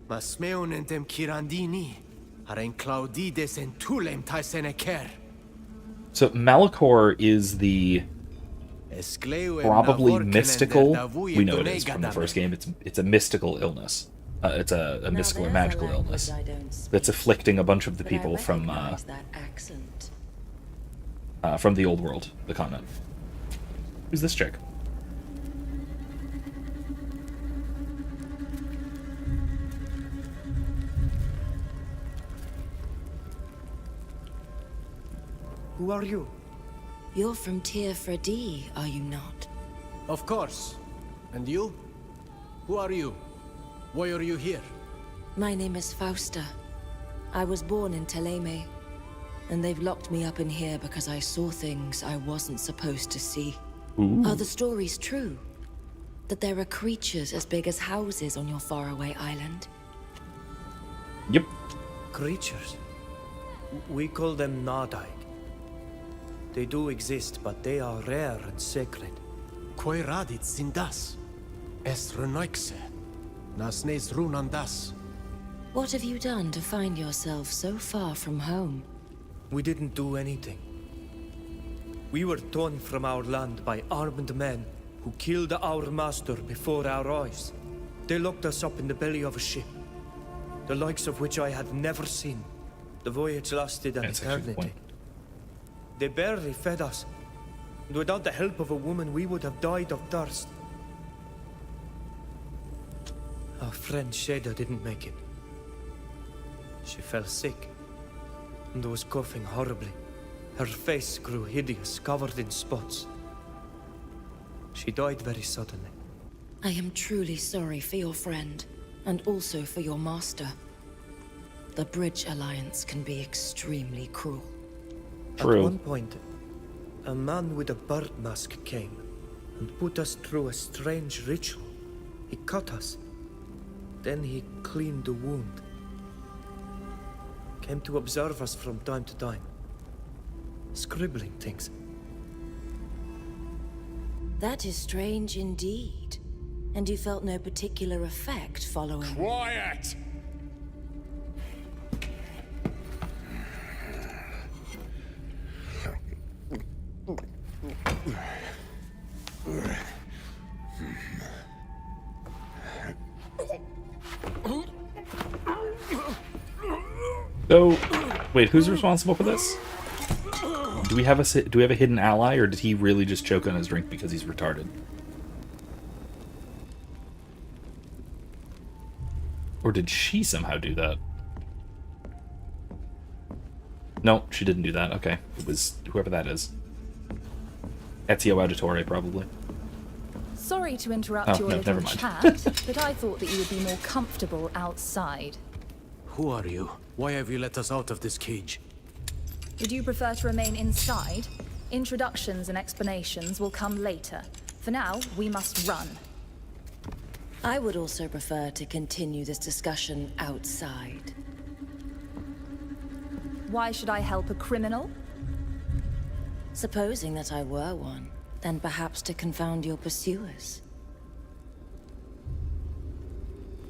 Masmeon and dem kirandini. Haren Claudides and Tulem Taiseneker. So Malachor is the probably mystical. We know it is from the first game. It's a mystical illness. It's a mystical or magical illness that's afflicting a bunch of the people from the old world, the continent. Who's this chick? Who are you? You're from Tyr Fredi, are you not? Of course. And you? Who are you? Why are you here? My name is Fausta. I was born in Teleme, and they've locked me up in here because I saw things I wasn't supposed to see. Ooh. Are the stories true? That there are creatures as big as houses on your faraway island? Yep. Creatures? We call them Nadaig. They do exist, but they are rare and sacred. Koi radit sindas. Es renoikse. Nasnes runandas. What have you done to find yourself so far from home? We didn't do anything. We were torn from our land by armed men who killed our master before our eyes. They locked us up in the belly of a ship, the likes of which I had never seen. The voyage lasted an eternity. They barely fed us, and without the help of a woman, we would have died of thirst. Our friend Shada didn't make it. She fell sick, and was coughing horribly. Her face grew hideous, covered in spots. She died very suddenly. I am truly sorry for your friend, and also for your master. The Bridge Alliance can be extremely cruel. True. At one point, a man with a bird mask came and put us through a strange ritual. He cut us. Then he cleaned the wound. Came to observe us from time to time. Scribbling things. That is strange indeed. And you felt no particular effect following... Quiet! So, wait, who's responsible for this? Do we have a hidden ally, or did he really just choke on his drink because he's retarded? Or did she somehow do that? No, she didn't do that. Okay, it was whoever that is. Ezio Auditore, probably. Sorry to interrupt your little chat, but I thought that you would be more comfortable outside. Who are you? Why have you let us out of this cage? Would you prefer to remain inside? Introductions and explanations will come later. For now, we must run. I would also prefer to continue this discussion outside. Why should I help a criminal? Supposing that I were one, then perhaps to confound your pursuers.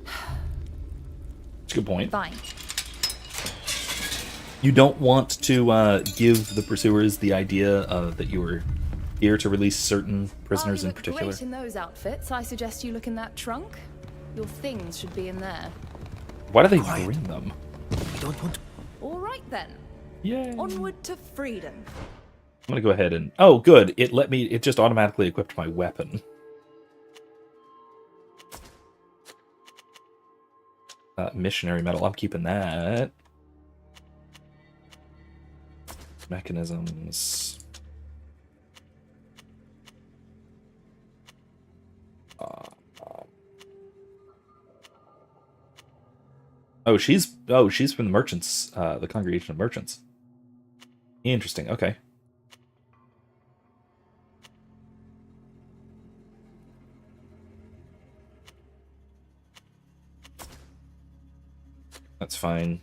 That's a good point. Fine. You don't want to give the pursuers the idea that you were here to release certain prisoners in particular. Great in those outfits. I suggest you look in that trunk. Your things should be in there. Why do they bring them? I don't want to... All right then. Yay. Onward to freedom. I'm gonna go ahead and... Oh, good. It just automatically equipped my weapon. Missionary medal. I'm keeping that. Mechanisms. Oh, she's from the merchants, the congregation of merchants. Interesting. Okay. That's fine.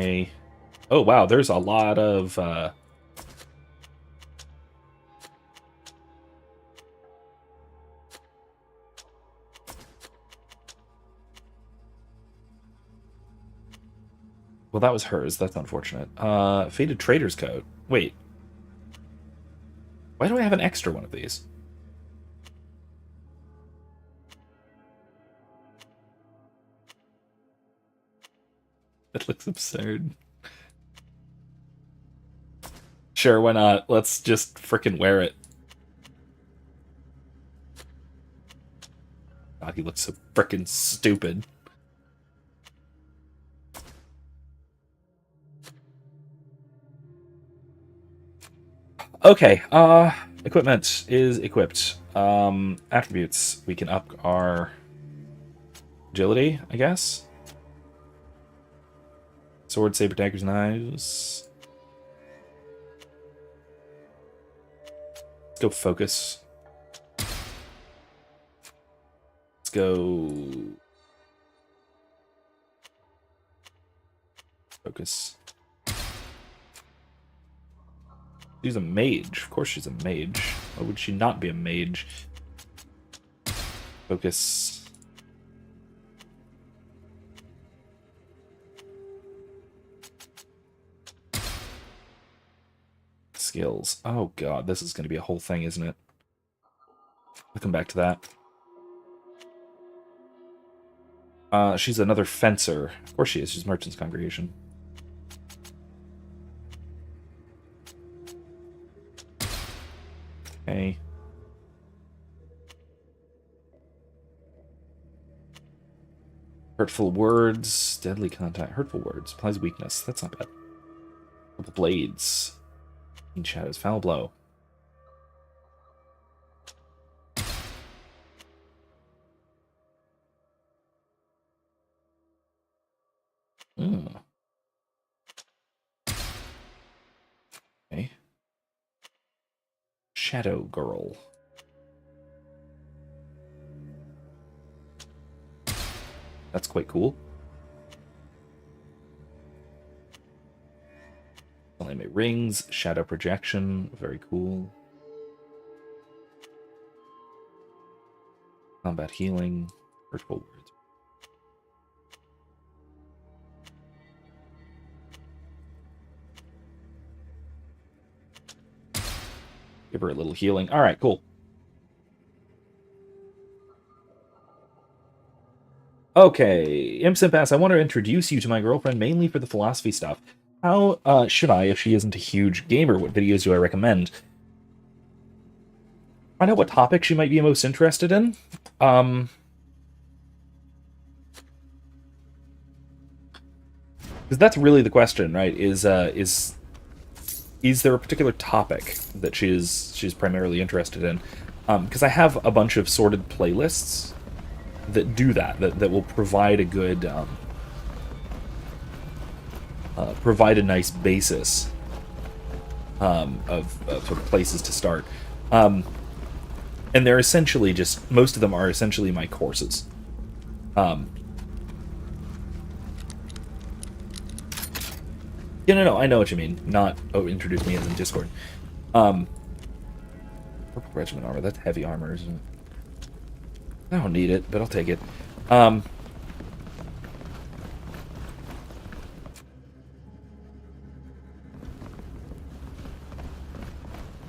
Okay. Oh, wow, there's a lot of... Well, that was hers. That's unfortunate. Faded Trader's Coat. Wait. Why do I have an extra one of these? That looks absurd. Sure, why not? Let's just frickin' wear it. God, he looks so frickin' stupid. Okay, equipment is equipped. Attributes. We can up our agility, I guess. Sword, saber, daggers, knives. Let's go focus. Let's go... Focus. She's a mage. Of course she's a mage. Why would she not be a mage? Focus. Skills. Oh god, this is going to be a whole thing, isn't it? We'll come back to that. She's another fencer. Of course she is. She's Merchant's Congregation. Okay. Hurtful words. Deadly contact. Hurtful words. Applies weakness. That's not bad. Purple blades. In shadows. Foul blow. Okay. Shadow Girl. That's quite cool. Anime rings, shadow projection, very cool. Combat healing, hurtful words. Give her a little healing. All right, cool. Okay, Imsimp asks, I want to introduce you to my girlfriend mainly for the philosophy stuff. How should I, if she isn't a huge gamer? What videos do I recommend? Find out what topic she might be most interested in. Because that's really the question, right? Is there a particular topic that she's primarily interested in? Because I have a bunch of sorted playlists that do that will provide a good provide a nice basis of sort of places to start, and they're essentially just, most of them are essentially my courses. No, I know what you mean. Not, oh, introduce me as in Discord. Purple regiment armor, that's heavy armor, isn't it? I don't need it, but I'll take it.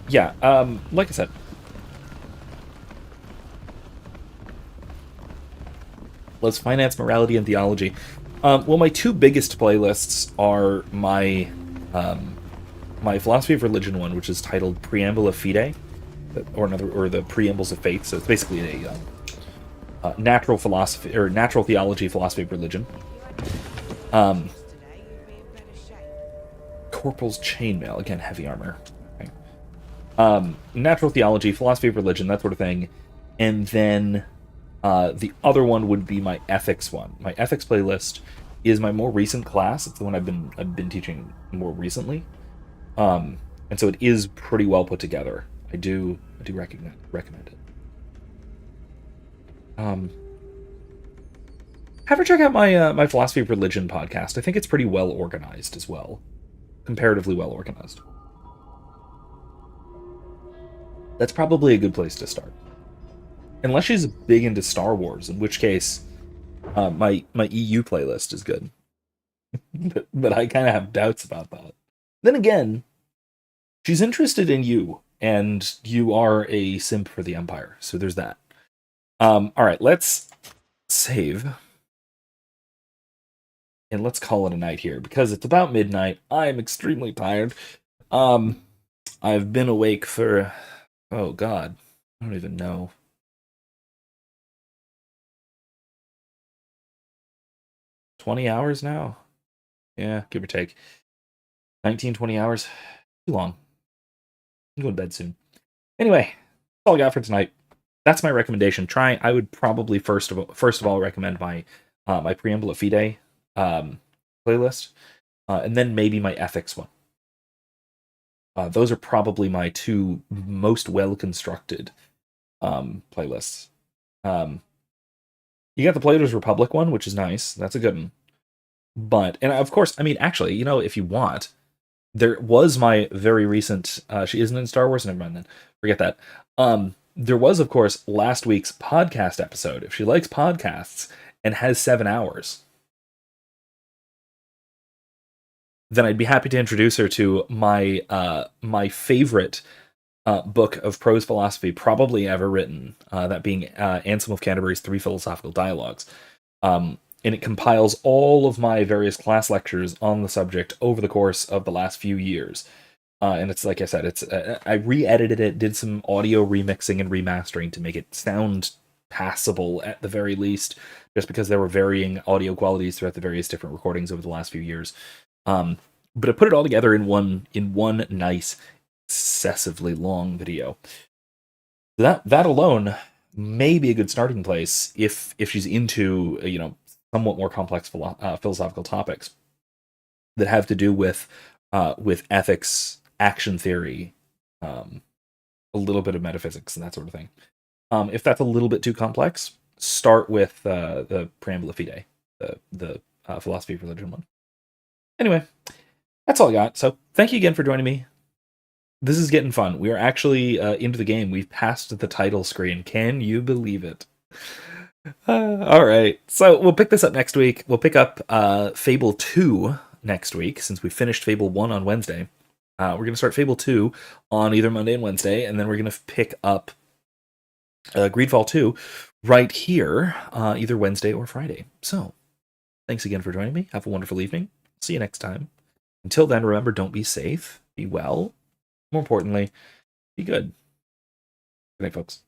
Yeah, like I said. Let's finance morality and theology. Well, my two biggest playlists are my my philosophy of religion one, which is titled Preambula Fide, or the Preambles of Faith. So it's basically a natural philosophy or natural theology philosophy of religion. Corporal's Chainmail, again, heavy armor. Okay. Natural theology, philosophy of religion, that sort of thing, and then the other one would be my ethics one. My ethics playlist is my more recent class. It's the one I've been teaching more recently, and so it is pretty well put together. I do recommend it. Have her check out my my philosophy of religion podcast. I think it's pretty well organized as well, comparatively well organized. That's probably a good place to start. Unless she's big into Star Wars, in which case, my EU playlist is good. but I kind of have doubts about that. Then again, she's interested in you, and you are a simp for the Empire, so there's that. All right, let's save. And let's call it a night here, because it's about midnight. I'm extremely tired. I've been awake for, oh god, I don't even know. 20 hours now? Yeah, give or take. 19, 20 hours. Too long. I'm going to bed soon. Anyway, that's all I got for tonight. That's my recommendation. I would probably first of all recommend my my Preambula Fide playlist, and then maybe my ethics one. Those are probably my two most well-constructed playlists. You got the Plato's Republic one, which is nice. That's a good one. But, and of course, I mean, actually, you know, if you want, there was my very recent, she isn't in Star Wars, never mind then. Forget that. There was, of course, last week's podcast episode. If she likes podcasts and has 7 hours, then I'd be happy to introduce her to my my favorite book of prose philosophy probably ever written, that being Anselm of Canterbury's 3 Philosophical Dialogues. And it compiles all of my various class lectures on the subject over the course of the last few years. And it's, like I said, it's I re-edited it, did some audio remixing and remastering to make it sound passable at the very least, just because there were varying audio qualities throughout the various different recordings over the last few years. But I put it all together in one nice, excessively long video. That alone may be a good starting place if she's into, you know, somewhat more complex philosophical topics that have to do with ethics, action theory, a little bit of metaphysics and that sort of thing. If that's a little bit too complex, start with the Preambula Fide, the philosophy of religion one. Anyway, that's all I got. So thank you again for joining me. This is getting fun. We are actually into the game. We've passed the title screen. Can you believe it? All right. So we'll pick this up next week. We'll pick up Fable 2 next week, since we finished Fable 1 on Wednesday. We're going to start Fable 2 on either Monday and Wednesday, and then we're going to pick up Greedfall 2 right here, either Wednesday or Friday. So, thanks again for joining me. Have a wonderful evening. See you next time. Until then, remember, don't be safe, be well. More importantly, be good. Good night, folks.